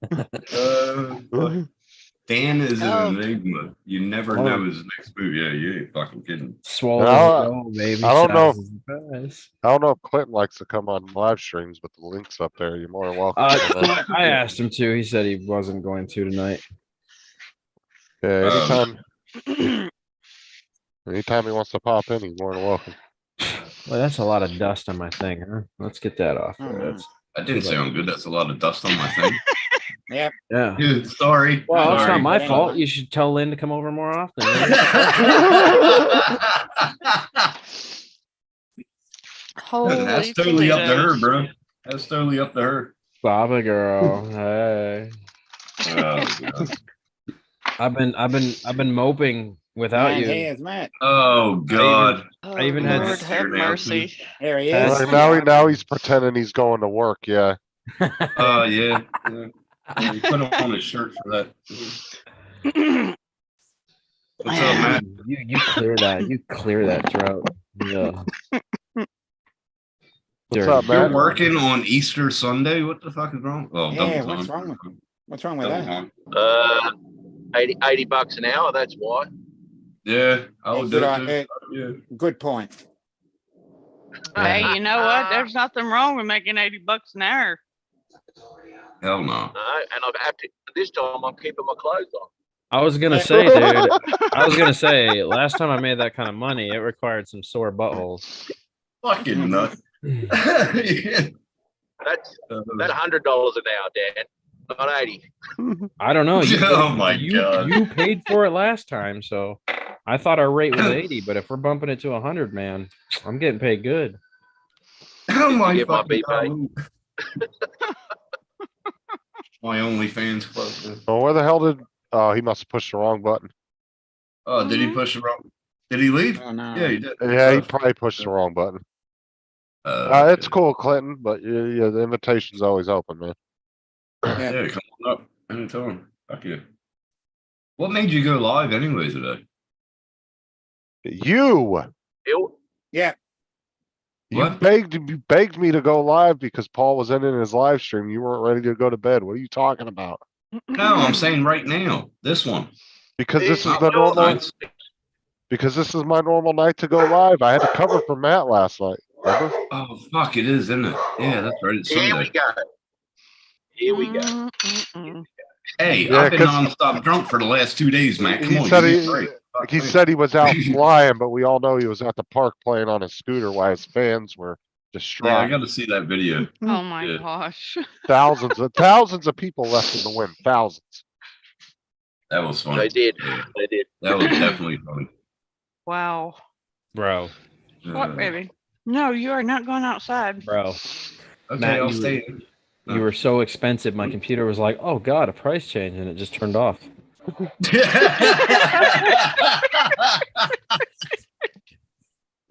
Dan is Oh. an enigma. You never Oh. know his next move. Yeah, you ain't fucking kidding. Swallow No, the goal, baby. I don't know. Size is the prize. I don't know if Clinton likes to come on live streams, but the link's up there. You're more than welcome. I asked him to. He said he wasn't going to tonight. Yeah, anytime he wants to pop in, he's more than welcome. Well, that's a lot of dust on my thing, huh? Let's get that off. That's, That didn't sound good. That's a lot of dust on my thing. Yep. yeah. Dude, sorry. Well, it's Sorry. not my Sorry. fault. You should tell Lynn to come over more often. Holy That's totally up to her, Toledo. bro. That's totally up to her. Baba girl. Hey. Oh, God. I've been moping without Man, you. here's Matt. Oh, God. Oh, even had Lord, s- have mercy. There he Yes. is. Now he's pretending he's going to work. Yeah. Oh, yeah. Yeah, he put on his shirt for that. What's up, Matt? You clear that. You clear that throat. Yeah. What's Dirty. up, You're Matt? working on Easter Sunday? What the fuck is wrong? Oh, Yeah, double what's time. wrong What's wrong with Double that? time. 80 bucks an hour, that's why. Yeah, I Hey, would good do on- it too. Yeah. Good point. Hey, you know what? There's nothing wrong with making 80 bucks an hour. Hell no. No, and I've had to, this time I'm keeping my clothes on. I was gonna say, dude. I was gonna say, last time I made that kind of money, it required some sore buttholes. Fucking nut. Yeah. That's that $100 an hour, Dan, not 80. I don't know. Oh my you, God. You paid for it last time, so I thought our rate was 80. But if we're bumping it to 100, man, I'm getting paid good. Oh my Get my fucking BP. God. My OnlyFans club. Oh, where the hell did? Oh, he must have pushed the wrong button. Oh, did he push the wrong? Did he leave? Oh, no. Yeah, he did. Yeah, he probably pushed the wrong button. It's okay. cool, Clinton, but yeah, the invitation's always open, man. Yeah, come on up anytime. Fuck you. What made you go live anyway today? You Yeah. What? you begged me to go live because Paul was in his live stream. You weren't ready to go to bed. What are you talking about? No, I'm saying right now. This one. Because this is Not the both normal. nights. Because this is my normal night to go live. I had to cover for Matt last night. Remember? Oh fuck, it is, isn't it? Yeah, that's right. It's Here we Sunday. go. Here we go. Mm-mm-mm. Hey, Yeah, I've been 'cause- nonstop drunk for the last 2 days, man. Come He on, said give me he- a break. Fuck He me. said he was out flying, but we all know he was at the park playing on his scooter while his fans were Yeah, I distraught. got to see that video. Oh my Yeah. gosh. Thousands of people left in the wind. Thousands. That was fun. They did. Yeah, They did. that was definitely fun. Wow. Bro. What, baby? No, you are not going outside. Bro. Okay, Matt, I'll you- stay. You were so expensive. My computer was like, "Oh God, a price change," and it just turned off.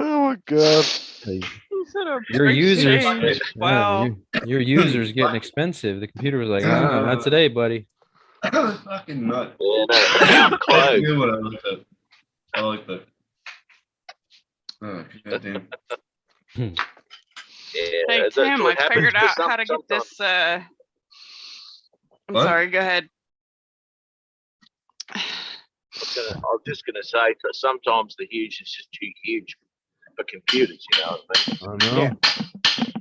Oh my god. Like, You said a your price users, change. yeah, Wow. your users getting expensive. The computer was like, not today, buddy." Fucking nut. Yeah, no, I'm That's closed. good what I like that. I like that. Oh, goddamn. Yeah, Hey, that's Tim, what I happens figured to out some- how to get sometimes. this, I'm What? sorry, go ahead. I was just gonna say, because sometimes the huge is just too huge for computers. You know what I mean? I know, Yeah.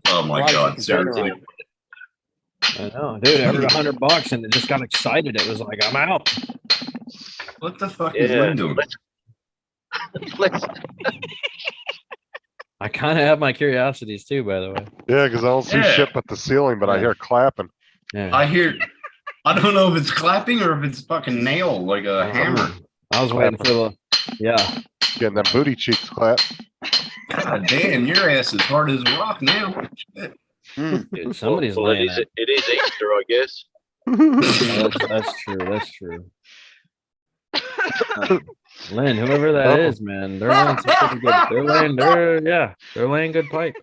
Oh my Why god, is it better seriously. I know, dude. Every $100 and it just got excited. It was like, I'm out. What the fuck is Yeah. Lynn doing? Let's I kind of have my curiosities too, by the way. Yeah, because I don't see Yeah. shit but the ceiling, but I Yeah. hear clapping. Yeah, I don't know if it's clapping or if it's fucking nail, like a hammer. I was waiting for the. Yeah, Getting them booty cheeks clap. God damn, your ass is hard as rock now. Shit. Mm. dude, somebody's well, laying it. it is Easter, I guess. That's true. That's true. Lynn, whoever that is, man, they're laying some pretty good. They're laying good pipe.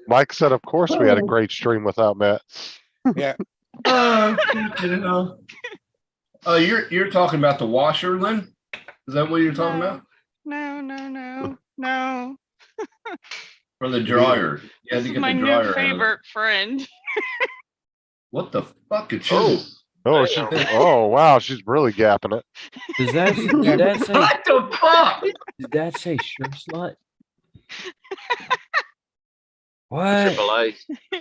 Mike said, of course we had a great stream without Matt. Yeah. Oh, you're talking about the washer, Lynn? Is that what you're talking about? No. Or the dryer? You had This to is get my the new dryer out of it. favorite friend. What the fuck? It's Oh. Oh, she, oh, wow, she's really gapping it. Did that say? What the fuck? Did that say sure slut? What? Triple A.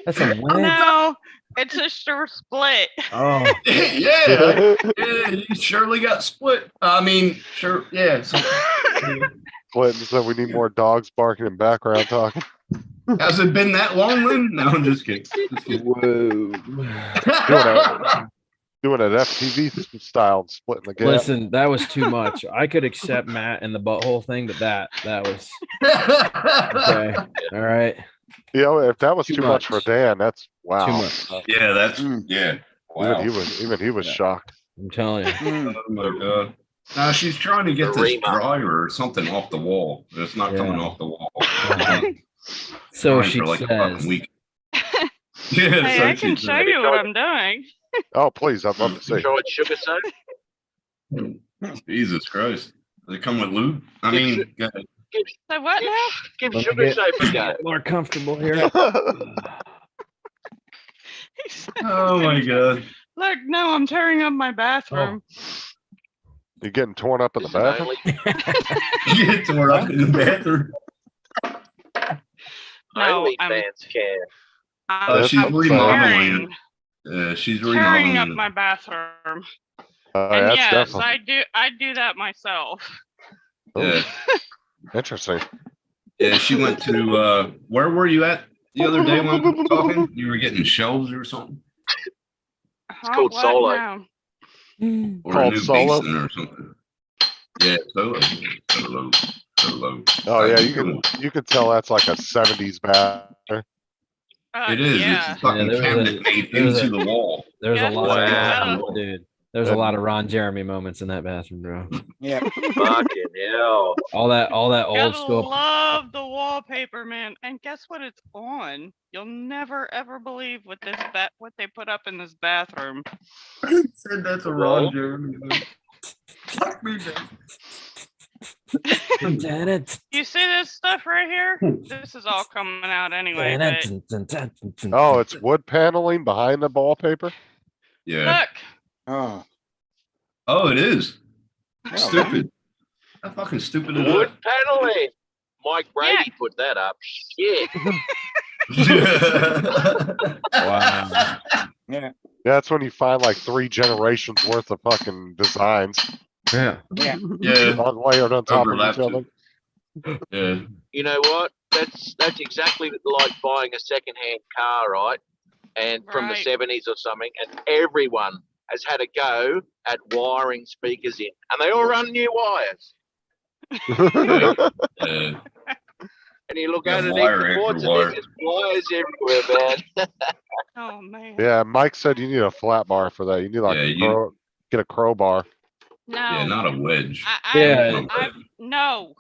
That's a win. No, it's a sure split. Oh, Yeah, you surely got split. I mean, sure, yeah. So, Clinton said we need more dogs barking in background talking. has it been that long, Lynn? No, I'm just kidding. Just kidding. Doing it FTV style and splitting the gap. listen, that was too much. I could accept Matt and the butthole thing, but that was okay. All right, You know, if that was Too too much for much. Dan, that's wow. too much. Yeah, that's yeah. Wow. Even he was Yeah. shocked. I'm telling you. Mm. Oh my god. Now she's trying to get this Rima. dryer or something off the wall. It's not coming Yeah. off the wall. So Trying she for like a fucking says. week. Yeah, Hey, so I can she's, show you what I'm doing. Oh, please, I'd love to see. Tried sugar soap. Jesus Christ. Does it come with lube? I mean, yeah. So what now? Give Let me sugar get- soap a go. get more comfortable here. He said, Oh my god. Look, no, I'm tearing up my bathroom. You're getting torn up in the Listen, bathroom? only, You get tore up in the bathroom. No, only I'm- fans can. I'm, she's I'm remodeling. tearing, She's tearing up remodeling. my bathroom. And That's yes, definitely I do that myself. Yeah. interesting. Yeah, she went to where were you at the other day when we were talking? You were getting shelves or something? Huh, called what Solo. now? Or Called a new Solo? basin or something. Yeah, solo. Solo. Solo. Oh yeah, How you can tell that's like a 70s bathroom. It is. Yeah. It's a fucking there was cabinet a- made there was into a- the wall. There's Yeah. a lot Wow. of dude. There's a lot of Ron Jeremy moments in that bathroom, bro. Yeah. Fucking hell. All that old Gotta school. love the wallpaper, man. And guess what? It's on. You'll never ever believe what what they put up in this bathroom. Said that's a Ron Ron Jeremy. Fuck me, You see this stuff right here? This is all coming out anyway. But Oh, it's wood paneling behind the wallpaper? Yeah. look, Oh. Oh, it is. Oh, Stupid. How fucking stupid is Wood paneling. Mike Brady put that up. Shit. that? Wow. That's when you find like 3 generations worth of fucking designs Yeah. Yeah. Yeah. all layered on top of Overlapped each other. Yeah. You know what? That's exactly like buying a second-hand car, right? And from the Right. 70s or something, and everyone has had a go at wiring speakers in, and they all run new wires. Yeah. And you look Yeah, underneath wire the after ports, and wire. there's just wires everywhere, man. oh man. Yeah, Mike said you need a flat bar for that. You need like Yeah, a you- get a crowbar. No. Yeah, not a wedge. Yeah. No.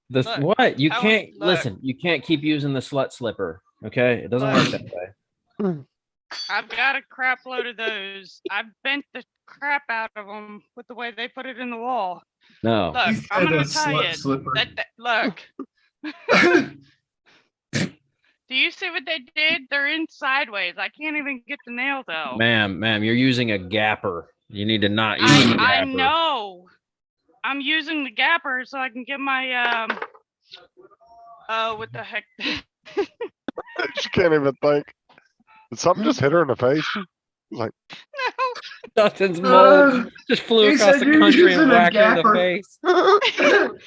The Look, what? You I was- can't look. listen. You can't keep using the slut slipper. Okay, it doesn't work that way. I've got a crap load of those. I bent the crap out of them with the way they put it in the wall. No. Look, I'm gonna tell you look. Do you see what they did? They're in sideways. I can't even get the nails out. Ma'am, you're using a gapper. You need to not use a gapper. I know. I'm using the gapper so I can get my oh, what the heck? She can't even think. Did something just hit her in the face? No. Dustin's mold just flew he across said the you're country using and a whacked her in gapper. the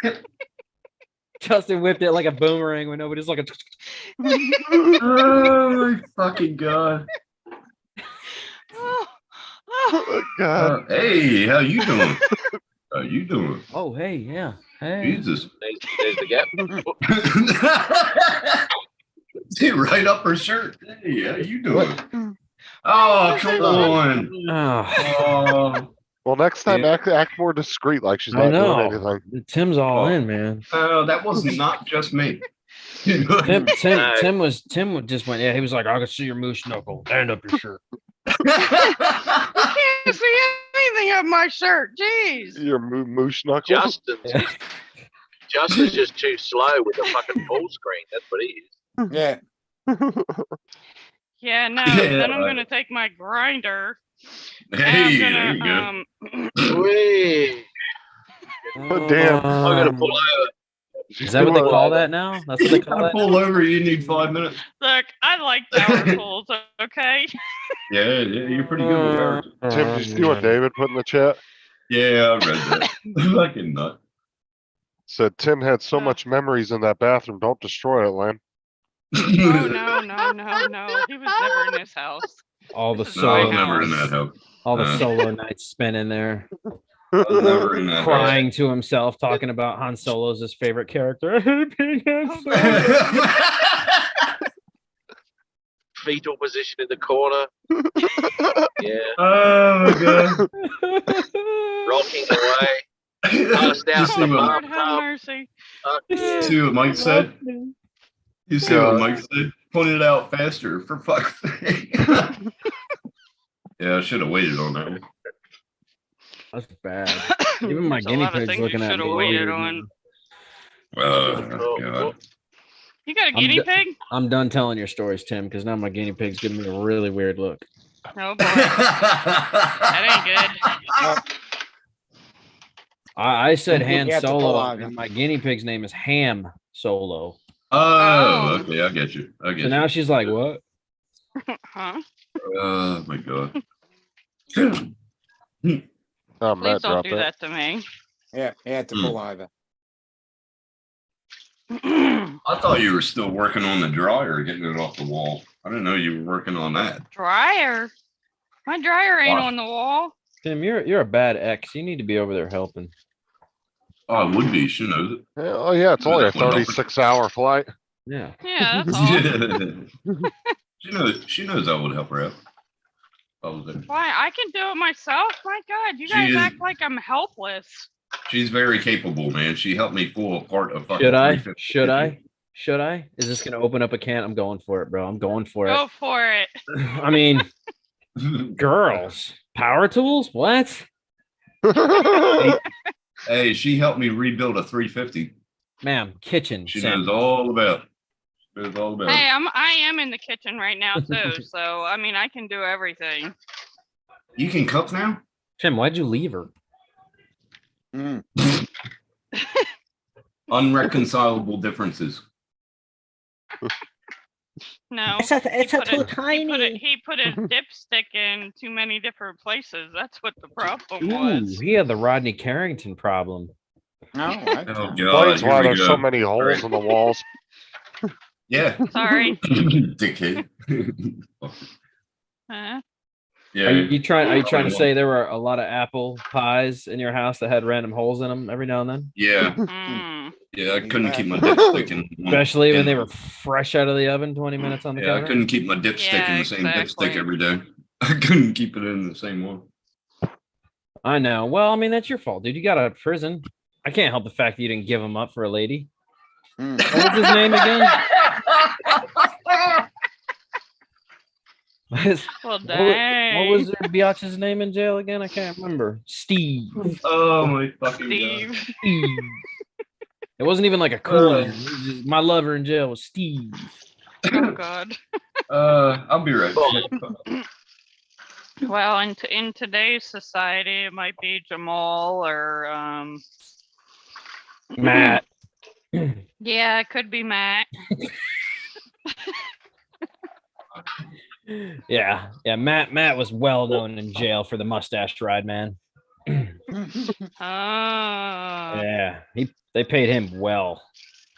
face. Justin whipped it like a boomerang when nobody's looking. Oh my fucking god. Oh, Oh my God. Hey, how you doing? How you doing? Oh, hey, yeah, hey. Jesus. There's the gap. See, right up her shirt. Hey, how you doing? Oh, come on. Oh, Oh, Well, next time Yeah. act more discreet, like she's I not doing know. anything. Tim's all Oh. in, man. that was not just me. You know? Tim just went, yeah, he was like, I can see your moose knuckle. Hand up your shirt. Can't see anything of my shirt. Jeez. Your moosh knuckle. Justin's just too slow with the fucking full screen. That's what he is. Yeah. Yeah, no. Yeah, Then I'm right. gonna take my grinder. Hey, And there I'm you go. gonna, Whee! Damn. I'm gonna pull over. Is that what they call that now? That's what they call Gotta that. pull over. You need 5 minutes. look, I like power tools. Okay. Yeah, you're pretty good with power. Tim, did you see what David put in the chat? Yeah, I read that. Fucking nut. Said Tim had so Yeah. much memories in that bathroom. Don't destroy it, Len. Oh no, no, no, no. He was never in this house. All the No, I solo, was never in that house. all the Uh. solo nights spent in there, I was never in that crying to himself, talking about Han Solo's his favorite character. Oh, house. Fetal position in the corner. Yeah. Oh my god. Rocking away. Passed out You in the see what, Lord have bathtub. mercy. Fuck yeah. see what Mike said? You see what God. Mike said? Point it out faster, for fuck's sake. Yeah, I should have waited on that. That's bad. Even my There's a guinea lot of pig's things you looking at should me. have waited weird, on. man. Oh, God. You got a I'm guinea d- pig? I'm done telling your stories, Tim, because now my guinea pig's giving me a really weird look. Oh boy, that ain't good. I said You Han have to pull Solo, out. and my guinea pig's name is Ham Solo. Oh, okay, I get you. I So get now you. she's like, "What?" Huh? Oh my god. Oh, Please Matt don't dropped do that. that to me. Yeah. He had to pull over. I thought you were still working on the dryer, getting it off the wall. I didn't know you were working on that. Dryer. My dryer ain't Wow. on the wall. Tim, you're a bad ex. You need to be over there helping. Oh, I would be. She knows it. Oh yeah, it's only a 36-hour flight. Yeah. Yeah, that's all. She knows I would help her out. I was there. Why? I can do it myself. My God, you She guys is- act like I'm helpless. She's very capable, man. She helped me pull apart a fucking Should I? 350. Should I? Should I? Is this gonna open up a can? I'm going for it, bro. I'm going for Go it. for it. I mean, girls, power tools? What? Hey, she helped me rebuild a 350. Ma'am, kitchen. She Sam. knows all about it. She knows all about Hey, it. I am in the kitchen right now too. So I mean, I can do everything. You can cook now? Tim, why'd you leave her? Mm. Unreconcilable differences. No. It's a put too a- tiny. He put a dipstick in too many different places. That's what the problem Ooh, was. he had the Rodney Carrington problem. No, I Oh god. Explains here why we there's go. so many holes Right. in the walls. Yeah. Sorry. Dickhead. Huh? Yeah. Are you trying? Are you trying to Probably say there were a lot of apple pies in your house that had random holes in them every now and then? Yeah. Mm. Yeah. I couldn't keep my dipstick in one. Especially when in- they were fresh out of the oven, 20 minutes on the Yeah, I counter. couldn't keep my dipstick Yeah, in the same exactly. dipstick every day. I couldn't keep it in the same one. I know. Well, I mean, that's your fault, dude. You got out of prison. I can't help the fact that you didn't give him up for a lady. Mm. What was his name again? Well, What dang. was their biatch's name in jail again? I can't remember. Steve. Oh my fucking god. Steve? Steve. It wasn't even like a cool name. It was just- my lover in jail was Steve. Oh God. I'll be right back. Well, in today's society, it might be Jamal or Matt. Yeah, it could be Matt. Yeah. Matt was well known in jail for the mustache ride, man. Oh. Yeah. They paid him well.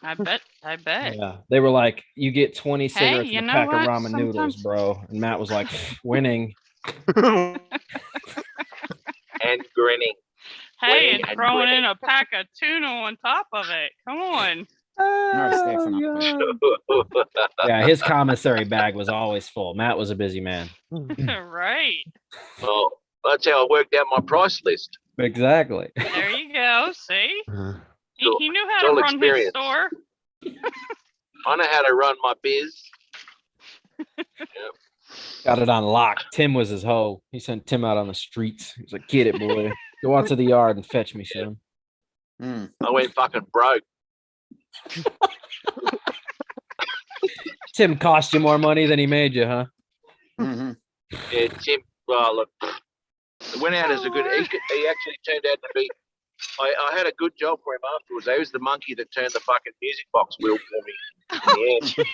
I bet. Yeah. They were like, you get 20 Hey, cigarettes you and a know pack what? of ramen noodles, Sometimes- bro. And Matt was like, winning. And grinning. Hey, Wait, and throwing in a pack of tuna on top of it. Come on. Most definitely. Yeah, his commissary bag was always full. Matt was a busy man. Right. Well, that's how I worked out my price list. Exactly. There you go. See? He knew how It's to all run his experience. store. I know how to run my biz. Got it on lock. Tim was his hoe. He sent Tim out on the streets. He's like, "Get it, boy. Go out to the yard and fetch me, son." Hmm. I went fucking broke. Tim cost you more money than he made you, huh? Mhm. Yeah, Tim. Well, look, it went out as a good. He actually turned out to be. I had a good job for him afterwards. He was the monkey that turned the fucking music box wheel for me in the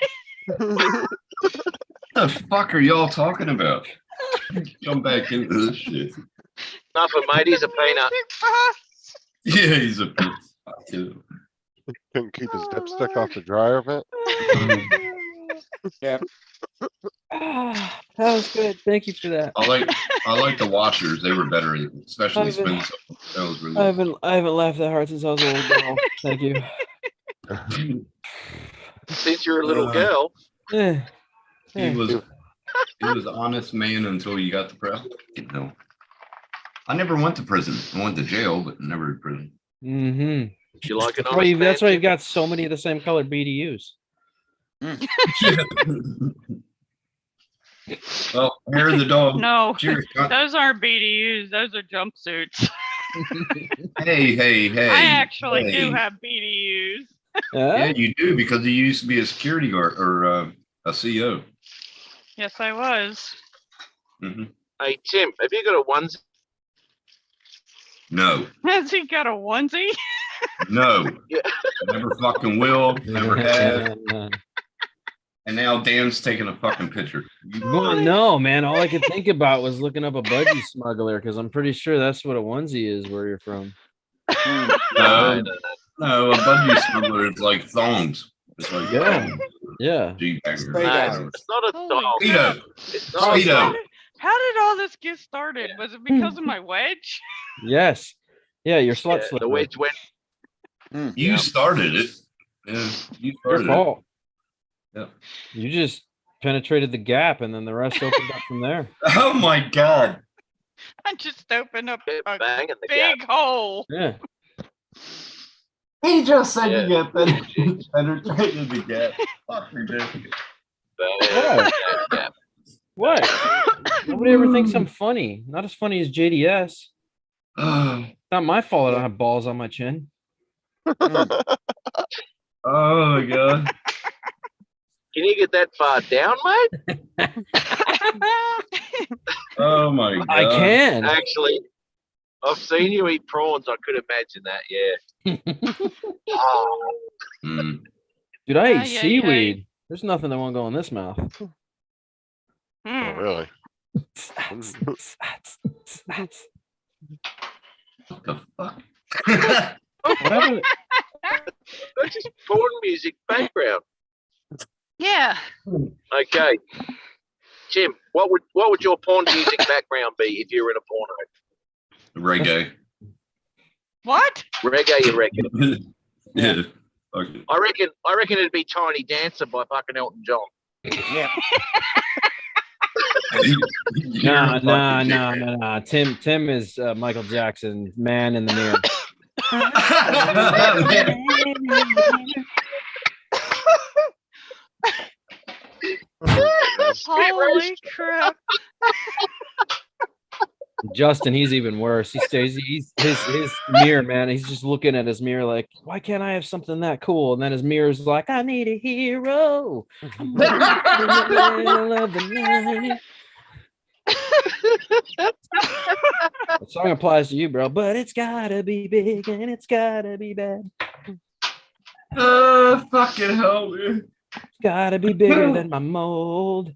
end. What the fuck are y'all talking about? Come back into this shit. Nothing, mate. He's a peanut. Yeah, he's a piece. Fuck you. Couldn't keep his dipstick off the dryer vent. Yep. That was good. Thank you for that. I like the washers. They were better, especially I've been- spin. That was really. I haven't laughed that hard since I was a little girl. Thank you. Since you're a little girl, Eh, He eh. was an honest man until you got to prison. You know, I never went to prison. I went to jail, but never to prison. Mhm. you like an That's why honest you- that's why man, you've got so many of the same color BDUs. Well, hair of the dog. No, Cheers. those aren't BDUs. Those are jumpsuits. Hey. I actually hey. do have BDUs. Yeah, you do because you used to be a security guard or a CO. Yes, I was. Hmm. Hey Tim, have you got a onesie? No, Has he got a onesie? no, Yeah. never fucking will, never have. Uh, And now Dan's taking a fucking picture. Well, no, man. All I could think about was looking up a budgie smuggler because I'm pretty sure that's what a onesie is where you're from. No, no, a budgie smuggler is like thongs. It's like Yeah. Yeah. G-bagger. Speedo. It's not a Holy dog. Speedo. It's not a Speedo. dog. How did all this get started? Was it because of my wedge? Yes. Yeah, you're Yeah, slut the slipper. wedge went. You started it. Yeah, you Your started it. fault. Yeah. You just penetrated the gap and then the rest opened up from there. Oh my god. I just opened up Kept a banging the gap. big hole. Yeah. He just said Yeah. you get penetrated the gap. Fuck ridiculous. Bang that gap. What? Nobody ever thinks I'm funny. Not as funny as JDS. Oh, Not my fault I don't have balls on my chin. oh my god. Can you get that far down, mate? Oh my god. I can. Actually, I've seen you eat prawns. I could imagine that. Yeah. Oh, Mm. Dude, I Ay, eat ay, seaweed. There's nothing that won't go in this mouth. Oh, Hmm. really? What the fuck? Whatever. that's just porn music background. Yeah. Okay, Tim, what would your porn music background be if you were in a porno? Reggae. What? Reggae, you reckon? Yeah. Okay. I reckon it'd be Tiny Dancer by fucking Elton John. Yeah. You're No, a no, fucking no, dickhead. no, no. Tim is Michael Jackson, man in the mirror. Holy crap. Justin, he's even worse. He stays, he's his mirror, man. He's just looking at his mirror like, why can't I have something that cool? And then his mirror's like, I need a hero. I'm walking in the middle of the night. That song applies to you, bro, but it's gotta be big and it's gotta be bad. Fucking hell, dude. It's gotta be bigger than my mold.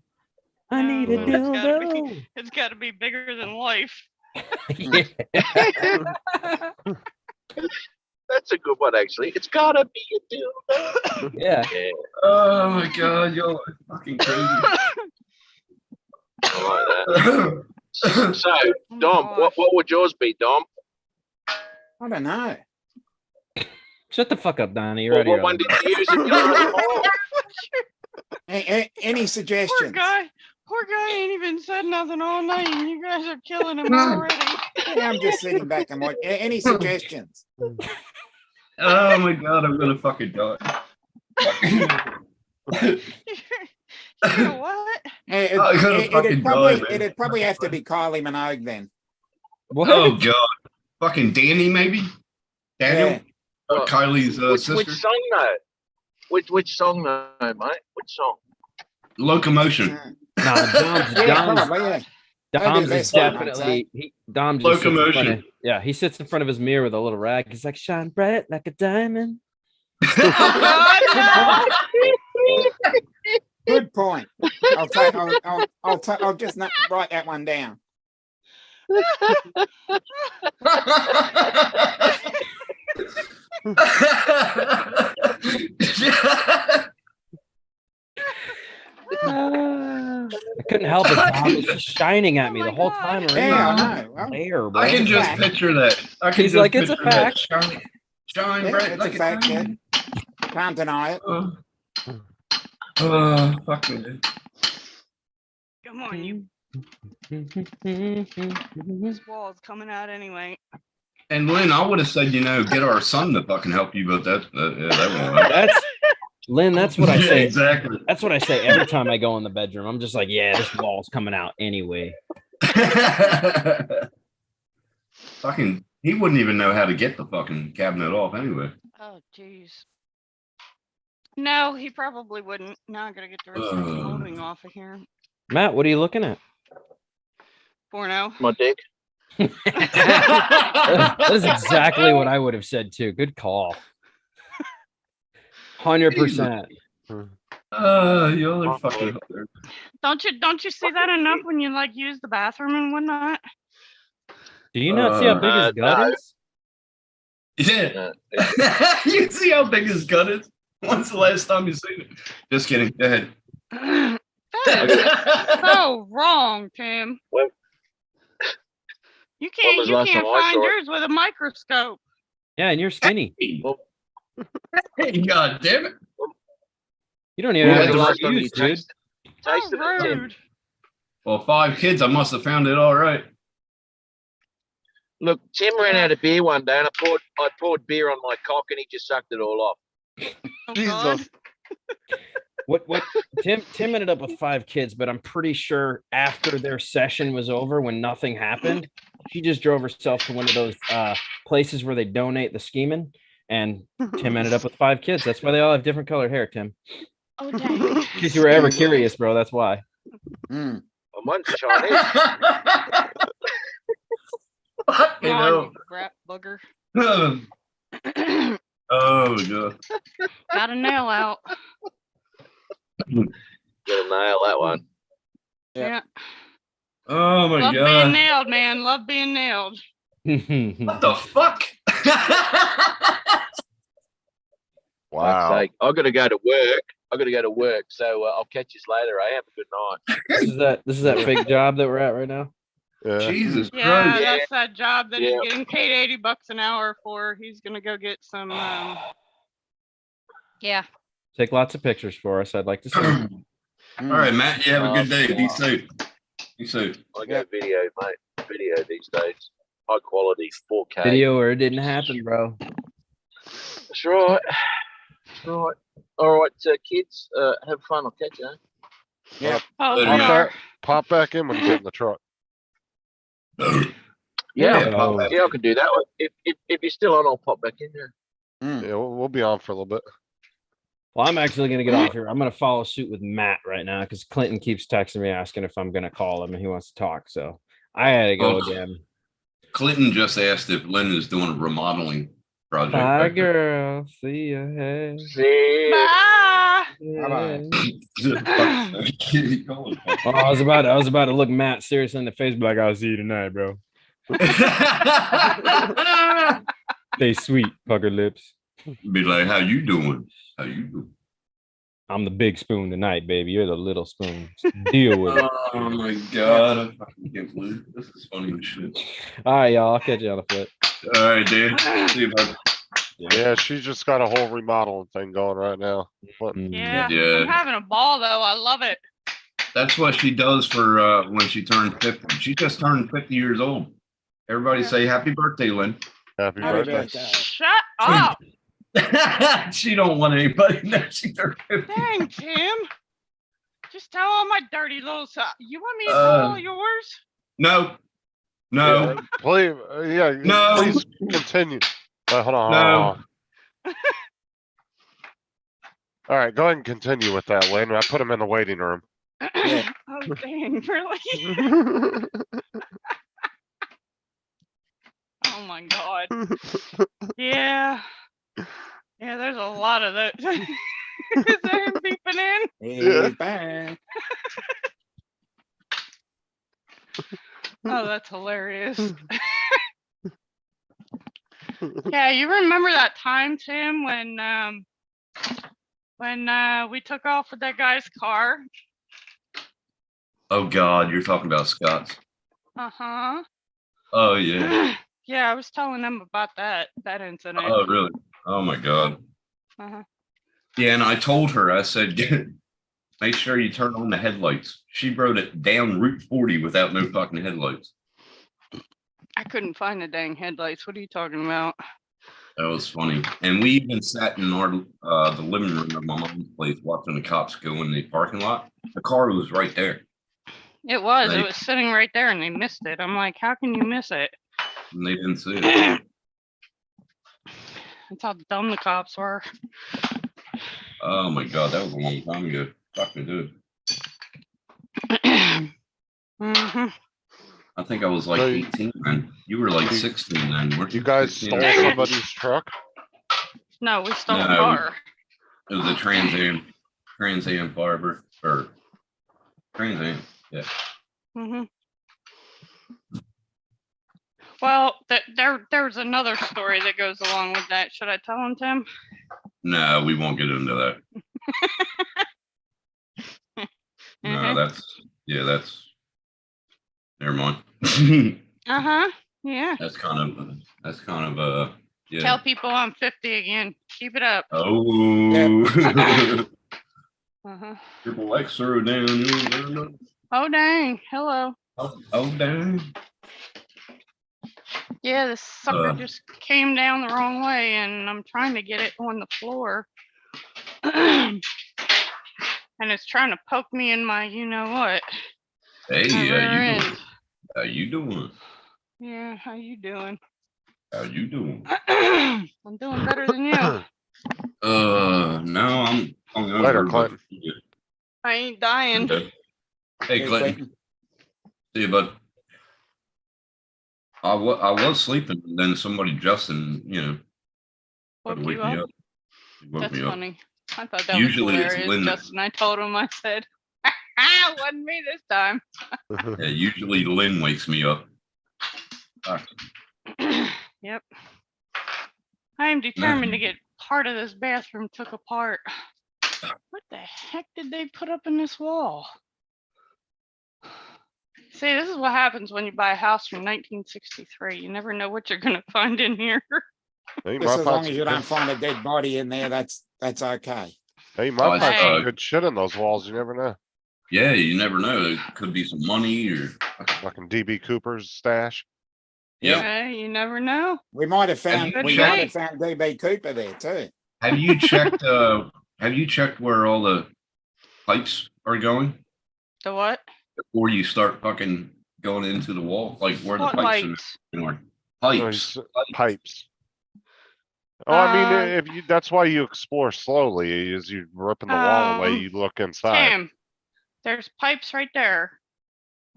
I need a No, it's gotta be- dildo. It's got to be bigger than life. Yeah. That's a good one, actually. It's gotta be a dildo. Yeah. Yeah, Oh my god, you're fucking crazy. I like that. So, Dom, gosh. what would yours be, Dom? I don't know. Shut the fuck up, Donnie. You're out Well, of what your one did you use it the other one for? Any Poor suggestions? poor guy ain't even said nothing all night and you guys are killing him already. Yeah, I'm just sitting back and watching. Any suggestions? Oh my god, I'm gonna fucking die. You're gonna what? It, I gotta it, fucking it'd probably, die, man. it'd probably have to be Kylie Minogue then. What? Oh god. Fucking Danny, maybe? Daniel? Yeah. Oh, Kylie's which sister? song though? Which song though, mate? Which song? Locomotion. Nah, Dom's, Yeah, Dom's, probably, yeah. Dom's the is best one, I'd definitely Dom just sits in front Locomotion. of, yeah, he sits in front of his mirror with a little rag. He's like, shine bright like a diamond. Oh, Good point. I'll just not write that one down. I couldn't help it. Dom was just shining at me Oh the my whole God. time. Yeah, around. I know. Well, There, bro. I can It's a just fact. picture that. I can He's just like, it's a picture that. fact. Shine Yeah, bright it's like a fact, yeah. diamond. Can't deny it. Fuck me. come on, you this wall's coming out anyway. And Lynn, I would have said, get our son to fucking help you, but that won't happen. That's Lynn. That's what I Yeah, say. exactly. That's what I say every time I go in the bedroom. I'm just like, yeah, this wall's coming out anyway. Fucking, he wouldn't even know how to get the fucking cabinet off anyway. Oh, jeez. No, he probably wouldn't. Now I gotta get the rest of the molding off of here. Matt, what are you looking at? Porno. My dick. That is exactly what I would have said too. Good call. 100%. Y'all are fucking. Don't you see that enough when you like use the bathroom and whatnot? Do you not see how big his gut no. is? Yeah. You see how big his gut is? When's the last time you seen it? Just kidding. Go ahead. That is so wrong, Tim. What? You When was can't the last time I find saw it? yours with a microscope. Yeah, and you're skinny. God damn it. You don't even When have was the to last time you use, dude. tasted How it, Tim? rude. Well, 5 kids, I must have found it all right. Look, Tim ran out of beer one day, and I poured beer on my cock, and he just sucked it all off. Oh, God. What Tim ended up with 5 kids, but I'm pretty sure after their session was over, when nothing happened, she just drove herself to one of those places where they donate the schemin, and Tim ended up with 5 kids. That's why they all have different colored hair, Tim. Oh, dang. In case you were ever curious, bro, that's why. Mm. Mine's Chinese. Fucking Come hell. on, you crap booger. Oh, God. Got a nail out. Gonna nail that one. Yeah. Yeah. Oh, my Love being God. nailed, man. Love being nailed. What the fuck? Fuck's Wow. sake. I've got to go to work. So I'll catch you later. Have a good night. This is that fake job that we're at right now. Yeah. Jesus Yeah, Christ. that's that job that Yeah. he's getting paid $80 an hour for. He's gonna go get some. Yeah. Take lots of pictures for us. I'd like to see. All right, Matt, you have a good day. Be safe. Be safe. I go video, mate. Video these days. High quality 4K. Video or it didn't happen, bro. That's right. That's right. All right, kids. Have fun. I'll catch you. Yeah. Oh, Later, we Matt. are. Pop back in when you get in the truck. Yeah, Oh. I can do that. If you're still on, I'll pop back in there. Mm. Yeah, we'll be on for a little bit. Well, I'm actually going to get off here. I'm going to follow suit with Matt right now because Clinton keeps texting me asking if I'm going to call him and he wants to talk. So I had to go Oh. again. Clinton just asked if Lynn is doing a remodeling project. Bye, back there. girl. See ya. Hey. See ya. Bye. Bye-bye. Keep going. Oh, I was about to look Matt seriously in the face, but like, I'll see you tonight, bro. Stay sweet, pucker lips. Be like, how you doing? How you doing? I'm the big spoon tonight, baby. You're the little spoon. Deal with it. Oh my God. I fucking can't believe this is funny as shit. All right, y'all. I'll catch you on the flip. All right, dude. See you, bud. Yeah, she's just got a whole remodeling thing going right now. But Yeah, Yeah. I'm having a ball though. I love it. That's what she does for when she turns 50. She just turned 50 years old. Everybody Yeah. say happy birthday, Lynn. happy Happy birthday. birthday. Shut up. She don't want anybody to know she turned 50. Dang, Tim. Just tell all my dirty little you want me to tell all yours? No. No. Yeah, please, yeah, No. please continue. Hold on. No. Hold on. All right, go ahead and continue with that, Lynn. I put him in the waiting room. Yeah. Oh, dang, really? Oh my God. Yeah. Yeah, there's a lot of those. Is that him beeping in? He's back. Oh, that's hilarious. Yeah, you remember that time, Tim, when we took off with that guy's car? Oh God, you're talking about Scott's. Uh-huh. Oh yeah. Yeah, I was telling them about that incident. Oh really? Oh my God. Uh-huh. Yeah, and I told her, I said, make sure you turn on the headlights. She rode it down Route 40 without no fucking headlights. I couldn't find the dang headlights. What are you talking about? That was funny. And we even sat in our the living room of my mom's place watching the cops go in the parking lot. The car was right there. It was. They- It was sitting right there and they missed it. I'm like, how can you miss it? And they didn't see it. That's how dumb the cops were. Oh my God, that was a long time ago. Fucking dude. Hmm. I think I was like So 18 then. You were like you- 16 then. Weren't You guys 16? stole somebody's truck? No, we stole a No. car. It was a Trans Am Barber or Trans Am. Yeah. Hmm. Well, there's another story that goes along with that. Should I tell him, Tim? No, we won't get into that. No, Mhm. that's never mind. Uh-huh. Yeah. that's kind of yeah. Tell people I'm 50 again. Keep it up. Oh, Uh-huh. triple X throw down. Oh, dang. Hello. Oh, damn. Yeah, this sucker Uh. just came down the wrong way and I'm trying to get it on the floor. And it's trying to poke me in my you-know-what. Hey, My rear how you end. doing? How you doing? Yeah, how you doing? How you doing? I'm doing better than you. No, I'm hungover, Later, but- Clinton. I ain't dying. Okay. Hey, Hey, Clinton. Clinton. See you, bud. I was sleeping, and then somebody, Justin, Woke wake you me up? up. He woke That's me up. funny. I thought that Usually was it's hilarious, Linda. Justin. I told him, I said, wasn't me this time. Yeah, usually Lynn wakes me up. Yep. I am determined to get part of this bathroom took apart. What the heck did they put up in this wall? See, this is what happens when you buy a house from 1963. You never know what you're gonna find in here. Hey, Just as my long as you don't find a dead body in there, that's okay. Hey, Oh, my it's, some good shit in those walls. You never know. Yeah, you never know. It could be some money or. Fucking DB Cooper's stash. Yep. Okay, you never know. We might have found Good we might day. have found DB Cooper there too. Have you checked? Have you checked where all the pipes are going The what? before you start fucking going into the wall? Like where the What pipes lights? are. No, Pipes. Pipes. Oh, I mean, Uh, if you, that's why you explore slowly. As you ripping the wall away, Um, you look inside. Tim, there's pipes right there.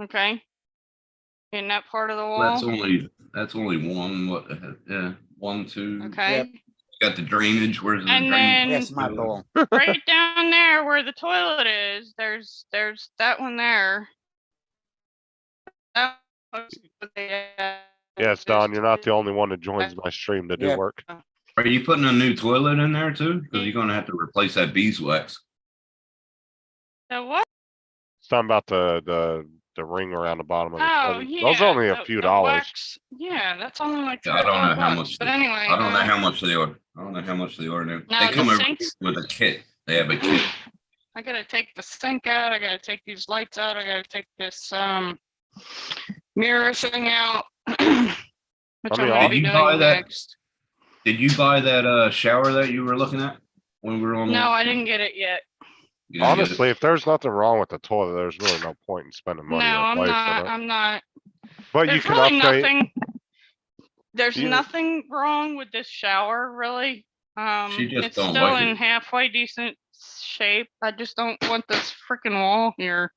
Okay. In that part of the That's wall. only one. What? Yeah, 1, 2. Okay. Yep. Got the drainage. Where's the And drainage? then Yes, my ball. right down there where the toilet is, there's that one there. That one's- Yes, Don, you're not the only one that joins my stream to do Yep. work. Are you putting a new toilet in there too? Because you're gonna have to replace that beeswax. The what? It's talking about the ring around the bottom of the Oh, toilet. yeah. Those are only a the- few the dollars. wax. Yeah, that's only like Yeah, I don't know how $35. much But the- anyway, I don't know how much they are. I don't know how much they are now. No, They the come over sinks- with a kit. They have a kit. I gotta take the sink out, I gotta take these lights out, I gotta take this, mirror thing out. Which I I'm mean, gonna be you buy doing that? next. Did you buy that shower that you were looking at when we were on? No, I didn't get it yet. You didn't get it? Honestly, if there's nothing wrong with the toilet, there's really no point in spending No, money I'm replacing not, it. I'm not. But you There's can really upgrade. nothing. There's You- nothing wrong with this shower, really. She just It's don't still like in it. halfway decent shape. I just don't want this freaking wall here.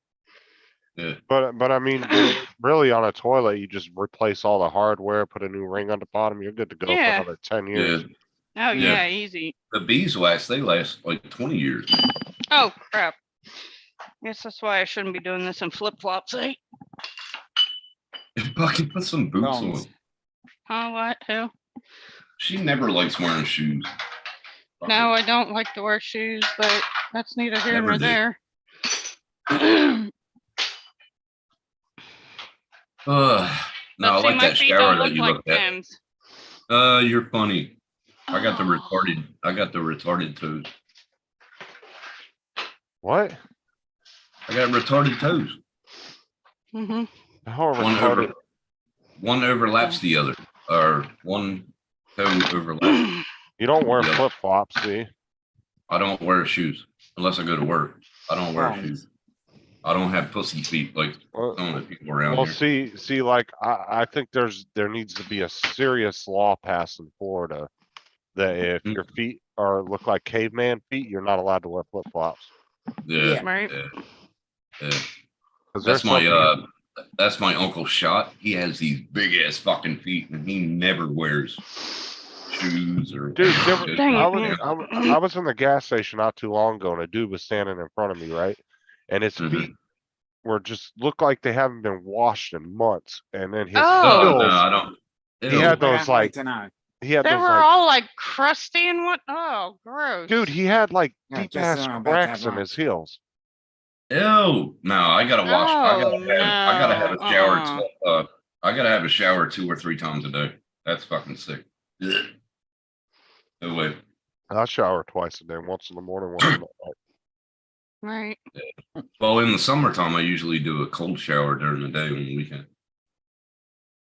Yeah. But I mean, really on a toilet, you just replace all the hardware, put a new ring on the bottom, you're good to go Yeah. for another 10 years. Yeah. Oh, Yeah. yeah, easy. The beeswax, they last like 20 years. Oh, crap. Guess that's why I shouldn't be doing this in flip-flops, eh? Fucking put some boots on. Bones. Huh, what, who? She never likes wearing shoes. No, I don't like to wear shoes, but that's neither here Never nor did. there. No, I But see, like my that feet shower don't that look you like looked at. Tim's. You're funny. I got the Oh. retarded toes. What? I got retarded toes. Mhm. How One retarded? over, one overlaps the other, or one toe overlaps. You don't wear Yeah. flip flops, see? I don't wear shoes unless I go to work. I don't wear Bones. shoes. I don't have pussy feet like Well, some of the people around well, here. see, like, I think there needs to be a serious law passed in Florida that if Mm. your feet look like caveman feet, you're not allowed to wear flip flops. Yeah, Right? yeah, yeah. 'Cause there's That's my uncle Shot. He has these big ass fucking feet, and he never wears shoes or. Dude, Dang I it, was, man. I was in the gas station not too long ago and a dude was standing in front of me, right? And his Mhm. feet were just look like they haven't been washed in months. And then his Oh. Oh no, heels, I don't. he had I those don't like like, to know. he had They those were like, all like crusty and what? Oh, gross. dude, he had like Yeah, deep just ass when I'm about to have cracks in lunch. his heels. Ew, no, I gotta wash. I Oh, gotta have a no, shower. uh-uh. I gotta have a shower 2 or 3 times a day. That's fucking sick. Ugh. No way. I shower twice a day, once in the morning, once in the night. Right. Well, in the summertime, I usually do a cold shower during the day on the weekend.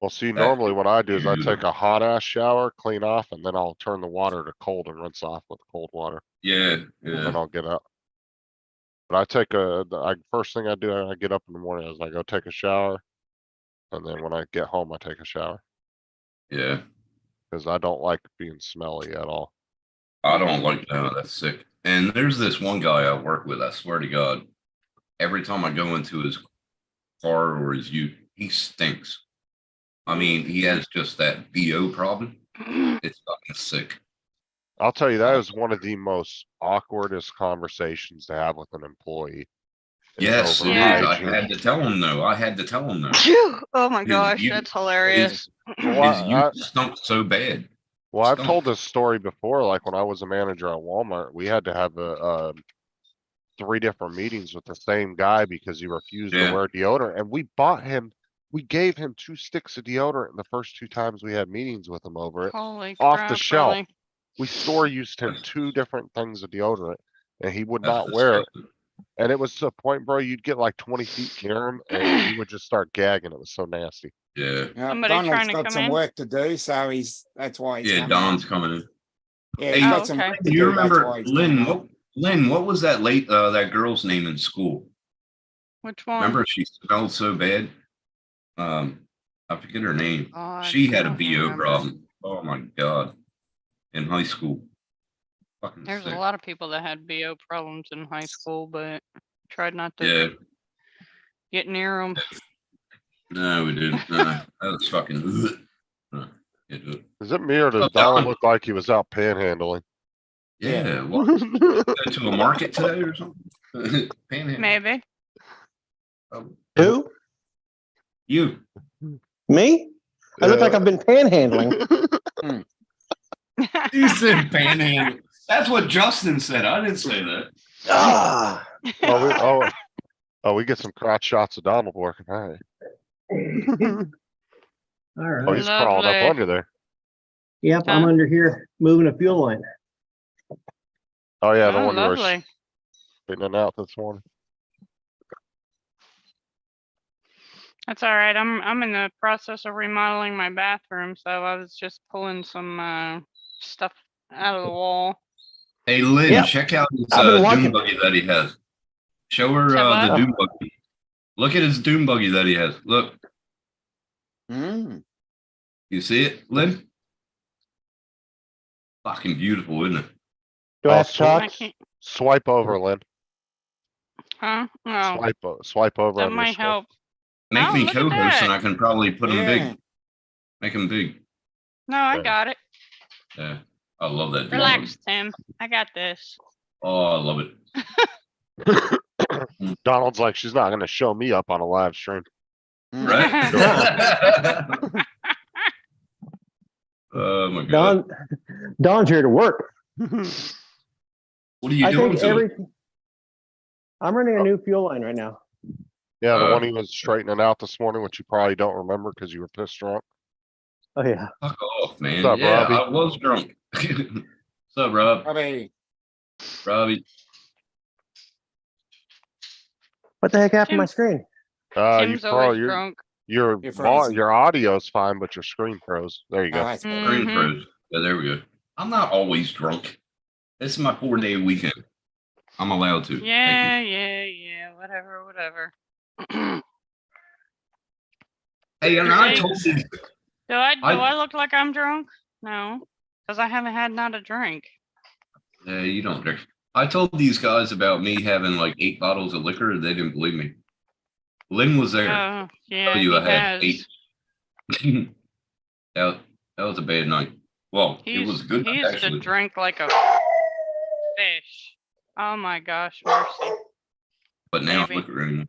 Well, see, That- normally what I do is I Yeah. take a hot ass shower, clean off, and then I'll turn the water to cold and rinse off with cold water. Yeah, And then yeah, I'll get up. But I take first thing I do, I get up in the morning is I go take a shower. And then when I get home, I take a shower. yeah. Cause I don't like being smelly at all. I don't like that. That's sick. And there's this one guy I work with. I swear to God, every time I go into his car or his ute, he stinks. I mean, he has just that BO problem. It's fucking sick. I'll tell you, that is one of the most awkwardest conversations to have with an employee. is Yes, over it is. Yeah. I hygiene. had to tell him though. I had to tell him though. Phew. Oh my His gosh, ute- that's hilarious. Well, His I- ute stunk so bad. Well, I've Stunk. told this story before, like when I was a manager at Walmart, we had to have 3 different meetings with the same guy because he refused Yeah. to wear deodorant, and we gave him 2 sticks of deodorant the first 2 times we had meetings with him over it. Holy Off the crap, shelf. really? We store used him 2 different things of deodorant, and he would That's not wear it. disgusting. And it was to the point, bro, you'd get like 20 feet near him and he would just start gagging. It was so nasty. Yeah, Somebody Donald's trying to got come some in? work to do, so that's why he's yeah. coming Don's in. coming in. Yeah, Hey, he's Oh, got some okay. work to Do you do, that's remember why he's Lynn? coming in. Lynn, what was that girl's name in school? Which one? Remember she smelled so bad? I forget her name. Oh, I She had a don't BO remember. problem. Oh my God. In high school. Fucking There's sick. a lot of people that had BO problems in high school, but tried not to Yeah. get near them. No, we didn't. That was fucking. Can't do it. Is it me or does Oh, Donald Don. look like he was out panhandling? Yeah. What, go to a market today or something? Panhandle. Maybe. Oh, Who? you. Me? I look like I've been panhandling. You said panhandle. That's what Justin said. I didn't say that. Ah, We get some crotch shots of Donald working. Hey. all Oh, right. he's crawling up Lovely. under there. Yep, I'm Huh? under here moving a fuel line. Oh yeah, the Oh, one you were lovely. spitting out this morning. That's all right. I'm in the process of remodeling my bathroom, so I was just pulling some stuff out of the wall. Hey, Lynn, Yep. check out his I've been dune watching. buggy that he has. Show her Say the what? dune buggy. Look at his dune buggy that he has. Look, Mm. you see it, Lynn? Fucking beautiful, isn't it? Do I Oh, have to sweet. talk? I can't. Swipe over, Lynn. Huh? Oh, Swipe over that on your might screen. help. Make Oh, me look at co-host and that. I can probably put him Yeah. big. Make him big. No, I Yeah. got it. Yeah, I love that. dune Relax, buggy. Tim. I got this. Oh, I love it. Donald's like, she's not gonna show me up on a live stream. Mm. Right? Oh my god. Don's here to work. What are you I doing think to it? I'm running a new fuel line right now. Yeah, the one he was straightening out this morning, which you probably don't remember because you were pissed drunk. Oh yeah. Fuck off, man. What's up, Yeah, Robbie? I was drunk. What's up, Rob? Robbie. Robbie. What the heck happened to my Tim- screen? You Tim's pro, always your drunk. your You're vol- frozen. your audio's fine, but your screen froze. There you Oh, go. that's better. Screen Mhm. froze. Yeah, there we go. I'm not always drunk. This is my 4-day weekend. I'm allowed to. Thank Yeah. Whatever. you. Hey, and I told you. Do I look like I'm drunk? No, because I haven't had not a drink. You don't drink. I told these guys about me having like 8 bottles of liquor, and they didn't believe me. Lynn was there. Oh, yeah, Tell you he I had has. 8. that was a bad night. Well, He it was used, good he used to actually. drink like a fish. Oh my gosh, mercy. But now it's Maybe. liquor anymore.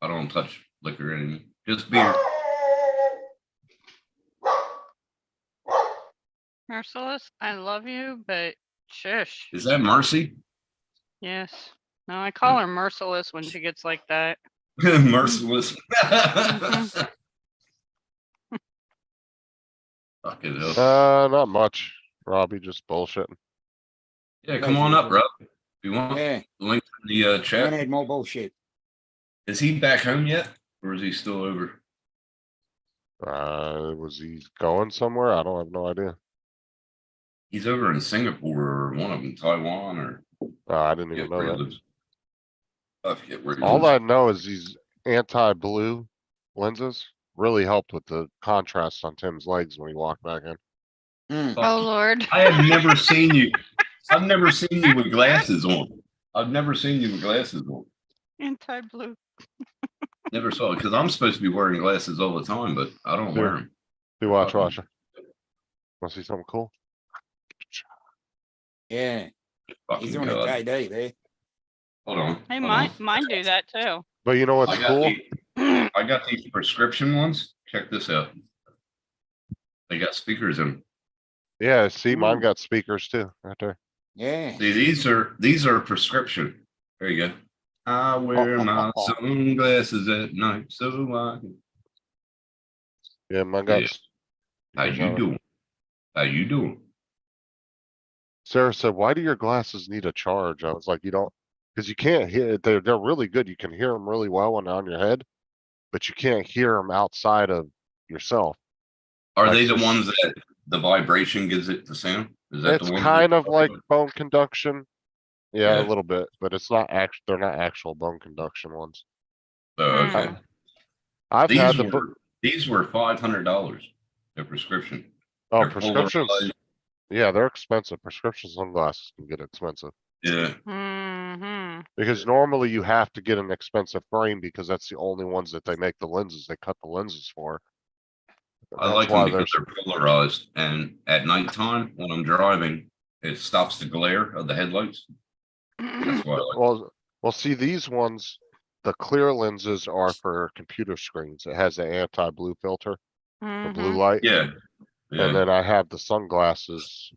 I don't touch liquor anymore. Just beer. Merciless, I love you, but shush. Is that Marcy? Yes. No, I call her merciless when she gets like that. Merciless. Mhm. Fucking hell. Not much. Robbie just bullshitting. Yeah, come on up, Rob. If you want. Yeah. Link in the I chat. need more bullshit. Is he back home yet? Or is he still over? Was he going somewhere? I don't have no idea. He's over in Singapore or one of them, Taiwan or I didn't yeah, even where know he that. lives. I forget where he All lives. I know is these anti-blue lenses really helped with the contrast on Tim's legs when he walked back in. Mm. Fuck Oh you. Lord. I have never seen you. I've never seen you with glasses on. I've never seen you with glasses on. Anti-blue. Never saw it because I'm supposed to be wearing glasses all the time, but I don't wear them. You watch, Uh-oh. watch. Want to see something cool? Yeah. He's Fucking doing a God. JD there. Hold on. Hey, hold mine on. do that too. But you know what's I got cool? I got these prescription ones. Check this out. They got speakers in them. Yeah, see, mine Ooh. got speakers too, right there. Yeah. See, these are prescription. There you go. I wear my sunglasses at night, so I can. Yeah, mine got. Yeah. How you doing? How you doing? Sarah said, "Why do your glasses need a charge?" I was like, "You don't, because you can't hear. They're really good. You can hear them really well when they're on your head, but you can't hear them outside of yourself. Are Like, they the so ones that the vibration gives it the sound? Is that It's the one? kind of like bone conduction. Yeah, Yeah. a little bit, but it's not actual. They're not actual bone conduction ones. Oh, okay. Hmm. I've had These were $500. Their prescription. Oh, They're prescriptions. polarized. Yeah, they're expensive. Prescription sunglasses can get expensive Yeah. Mm-hmm. because normally you have to get an expensive frame because that's the only ones that they make the lenses. They cut the lenses for. I That's like why them because there's- they're polarized, and at nighttime when I'm driving, it stops the glare of the headlights. That's why I like. Well, see, these ones, the clear lenses are for computer screens. It has the anti-blue filter, the blue Mhm. light. Yeah. Yeah. And then I have the sunglasses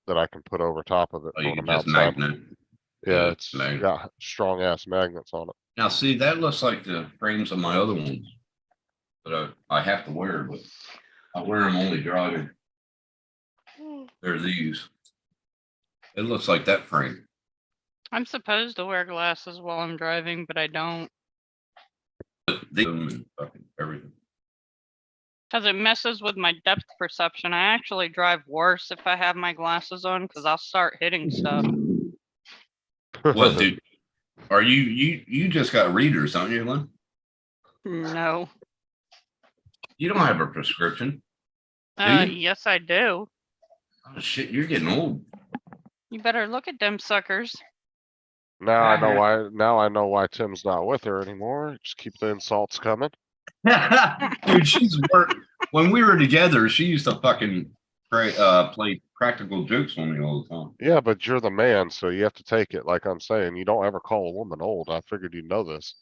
that I can put over top of it Oh, when you can I'm just outside. magnet. Yeah, Yeah, it's magnet. got strong ass magnets on it. Now, see, that looks like the frames of my other ones. But I have to wear, but I wear them only driving. They're these. It looks like that frame. I'm supposed to wear glasses while I'm driving, but I don't. Fucking everything. Because it messes with my depth perception. I actually drive worse if I have my glasses on because I'll start hitting stuff. What, dude? Are you just got readers, don't you, Lynn? No. You don't have a prescription. you? Yes, I do. Oh shit, you're getting old. You better look at them suckers. Now I know why. Now I know why Tim's not with her anymore. Just keep the insults coming. Dude, she's work. When we were together, she used to fucking play practical jokes on me all the time. Yeah, but you're the man, so you have to take it. Like I'm saying, you don't ever call a woman old. I figured you'd know this.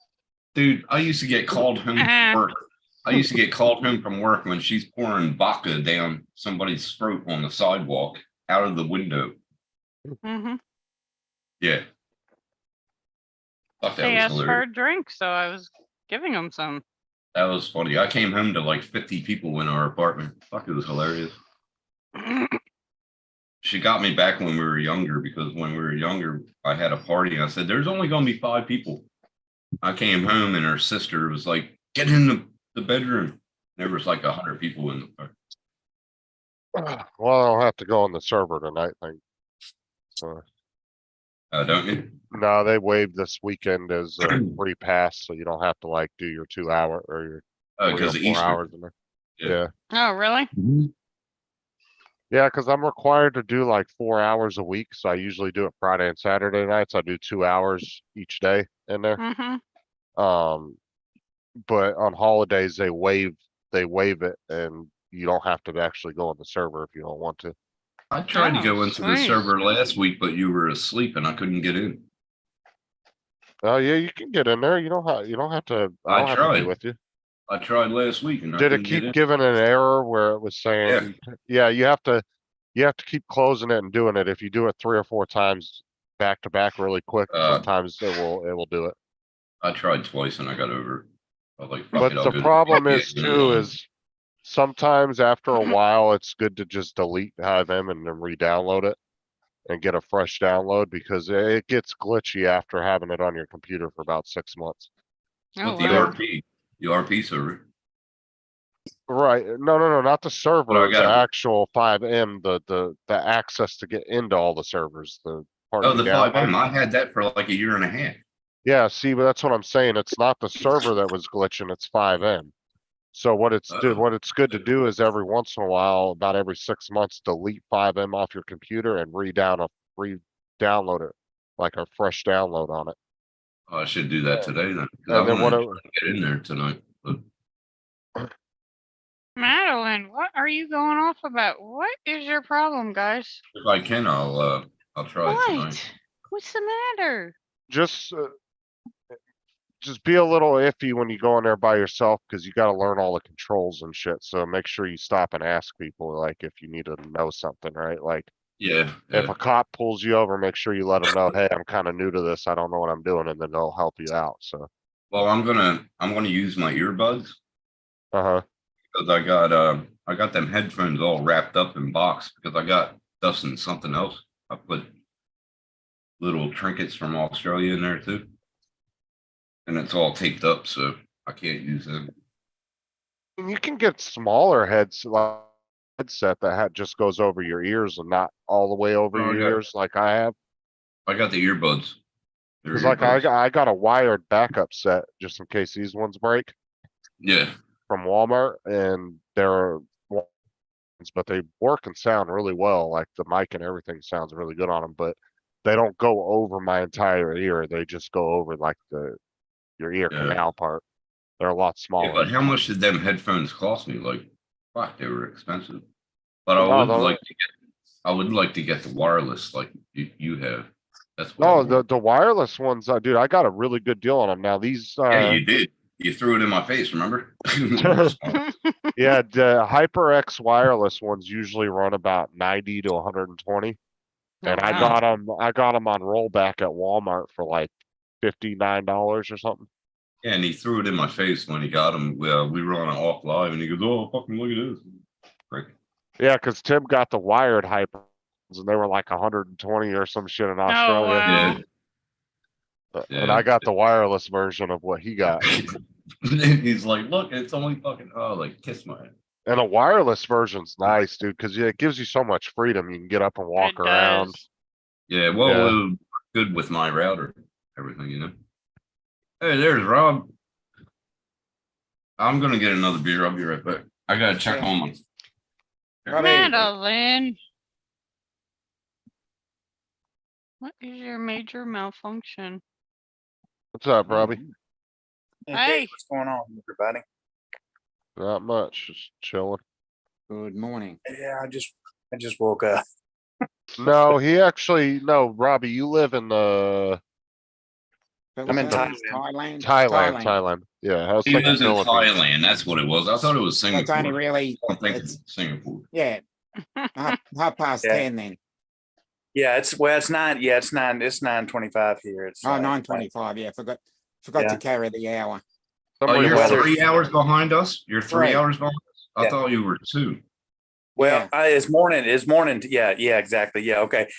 Dude, I used to get called home from work. I used to get called home from work when she's pouring vodka down somebody's throat on the sidewalk out of the window. Mm-hmm. Yeah. Thought that They was asked for hilarious. a drink, so I was giving them some. That was funny. I came home to like 50 people in our apartment. Fuck, it was hilarious. She got me back when we were younger because when we were younger, I had a party and I said, there's only going to be 5 people. I came home and her sister was like, get in the bedroom. There was like 100 people in the party. Well, I'll have to go on the server tonight. So, Don't you? no, they waived this weekend as a free pass, so you don't have to like do your 2 hour or your Because 3 of or 4 Easter. hours in there. Yeah. Yeah. Oh, really? Yeah, because I'm required to do like 4 hours a week, so I usually do it Friday and Saturday nights. I do 2 hours each day in there. Mm-hmm. But on holidays they waive it, and you don't have to actually go on the server if you don't want to. I tried to Oh, go into the sweet. server last week, but you were asleep and I couldn't get in. Oh yeah, you can get in there. You don't have to. I don't have to tried. be with you. I tried last week and I Did it couldn't get in. keep giving an error where it was saying, yeah, you have to keep closing it and doing it. If you do it 3 or 4 times back to back really quick, sometimes it will do it. I tried twice and I got over it. I was like, fuck But it, I'll the go to problem VPN is too is sometimes after a while, it's good to just delete HiveM and then re-download it and get a fresh download because it gets glitchy after having it on your computer for about 6 months. Oh, With the wow. RP server. Right. No, not the server, I the got it. actual 5M, the access to get into all the servers, the part Oh, you the download. 5M. I had that for like a year and a half. Yeah, see, but that's what I'm saying. It's not the server that was glitching, it's 5M. So what it's good to do is every once in a while, about every 6 months, delete 5M off your computer and re-download it, like a fresh download on it. I should do that today then. 'Cause And I then want to get in there tonight. But Madeline, what are you going off about? What is your problem, guys? if I can, I'll try it tonight. What? What's the matter? Just be a little iffy when you go in there by yourself because you got to learn all the controls and shit. So make sure you stop and ask people, like if you need to know something, right? Like Yeah. if a cop pulls you over, make sure you let them know, hey, I'm kind of new to this. I don't know what I'm doing, and then they'll help you out. So. Well, I'm gonna use my earbuds Uh-huh. because I got them headphones all wrapped up in box because I got Dustin something else. I put little trinkets from Australia in there too. And it's all taped up, so I can't use them. You can get smaller headset that just goes over your ears and not all the way over your ears like I have. I got the earbuds. They're Cause like earbuds. I got a wired backup set just in case these ones break Yeah. from Walmart, and they're ones, but they work and sound really well. Like the mic and everything sounds really good on them, but they don't go over my entire ear. They just go over like your ear canal part. They're a lot smaller. Yeah, but how much did them headphones cost me? Like, fuck, they were expensive. But I would like to get the wireless like you have. That's what I No, want. the wireless ones, dude, I got a really good deal on them now. These, Yeah, you did. You threw it in my face, remember? yeah, the HyperX wireless ones usually run about 90 to 120. And I got them on rollback at Walmart for like $59 or something. Yeah, and he threw it in my face when he got them. We were on an off live and he goes, oh, fucking look at this. Frick. Yeah, cause Tim got the wired hyper and they were like 120 or some shit in Oh, Australia. wow. And I got the wireless version of what he got. He's like, look, it's only fucking, oh, like kiss my head. And a wireless version's nice, dude, cause it gives you so much freedom. You can get up and walk It around. does. Yeah, well, Yeah. it was good with my router, everything, you know. Hey, there's Rob. I'm gonna get another beer. I'll be right back. I gotta check Yeah. on my. Robbie. Madeline. What is your major malfunction? What's up, Robbie? Hey. What's going on, everybody? Not much, just chilling. Good morning. Yeah, I just woke up. No, no, Robbie, you live in I'm in Philippines, Thailand. Thailand. Yeah, how's He like lives in Philippines? Thailand. That's what it was. I thought it was So Singapore. it's only really, I don't think it's, it's Singapore. yeah, half past Yeah. 10 then. Yeah, it's 9. Yeah, it's 9:25 here. It's Oh, like- 9:25. Yeah, forgot Yeah. to carry the hour. Some Oh, reason- you're weather- 3 hours behind us? You're 3 Three. hours behind us? I Yeah. thought you were 2. Well, it's morning. It's morning. Yeah, exactly. Yeah, okay.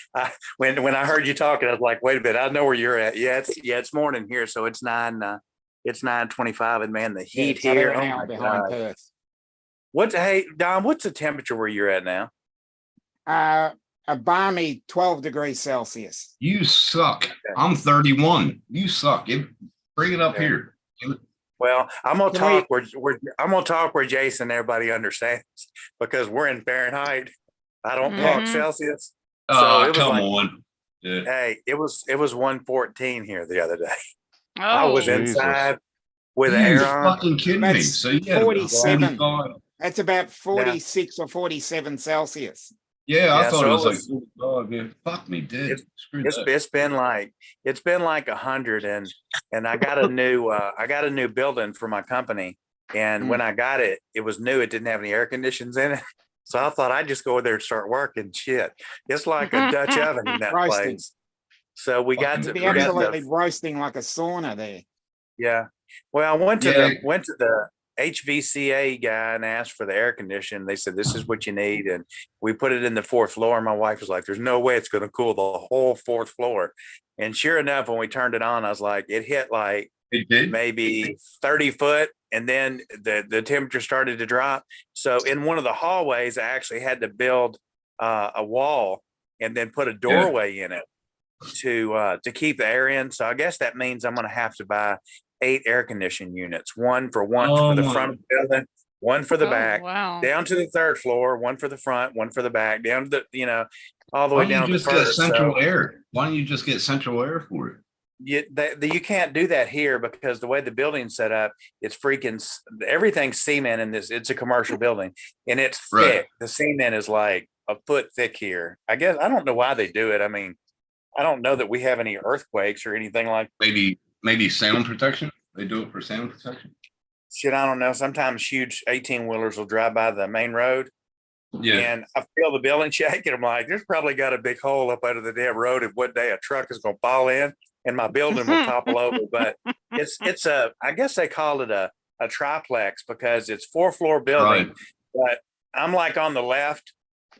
When I heard you talking, I was like, wait a minute, I know where you're at. Yeah, it's morning here, so it's 9:25, and man, the Yeah, heat so they're here. an Oh hour my behind God. Perth. Hey, Don, what's the temperature where you're at now? A balmy 12 degrees Celsius. You suck. I'm 31. You suck. Bring it up Okay. here. Well, I'm gonna Can we- talk where Jason and everybody understands because we're in Fahrenheit. I don't talk Mhm. Celsius. Oh, it was come like- on. Yeah. Hey, it was 114 here the other day. I was Oh, Jesus. inside with the You air on. fucking kidding me. That's So yeah, 47. 45. That's about 46 or 47 Celsius. Yeah, I Yeah, thought so it it was like was- 45. Yeah, fuck me, dude. Screw that. It's been like 100, and I got a new building for my company. And when I got it, it was new. It didn't have any air conditions in it. So I thought I'd just go in there and start working. Shit, it's like a Dutch oven in that Roasting. place. So we got Fucking to It'd be we got absolutely the roasting like a sauna there. yeah. Well, I went to Yeah. the HVCA guy and asked for the air conditioning. They said, this is what you need. And we put it in the 4th floor. My wife was like, there's no way it's going to cool the whole 4th floor. And sure enough, when we turned it on, I was like, it hit like It did. maybe 30 foot. And then the temperature started to drop. So in one of the hallways, I actually had to build a wall and then put a doorway in it to keep the air in. So I guess that means I'm going to have to buy 8 air conditioning units, one for Oh the my- front of the building, one for the oh, back, wow. down to the 3rd floor, one for the front, one for the back, down to the, all the way Why don't down you to just the get first. central So air? Why don't you just get central air for it? you can't do that here because the way the building's set up, it's everything's cement in this. It's a commercial building and it's Right. thick. The cement is like a foot thick here. I guess I don't know why they do it. I mean, I don't know that we have any earthquakes or anything like Maybe sound protection. They do it for sound protection. shit. I don't know. Sometimes huge 18-wheelers will drive by the main road. Yeah. And I feel the building shaking. I'm like, there's probably got a big hole up under the damn road. And one day a truck is going to fall in and my building will topple over. But it's I guess they call it a triplex because it's 4-floor building. Right. But I'm like on the left,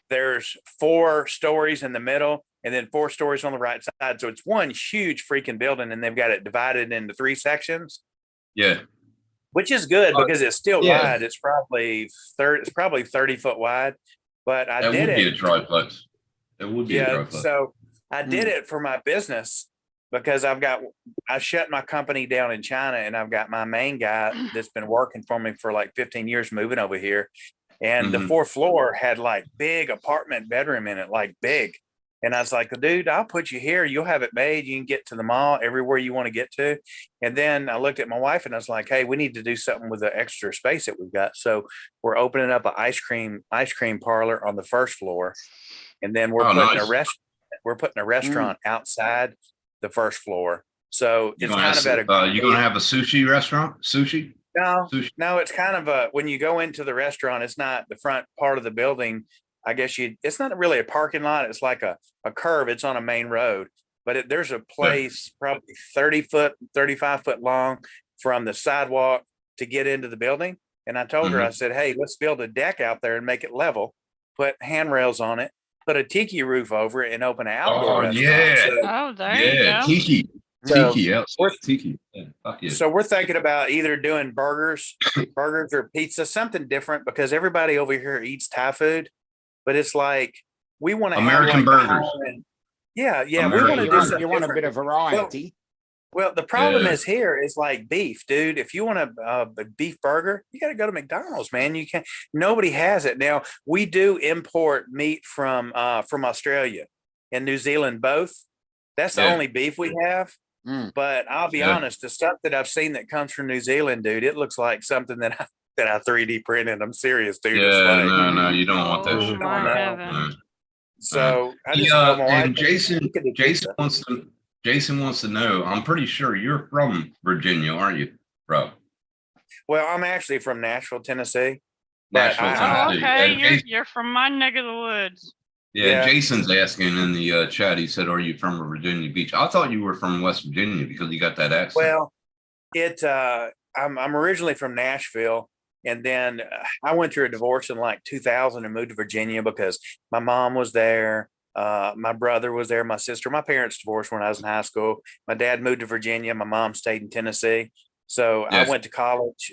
there's 4 stories in the middle and then 4 stories on the right side. So it's one huge freaking building and they've got it divided into 3 sections. Yeah. Which is good because it's still Yeah. wide. It's probably 30 foot wide. But I That did would be a it. triplex. That would be a Yeah. triplex. So I did it for my business because I shut my company down in China and I've got my main guy that's been working for me for like 15 years moving over here. And the Mhm. 4th floor had like big apartment bedroom in it, like big. And I was like, dude, I'll put you here. You'll have it made. You can get to the mall everywhere you want to get to. And then I looked at my wife and I was like, hey, we need to do something with the extra space that we've got. So we're opening up an ice cream parlor on the 1st floor. And then we're Oh, putting nice. we're putting a restaurant outside the 1st floor. So You're it's gonna kind of at have, you're gonna have a sushi restaurant? Sushi? Sushi? no, it's kind of when you go into the restaurant, it's not the front part of the building. I guess it's not really a parking lot. It's like a curve. It's on a main road, but there's a place probably 30 foot, 35 foot long from the sidewalk to get into the building. And I told her, I said, hey, let's build a deck out there and make it level. put handrails on it, put a tiki roof over it, and open an outdoor Oh, restaurant. yeah. So, Oh, there you Yeah, go. tiki, So, tiki, outside we're- tiki. Yeah, fuck yeah. so we're thinking about either doing burgers or pizza, something different, because everybody over here eats Thai food, but it's like we want to American have like the burgers. higher-end- Yeah, we American want to You do want, something you want a different. bit of variety. Well, the problem Yeah. is here is like beef, dude. If you want a beef burger, you got to go to McDonald's, man. You can't. Nobody has it now. We do import meat from Australia and New Zealand both. That's the Yeah. only beef we have. Mm. But I'll be Yeah. honest, the stuff that I've seen that comes from New Zealand, dude, it looks like something that I 3D printed. I'm serious, dude. It's Yeah, like, no, you don't want that Oh, shit. my No. heavens. so I just Yeah, told my wife, and Jason we could do pizza. wants to know, I'm pretty sure you're from Virginia, aren't you, bro? Well, I'm actually from Nashville, Tennessee. But Nashville, I- Oh, Tennessee. okay. And You're Jason- you're from my neck of the woods. Yeah. Jason's asking in the chat, he said, are you from Virginia Beach? I thought you were from West Virginia because you got that accent. Well, I'm originally from Nashville, and then I went through a divorce in like 2000 and moved to Virginia because my mom was there, my brother was there, my sister. My parents divorced when I was in high school. My dad moved to Virginia. My mom stayed in Tennessee. So Yes. I went to college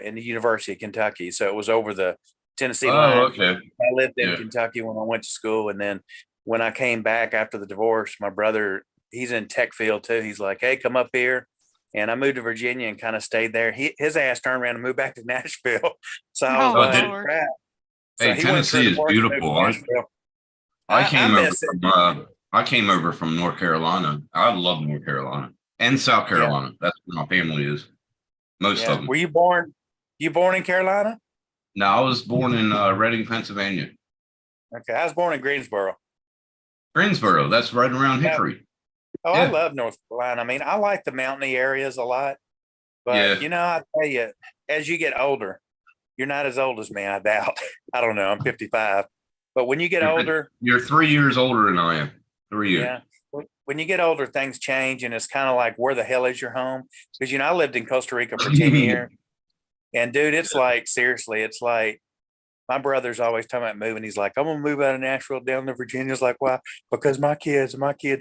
in the University of Kentucky. So it was over the Tennessee line. Oh, okay. I lived in Yeah. Kentucky when I went to school, and then when I came back after the divorce, my brother, he's in tech field too. He's like, "Hey, come up here," and I moved to Virginia and kind of stayed there. His ass turned around and moved back to Nashville. So I was Oh, like, Lord. "Crap." So Hey, he went through Tennessee a is divorce and moved to beautiful. Nashville. I came over from North Carolina. I love North Carolina and South Carolina. That's where my family is. Most Yeah. of them. Were you born? You born in Carolina? No, I was born in Reading, Pennsylvania. Okay, I was born in Greensboro. Greensboro, that's right around Yeah. Hickory. Oh, I Yeah. love North Carolina. I mean, I like the mountainy areas a lot, but Yeah. I tell you, as you get older, you're not as old as me, I doubt. I don't know. I'm 55, but when you get You're- older, You're 3 years older than I am. 3 years. yeah, when you get older, things change, and it's kind of like, where the hell is your home? Because I lived in Costa Rica for 10 years, and dude, it's like, seriously, it's like, my brother's always talking about moving. He's like, I'm gonna move out of Nashville down to Virginia. It's like, why? Because my kids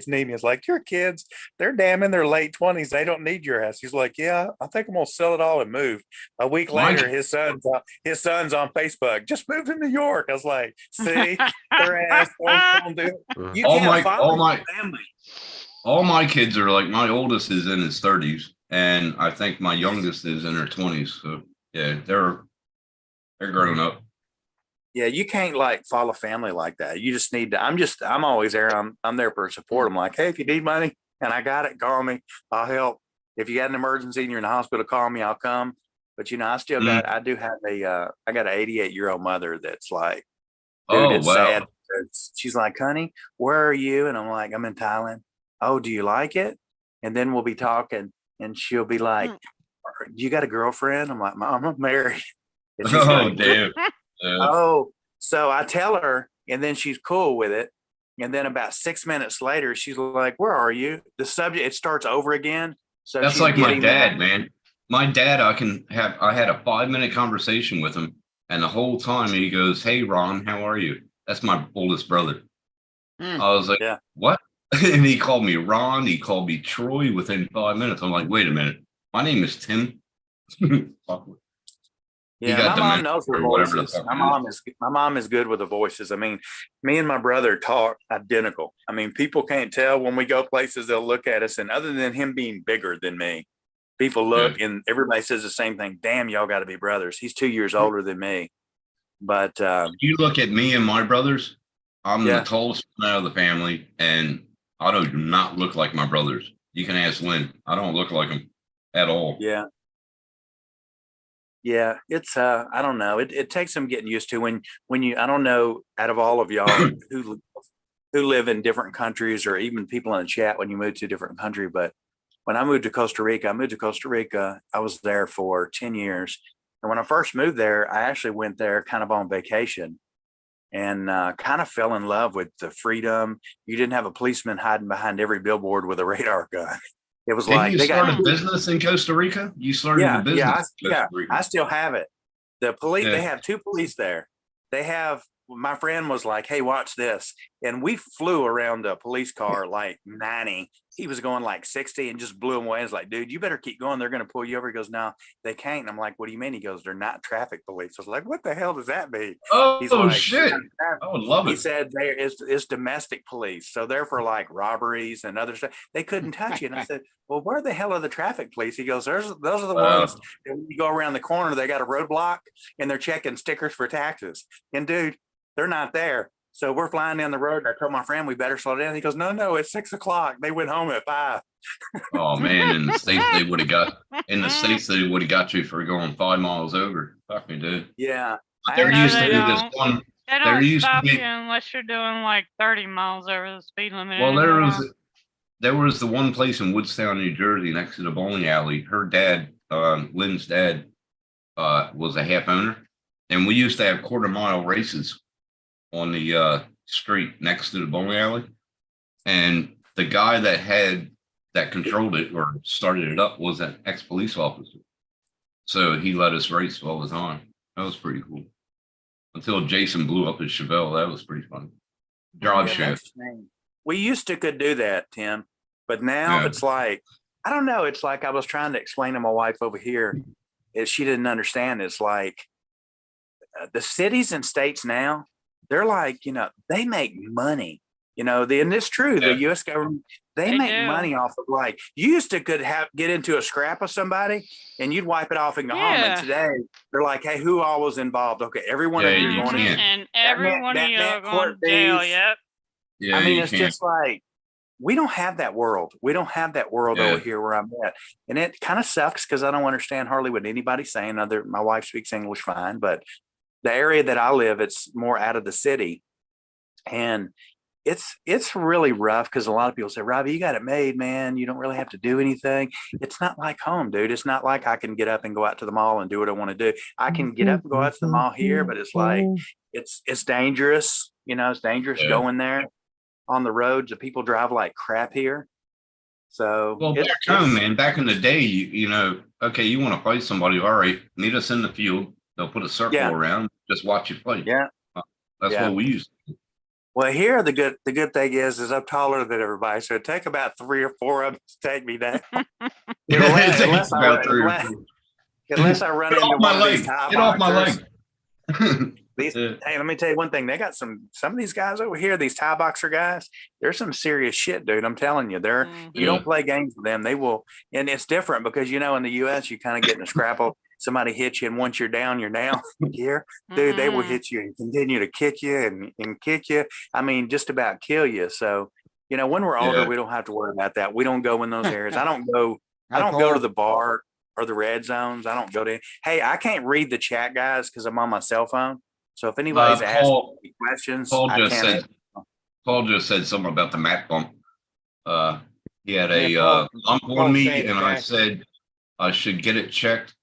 need me. It's like, your kids, they're damn in their late 20s. They don't need your ass. He's like, yeah, I think I'm gonna sell it all and move. A week My- later, his son's on Facebook. Just move to New York. I was like, see, their ass don't do it. You All can't my- follow all your my- family. All my kids are like, my oldest is in his 30s, and I think my youngest is in her 20s. So yeah, they're grown up. Yeah, you can't like follow family like that. You just need to. I'm always there. I'm there for support. I'm like, hey, if you need money and I got it, call me. I'll help. If you got an emergency and you're in the hospital, call me. I'll come. But I still I do have I got an 88-year-old mother that's like, dude, Oh, it's wow. sad. She's like, honey, where are you? And I'm like, I'm in Thailand. Oh, do you like it? And then we'll be talking, and she'll be like, you got a girlfriend? I'm like, Mom, I'm married. And she's Oh, like, damn. oh, so I tell her, and then she's cool with it. And then about 6 minutes later, she's like, where are you? The subject, it starts over again. So That's she's like my getting dad, that. man. My dad, I had a 5-minute conversation with him, and the whole time he goes, "Hey, Ron, how are you?" That's my oldest brother. Mm. I was like, Yeah. "What?" And he called me Ron. He called me Troy within 5 minutes. I'm like, "Wait a minute, my name is Tim." Yeah, got my mom dementia knows the or whatever the voices. fuck My it is. mom is good with the voices. I mean, me and my brother talk identical. I mean, people can't tell when we go places. They'll look at us, and other than him being bigger than me, people look and everybody says the same thing. Damn, y'all got to be brothers. He's 2 years older than me, but You look at me and my brothers. I'm Yeah. the tallest one out of the family, and I do not look like my brothers. You can ask Lynn. I don't look like them at all. yeah. Yeah, it's I don't know. It takes some getting used to when you I don't know, out of all of y'all who live in different countries, or even people in the chat when you move to a different country, but when I moved to Costa Rica, I was there for 10 years. And when I first moved there, I actually went there kind of on vacation, and kind of fell in love with the freedom. You didn't have a policeman hiding behind every billboard with a radar gun. It was Didn't like you they start got a business in Costa Rica? You started a business. yeah, in Costa Rica. I still have it. The police, Yeah. they have two police there. They have my friend was like, "Hey, watch this," and we flew around a police car like 90. He was going like 60 and just blew him away. I was like, "Dude, you better keep going. They're going to pull you over." He goes, "No, they can't." And I'm like, "What do you mean?" He goes, "They're not traffic police." I was like, "What the hell does that mean?" He's Oh like, shit! I would love he it. said it's domestic police, so they're for like robberies and other stuff. They couldn't touch you. And I said, "Well, where the hell are the traffic police?" He goes, "Those are the ones that when you go around the corner, they got a roadblock and they're checking stickers for taxes." And dude, they're not there. So we're flying down the road. And I told my friend we better slow down. He goes, "No, it's 6 o'clock." They went home at 5. Oh man, in the States they would have got you for going 5 miles over. Fuck me, dude. Yeah. There No, used to they be this don't. one. They There don't used to stop be. you unless you're doing like 30 miles over the speed limit. Well, anymore. there was the one place in Woodstown, New Jersey, next to the bowling alley. Her dad, Lynn's dad, was a half owner, and we used to have quarter-mile races on the street next to the bowling alley. And the guy that controlled it or started it up was an ex-police officer. So he let us race all the time. That was pretty cool. Until Jason blew up his Chevelle, that was pretty fun. Drive Yeah, shaft. that's the thing. We used to could do that, Tim, but now Yeah. it's like, I don't know. It's like I was trying to explain to my wife over here, is she didn't understand. It's like the cities and states now, they're like, they make money. And it's true. The Yeah. U.S. government, they They make do. money off of like you used to get into a scrap with somebody and you'd wipe it off and go home. Yeah. And today they're like, "Hey, who all was involved?" Okay, every one of Yeah, you you going in. can't. And every meant- one that of you meant are going court to jail. fees. Yep. Yeah, I mean, you it's can't. just like we don't have that world. We don't have that world Yeah. over here where I'm at, and it kind of sucks because I don't understand hardly what anybody's saying. My wife speaks English fine, but the area that I live, it's more out of the city, and it's really rough because a lot of people say, "Robbie, you got it made, man. You don't really have to do anything." It's not like home, dude. It's not like I can get up and go out to the mall and do what I want to do. I can get up and go out to the mall here, but it's like it's dangerous. It's dangerous Yeah. going there on the roads. The people drive like crap here. So Well, back home, man, back in the day, okay, you want to fight somebody, all right, meet us in the field. They'll put a circle Yeah. around, just watch you fight. Yeah. That's Yeah. what we used to do. Well, here the good thing is I'm taller than everybody, so it take about 3 or 4 of them to take me down. It unless, takes I, about 3 or unless, 4. unless I run Get into off my one of leg. these Thai Get off my boxers. leg. Hey, let me tell you one thing. They got some of these guys over here, these Thai boxer guys. They're some serious shit, dude. I'm telling you, Mhm. you don't play games with them. They will, and it's different because in the U.S. you kind of get in a scrapple. Somebody hits you, and once you're down, you're down. Here, dude, they will Mhm. hit you and continue to kick you and kick you. I mean, just about kill you. So, when we're older, Yeah. we don't have to worry about that. We don't go in those areas. I don't go to Paul. the bar or the red zones. I don't go to. Hey, I can't read the chat, guys, because I'm on my cell phone. So if anybody's asking Paul, me questions, Paul I just can't. said something about the mat bump. He had a Yeah, Paul- bump Paul on me, said and I that. said I should get it checked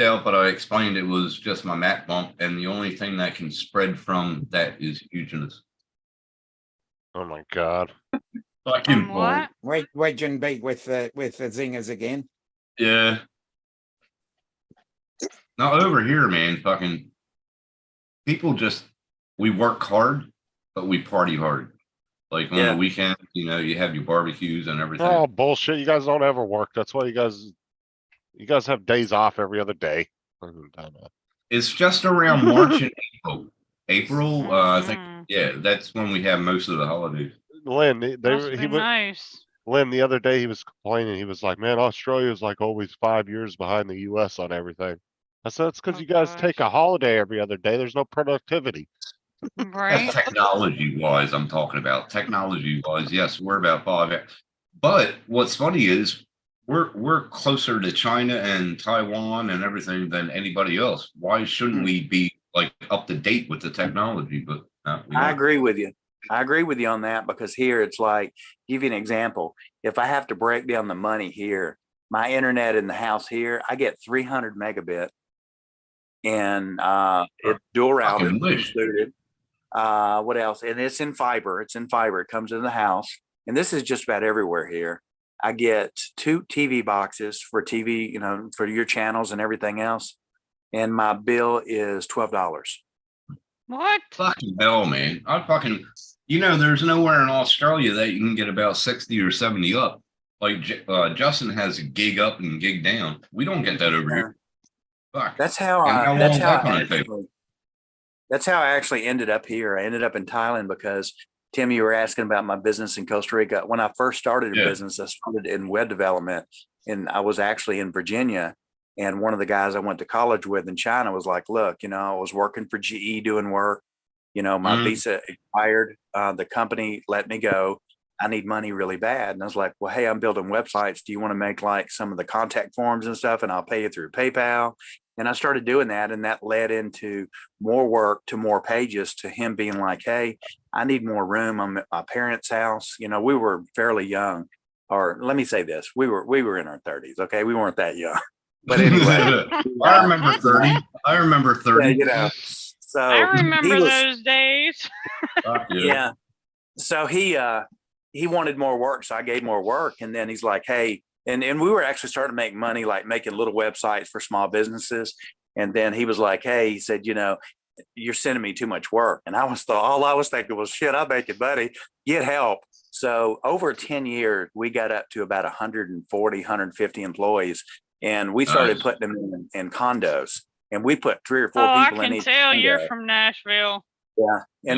out, but I explained it was just my mat bump, and the only thing that can spread from that is eugenesis. Oh my God. Fucking Paul. What? Wait, Jim beat with the zingers again. Yeah. Not over here, man. Fucking people we work hard, but we party hard. Like on Yeah. the weekend, you have your barbecues and everything. Oh, bullshit. You guys don't ever work. That's why you guys have days off every other day. It's just around March and April. April, I think, Mhm. yeah, that's when we have most of the holidays. Lynn, Must be nice. Lynn, the other day he was complaining. He was like, "Man, Australia is like always 5 years behind the US on everything." I said, "It's because Oh, you guys gosh. take a holiday every other day. There's no productivity." Right? Technology wise, I'm talking about technology wise. Yes, we're about 5. But what's funny is we're closer to China and Taiwan and everything than anybody else. Why shouldn't we be like up to date with the technology? But we I aren't. agree with you. I agree with you on that because here it's like, give you an example. If I have to break down the money here, my internet in the house here, I get 300 megabit and it's dual router Fucking wish. included. What else? And it's in fiber. It's in fiber. It comes in the house. And this is just about everywhere here. I get 2 TV boxes for TV, for your channels and everything else. And my bill is $12. What? Fucking hell, man. There's nowhere in Australia that you can get about 60 or 70 up. Like Justin has a gig up and gig down. We don't get that over here. Fuck. That's how And how long is that gonna take? that's how I actually ended up here. I ended up in Thailand because Tim, you were asking about my business in Costa Rica. When I first started a Yeah. business, I started in web development, and I was actually in Virginia. And one of the guys I went to college with in China was like, look, I was working for GE doing work. My Mhm. visa expired. The company let me go. I need money really bad. And I was like, well, hey, I'm building websites. Do you want to make like some of the contact forms and stuff? And I'll pay you through PayPal. And I started doing that. And that led into more work, to more pages, to him being like, hey, I need more room. I'm at my parents' house. We were fairly young, or let me say this, we were in our 30s. Okay. We weren't that young, but anyway. I remember 30. I remember 30. So I remember he was- those days. Fuck yeah. So he wanted more work, so I gave more work, and then he's like, hey, and we were actually starting to make money, like making little websites for small businesses. And then he was like, hey, he said, you're sending me too much work. And all I was thinking was, shit, I'll make it, buddy, get help. So over 10 years, we got up to about 140, 150 employees, and we started Nice. putting them in condos, and we put 3 or 4 Oh, I people in can each tell you're condo. from Nashville. Yeah.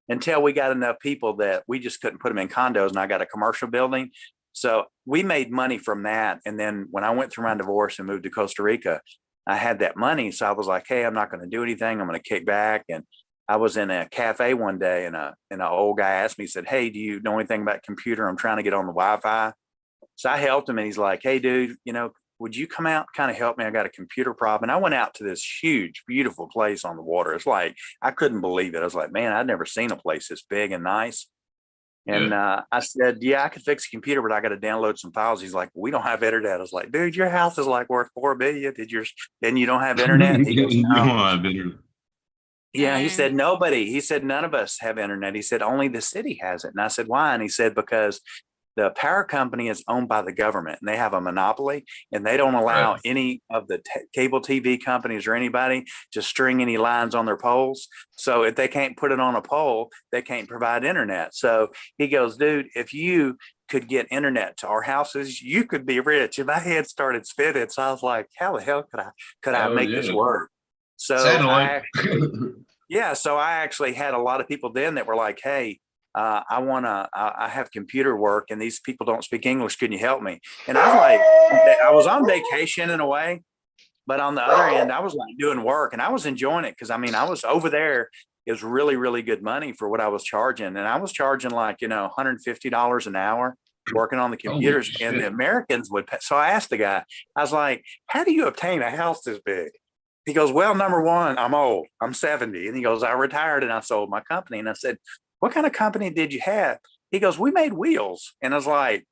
Until we got enough people that we just couldn't put them in condos, and I got a commercial building. So we made money from that. And then when I went through my divorce and moved to Costa Rica, I had that money. So I was like, hey, I'm not going to do anything. I'm going to kick back. And I was in a cafe one day, and an old guy asked me, he said, hey, do you know anything about computer? I'm trying to get on the Wi-Fi. So I helped him, and he's like, hey, dude, would you come out, kind of help me? I got a computer problem. And I went out to this huge, beautiful place on the water. It's like, I couldn't believe it. I was like, man, I'd never seen a place this big and nice. And I said, yeah, I could fix a computer, but I got to download some files. He's like, we don't have internet. I was like, dude, your house is like worth $4 billion. Then you don't have internet? He goes, You no. don't have internet. Yeah, he said, nobody. He said, none of us have internet. He said, only the city has it. And I said, why? And he said, because the power company is owned by the government, and they have a monopoly, and they don't allow any of the cable TV companies or anybody to string any lines on their poles. So if they can't put it on a pole, they can't provide internet. So he goes, dude, if you could get internet to our houses, you could be rich. And my head started spinning. So I was like, how the hell could I make this work? So so I actually had a lot of people then that were like, hey, I have computer work, and these people don't speak English. Can you help me? And I was like, I was on vacation in a way, but on the other end, I was like doing work, and I was enjoying it. Cause I was over there. It was really, really good money for what I was charging. And I was charging like, $150 an hour working on the computers, and the Americans would pay. So I asked the guy, I was like, how do you obtain a house this big? He goes, well, number one, I'm old, I'm 70. And he goes, I retired and I sold my company. And I said, what kind of company did you have? He goes, we made wheels. And I was like,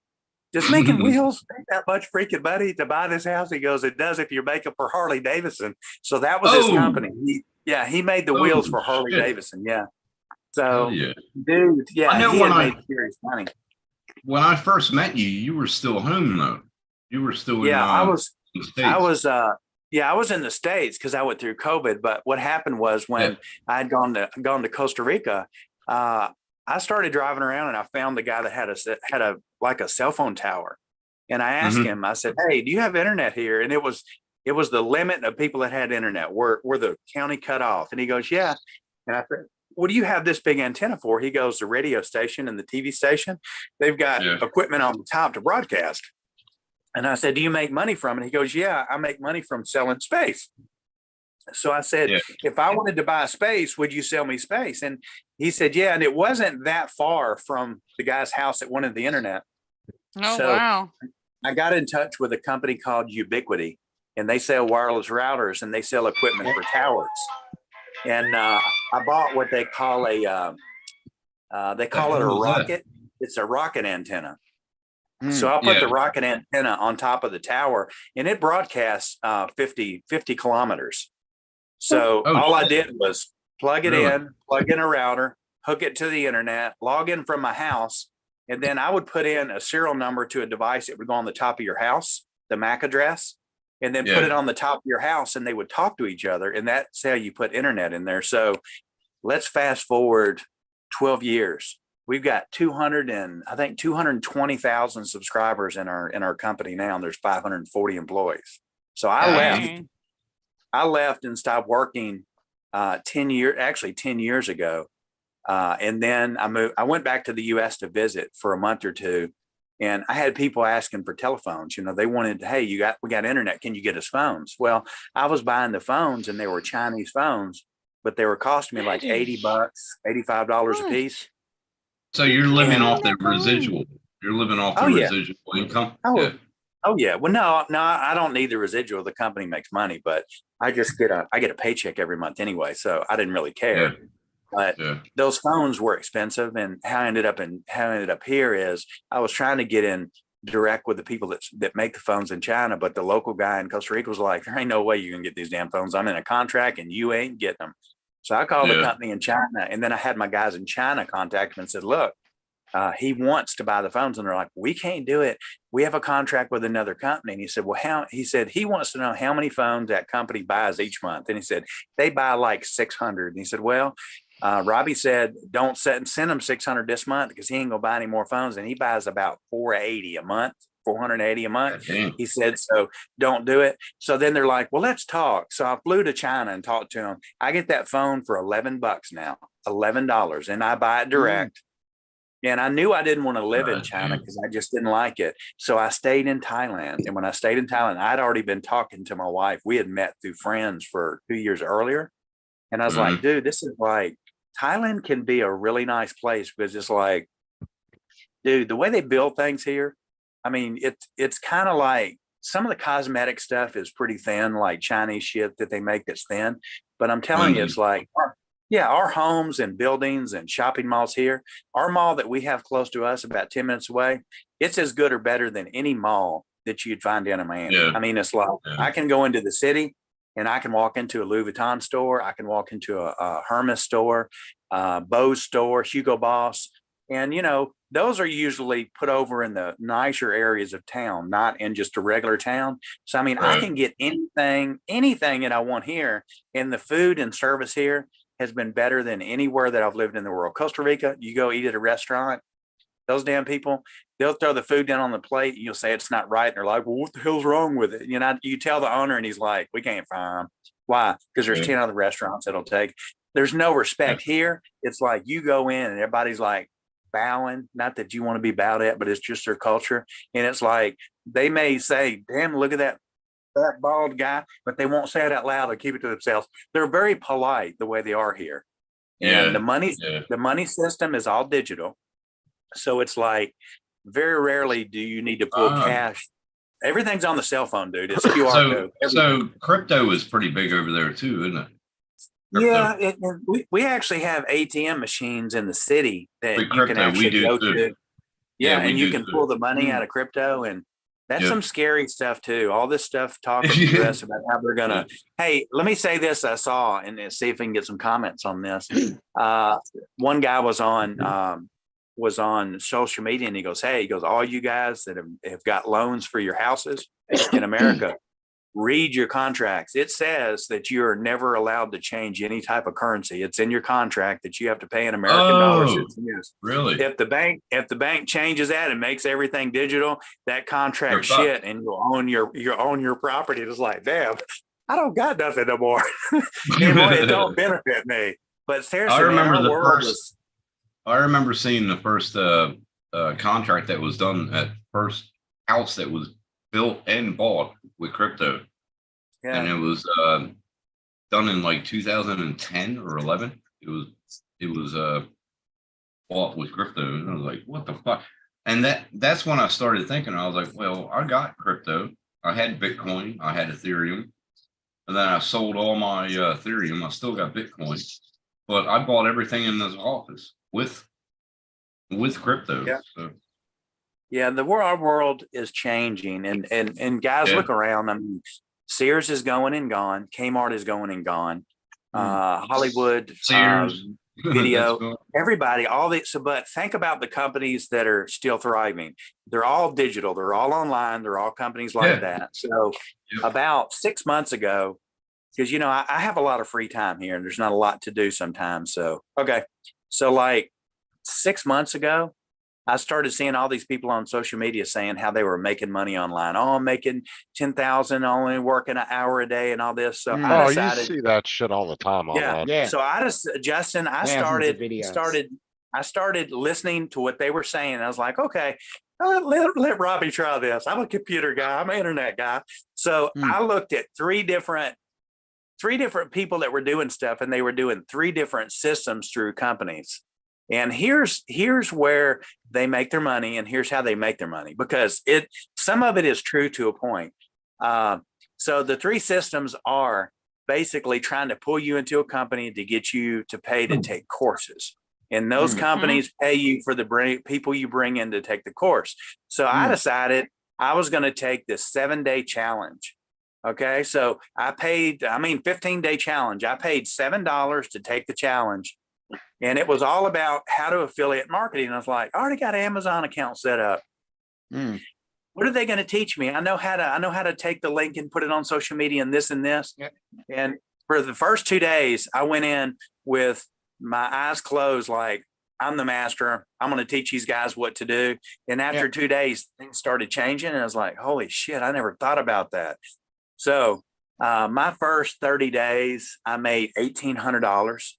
does making wheels make that much freaking money to buy this house? He goes, it does if you're making for Harley Davidson. So that was his company. He made the wheels for Harley Davidson. Yeah. So, dude, I know he when had made serious money. When I first met you, you were still home though. You were still in I was the States. I was in the States because I went through COVID. But what happened was when I had gone to Costa Rica, I started driving around, and I found the guy that had a cell phone tower. And I asked him, I said, hey, do you have internet here? And it was the limit of people that had internet where the county cut off. And he goes, yeah. And I said, what do you have this big antenna for? He goes, the radio station and the TV station, they've got equipment on the top to broadcast. And I said, do you make money from it? He goes, yeah, I make money from selling space. So I said, if I wanted to buy space, would you sell me space? And he said, yeah. And it wasn't that far from the guy's house that wanted the internet. Oh, So wow. I got in touch with a company called Ubiquity, and they sell wireless routers, and they sell equipment for towers. And I bought what they call it a rocket. It's a rocket antenna. So I put the rocket antenna on top of the tower, and it broadcasts 50 kilometers. So all I did was plug it in, plug in a router, hook it to the internet, log in from my house, and then I would put in a serial number to a device that would go on the top of your house, the MAC address. and then put Yeah. it on the top of your house, and they would talk to each other. And that's how you put internet in there. So let's fast forward 12 years. We've got 220,000 subscribers in our company now, and there's 540 employees. So Dang. I left and stopped working 10 years ago. And then I went back to the US to visit for a month or two. And I had people asking for telephones. You know, they wanted, hey, we got internet. Can you get us phones? Well, I was buying the phones, and they were Chinese phones, but they were costing me like $80, $85 a piece. So you're living Yeah. off the residual. You're living off the Oh, yeah. residual income. Oh, Yeah. Oh yeah. Well, no, I don't need the residual. The company makes money, but I just get a paycheck every month anyway. So I didn't really care. Yeah. But Yeah. those phones were expensive, and how I ended up here is I was trying to get in direct with the people that make the phones in China, but the local guy in Costa Rica was like, there ain't no way you can get these damn phones. I'm in a contract and you ain't getting them. So I called the Yeah. company in China, and then I had my guys in China contact him and said, look, he wants to buy the phones. And they're like, we can't do it. We have a contract with another company. And he said, well, he said he wants to know how many phones that company buys each month. And he said, they buy like 600. And he said, well, Robbie said, don't send him 600 this month, because he ain't gonna buy any more phones. And he buys about 480 a month, 480 a month. Damn. He said, so don't do it. So then they're like, well, let's talk. So I flew to China and talked to him. I get that phone for $11 now, $11, and I buy it direct. And I knew I didn't want to live in China because I just didn't like it. So I stayed in Thailand. And when I stayed in Thailand, I'd already been talking to my wife. We had met through friends for 2 years earlier. And I was like, dude, this is like, Thailand can be a really nice place, because it's like, dude, the way they build things here, I mean, it's kind of like some of the cosmetic stuff is pretty thin, like Chinese shit that they make that's thin. But I'm telling you, it's like, our homes and buildings and shopping malls here, our mall that we have close to us about 10 minutes away, it's as good or better than any mall that you'd find in a man. Yeah. I mean, it's like, Yeah. I can go into the city and I can walk into a Louis Vuitton store. I can walk into a Hermes store, Bose store, Hugo Boss. And, you know, those are usually put over in the nicer areas of town, not in just a regular town. So, I mean, I Right. can get anything that I want here. And the food and service here has been better than anywhere that I've lived in the world. Costa Rica, you go eat at a restaurant, those damn people, they'll throw the food down on the plate. You'll say it's not right. And they're like, well, what the hell's wrong with it? You know, you tell the owner and he's like, we can't fire him. Why? Because there's Yeah. 10 other restaurants that'll take. There's no respect here. It's like you go in and everybody's like bowing. Not that you want to be bowed at, but it's just their culture. And it's like, they may say, damn, look at that bald guy, but they won't say it out loud. They keep it to themselves. They're very polite the way they are here. Yeah. And the money system is all digital. So it's like very rarely do you need to pull cash. Everything's on the cell phone, dude. It's QR code. So crypto is pretty big over there too, isn't it? Yeah, we actually have ATM machines in the city that With you can crypto, we actually do go too. to. Yeah, Yeah, we and you do can too. pull the money out of crypto, and that's Yep. some scary stuff too. All this stuff talking to us about how they're gonna. Hey, let me say this: I saw, and then see if we can get some comments on this. One guy was on social media, and he goes, all you guys that have got loans for your houses in America, read your contracts. It says that you are never allowed to change any type of currency. It's in your contract that you have to pay in American dollars. Really? If the bank changes that and makes everything digital, that contract You're fucked. shit, and you own your property. It's like, damn, I don't got nothing no more. It don't benefit me. But seriously, I remember man, our the world first- is- I remember seeing the first contract that was done at first house that was built and bought with crypto. yeah. And it was done in like 2010 or 11. It was bought with crypto, and I was like, what the fuck? And that's when I started thinking. I was like, well, I got crypto. I had Bitcoin. I had Ethereum. And then I sold all my Ethereum. I still got Bitcoin. But I bought everything in this office with crypto. Yeah. So, Yeah, our world is changing, and guys, Yeah. look around. I mean, Sears is going and gone. Kmart is going and gone. Hollywood. Sears, video. That's cool. Everybody, all these, but think about the companies that are still thriving. They're all digital, they're all online, they're all companies like Yeah. that. So Yeah. about 6 months ago, because I have a lot of free time here and there's not a lot to do sometimes. So so like 6 months ago, I started seeing all these people on social media saying how they were making money online. Oh, I'm making 10,000, only working an hour a day and all this. So I Oh, you decided, see that shit all the time yeah. online. Yeah. So Justin, I Thousands of videos. started listening to what they were saying. I was like, okay, let Robbie try this. I'm a computer guy. I'm an internet guy. So I looked at three different people that were doing stuff, and they were doing 3 different systems through companies. And here's where they make their money, and here's how they make their money, because some of it is true to a point. So the 3 systems are basically trying to pull you into a company to get you to pay to take courses. And those companies pay you for the people you bring in to take the course. So I decided I was going to take this 7-day challenge. Okay. So I paid, 15-day challenge. I paid $7 to take the challenge. And it was all about how to affiliate marketing. I was like, I already got an Amazon account set up. What are they going to teach me? I know how to take the link and put it on social media and this and this. Yep. And for the first 2 days, I went in with my eyes closed, like I'm the master. I'm going to teach these guys what to do. And after 2 days, things started changing. And I was like, holy shit, I never thought about that. So my first 30 days, I made $1,800.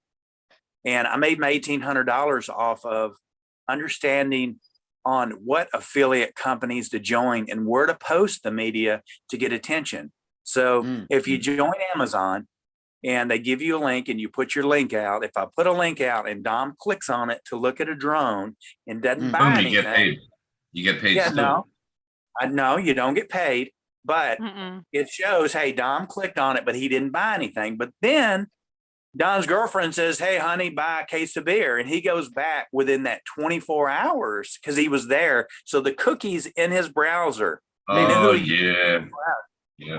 And I made my $1,800 off of understanding on what affiliate companies to join and where to post the media to get attention. So if you join Amazon and they give you a link and you put your link out, if I put a link out and Dom clicks on it to look at a drone and doesn't buy anything, you get paid. You get paid. Yeah, no, you don't get paid, but it shows, hey, Dom clicked on it, but he didn't buy anything. But then Don's girlfriend says, hey, honey, buy a case of beer. And he goes back within that 24 hours because he was there. So the cookie's in his browser. They knew who Yeah.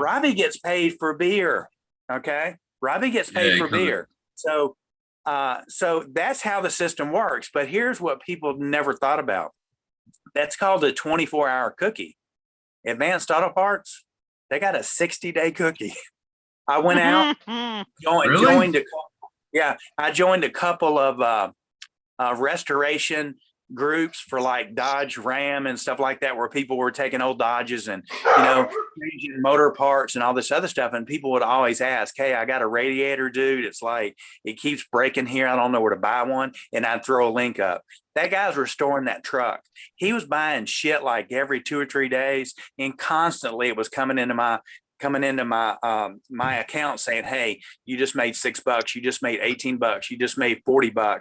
Robbie gets paid for beer. Okay. Robbie gets paid for beer. So that's how the system works. But here's what people never thought about. That's called a 24-hour cookie. Advanced Auto Parts, they got a 60-day cookie. I went out, joined a couple of restoration groups for like Dodge Ram and stuff like that, where people were taking old Dodges and, changing motor parts and all this other stuff. And people would always ask, hey, I got a radiator, dude. It's like, it keeps breaking here. I don't know where to buy one. And I'd throw a link up. That guy's restoring that truck. He was buying shit like every 2 or 3 days, and constantly it was coming into my my account saying, hey, you just made $6, you just made $18, you just made $40.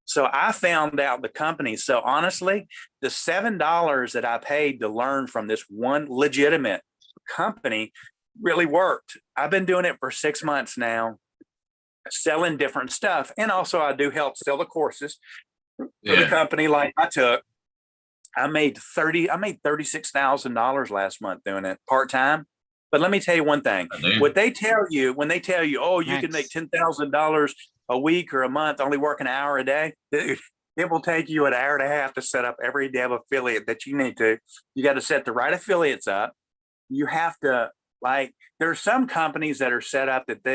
So I found out the company. So honestly, the $7 that I paid to learn from this one legitimate company really worked. I've been doing it for 6 months now, selling different stuff. And also I do help sell the courses for the company like I took. I made $36,000 last month doing it part-time. But let me tell you one thing. What they tell you when they tell you, oh, you can make $10,000 a week or a month, only working an hour a day, dude, it will take you an hour and a half to set up every damn affiliate that you need to. You got to set the right affiliates up. You have to, like, there are some companies that are set up that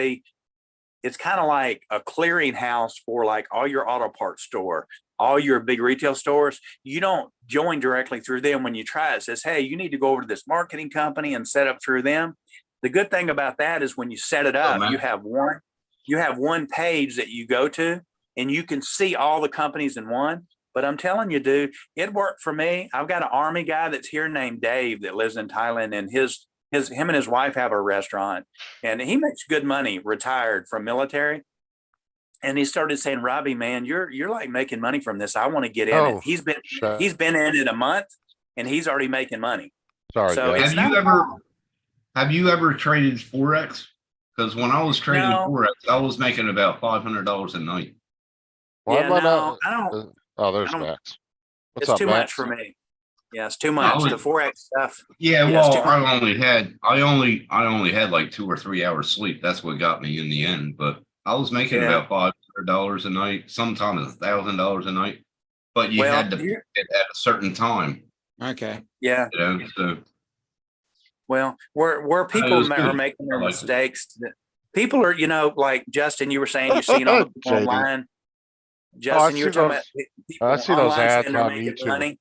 it's kind of like a clearinghouse for like all your auto parts store, all your big retail stores. You don't join directly through them. When you try it says, hey, you need to go over to this marketing company and set up through them. The good thing about that is when you set it up, you have one page that you go to and you can see all the companies in one. But I'm telling you, dude, it worked for me. I've got an Army guy that's here named Dave that lives in Thailand, and him and his wife have a restaurant, and he makes good money, retired from military. And he started saying, Robbie, man, you're like making money from this. I want to get in it. He's been in it a month and he's already making money. Sorry. So have you ever traded Forex? Because when I was trading Forex, I was making about $500 a night. Why I don't. Oh, there's Max. What's It's up, too Max? much for me. Yeah, it's too much. The Forex stuff. Yeah, well, I only had like 2 or 3 hours sleep. That's what got me in the end. But I was making about $1,500 a night, sometimes $1,000 a night. But you Well, had to pay it at a certain time, Okay. Yeah. you know, so. Well, where people was are good. making their I liked it. mistakes, people are, like Justin, you were saying, you're seeing all the people JD. online. Justin, you were see talking about those- people I see those online saying ads they're on making YouTube. money.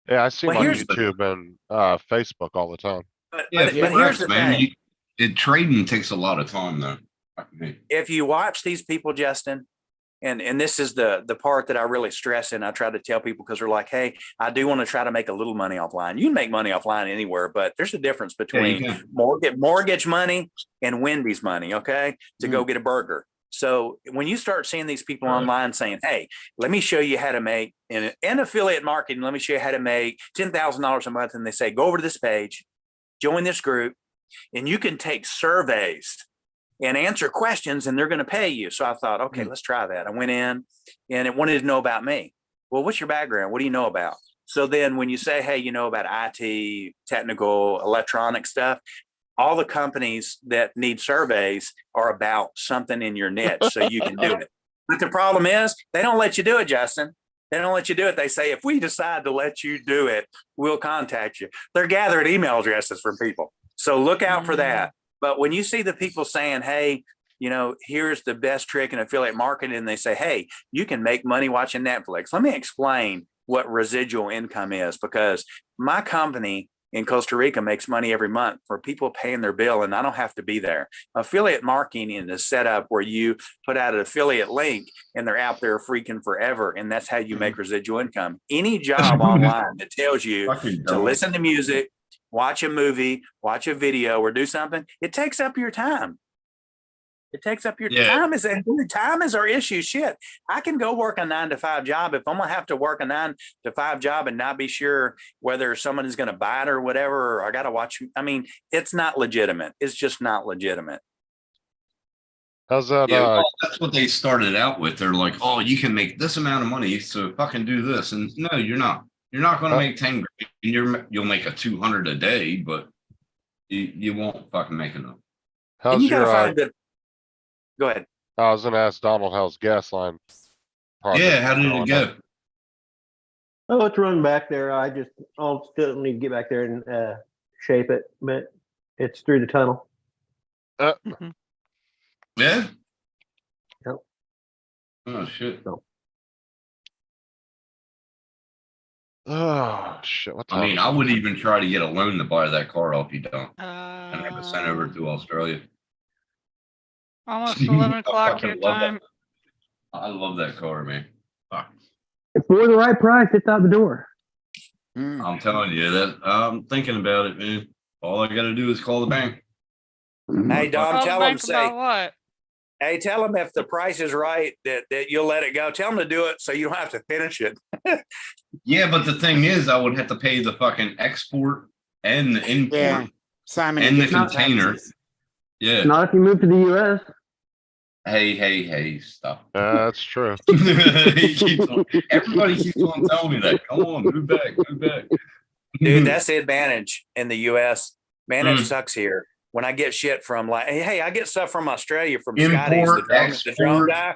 Yeah, I see Well, them on here's YouTube and Facebook all the time. But, Yeah, but, but Forex, here's the man, thing. trading takes a lot of time though. If you watch these people, Justin, and this is the part that I really stress and I try to tell people because they're like, hey, I do want to try to make a little money offline. You can make money offline anywhere, but there's a difference between can. mortgage money and Wendy's money, okay, to go get a burger. So when you start seeing these people Right. online saying, hey, let me show you how to make in affiliate marketing, let me show you how to make $10,000 a month. And they say, go over to this page, join this group, and you can take surveys and answer questions and they're going to pay you. So I thought, okay, let's try that. I went in and it wanted to know about me. Well, what's your background? What do you know about? So then when you say, hey, you know about IT, technical, electronic stuff, all the companies that need surveys are about something in your niche so you can do it. But the problem is they don't let you do it, Justin. They don't let you do it. They say, if we decide to let you do it, we'll contact you. They're gathering email addresses from people. So look out for that. But when you see the people saying, hey, here's the best trick in affiliate marketing, and they say, hey, you can make money watching Netflix. Let me explain what residual income is, because my company in Costa Rica makes money every month for people paying their bill, and I don't have to be there. Affiliate marketing is set up where you put out an affiliate link and they're out there freaking forever. And that's how you make residual income. Any job online that tells you Fucking to dumb. listen to music, watch a movie, watch a video, or do something, it takes up your time. It takes up your time time is our issue. Shit. I can go work a 9-to-5 job. If I'm gonna have to work a 9-to-5 job and not be sure whether someone is gonna buy it or whatever, or I gotta watch. I mean, it's not legitimate. It's just not legitimate. How's that? Yeah, well, that's what they started out with. They're like, oh, you can make this amount of money, so fucking do this. And no, you're not. You're not going to make 10 grand. You'll make a 200 a day, but you won't fucking make enough. How's And you gotta your? find good. Go ahead. I was gonna ask Donald how's gas line. Yeah, how did it go? Oh, it's run back there. I'll still need to get back there and shape it, but it's through the tunnel. Yeah. Yep. Oh shit. Oh shit! What time? I mean, I would even try to get a loan to buy that car off you, don't, and have it sent over Uh, to Australia. almost 11 I o'clock your fucking love that. time. I love that car, man. Fuck. For the right price, it's out the door. I'm telling you that I'm thinking about it, man. All I got to do is call the bank. Hey, Dom, Call the tell them, bank about what? hey, tell them if the price is right that you'll let it go. Tell them to do it so you don't have to finish it. Yeah, but the thing is, I would have to pay the fucking export and the import. Yeah. Simon. And the different container. taxes. Yeah. Not if you move to the U.S. Hey, stop. That's true. Everybody keeps on telling me that. Come on, move back. Dude, that's the advantage in the US. Man, it Mm. sucks here. When I get shit from hey, I get stuff from Australia from Import, Scotty's, the drone export. guy.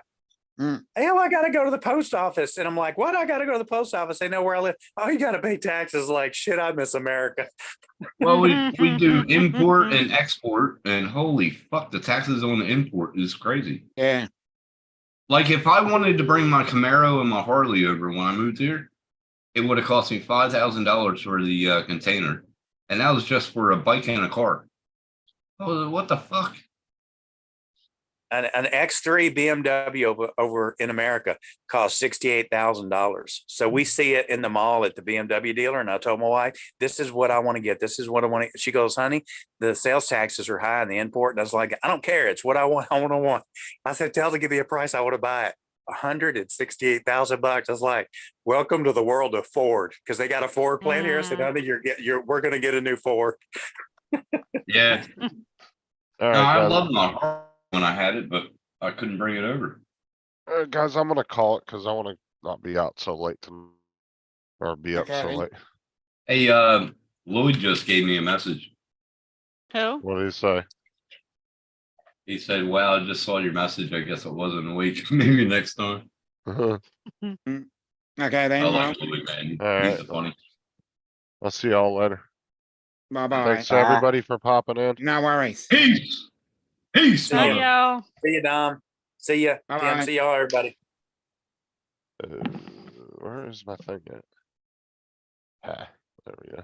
Hey, I got to go to the post office. And I'm like, what? I got to go to the post office. They know where I live. Oh, you got to pay taxes. Like, shit, I miss America. Well, we do import and export, and holy fuck, the taxes on the import is crazy. Yeah. Like, if I wanted to bring my Camaro and my Harley over when I moved here, it would have cost me $5,000 for the container, and that was just for a bike and a car. Oh, what the fuck? An X3 BMW over in America costs $68,000. So we see it in the mall at the BMW dealer. And I told my wife, this is what I want to get. This is what I want to. She goes, honey, the sales taxes are high in the import. And I was like, I don't care. It's what I want. I want. I said, tell them to give me a price. I want to buy it. $168,000. I was like, welcome to the world of Ford. Cause they got a Ford plant here. I said, honey, we're going to get a new Ford. Yeah. All No, right, I guys. loved my Harley when I had it, but I couldn't bring it over. Guys, I'm gonna call it because I want to not be out so late or be up so Okay. late. Hey, Lloyd just gave me a message. Who? What did he say? He said, wow, I just saw your message. I guess it wasn't a week. Maybe next time. Okay, I then, well, like Louis, man. All He's right. the funny. I'll see y'all later. bye-bye. Thanks to everybody for popping in. No worries. Peace. Peace, See ya. mother. Yo. See you, Dom. See ya. Bye-bye. Tim, see y'all, everybody. Where is my thing at? Ah, there we go.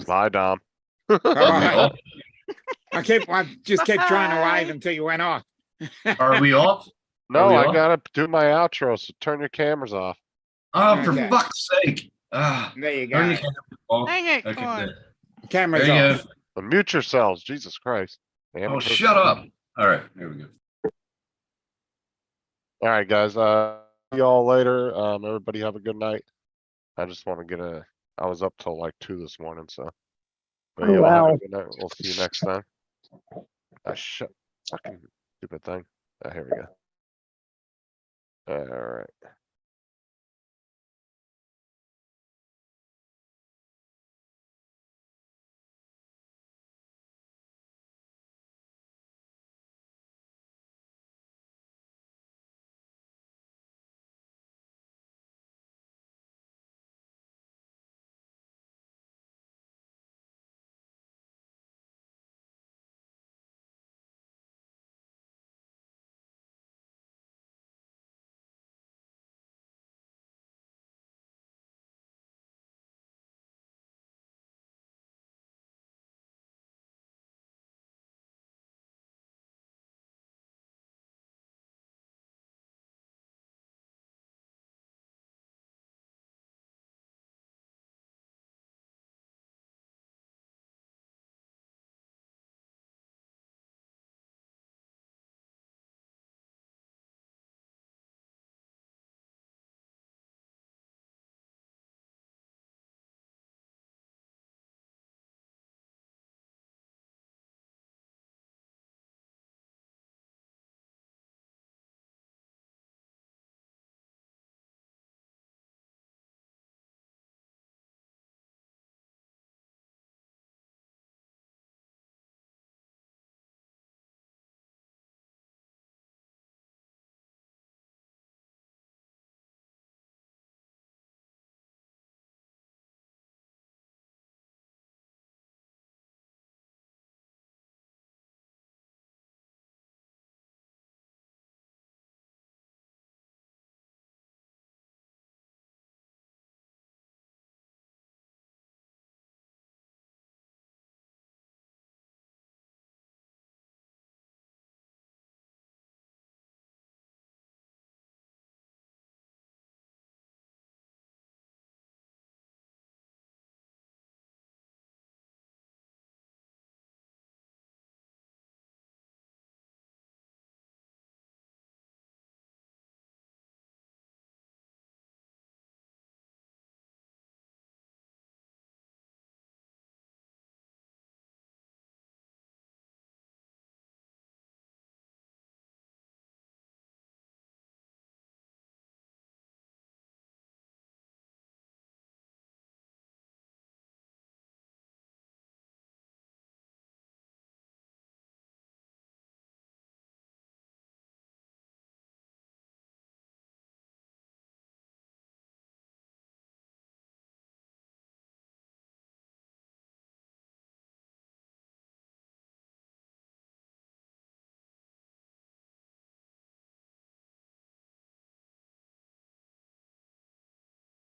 Bye, Dom. Bye-bye. I just kept trying to wave until you went off. Are we off? No, we I off? gotta do my outro, so turn your cameras off. Oh, for Okay. fuck's sake. Ah, There you turn go. your camera off. Dang it, Okay, come on. good. Cameras There you off. go. Mute yourselves, Jesus Christ. Oh, Amateurs. shut up. All right, there we go. All right, guys, see y'all later. Everybody have a good night. I just wanna I was up till like 2 this morning, so. But Oh, yeah, we'll have a wow. good night. We'll see you next time. Shut, fucking stupid thing. Here we go. All right.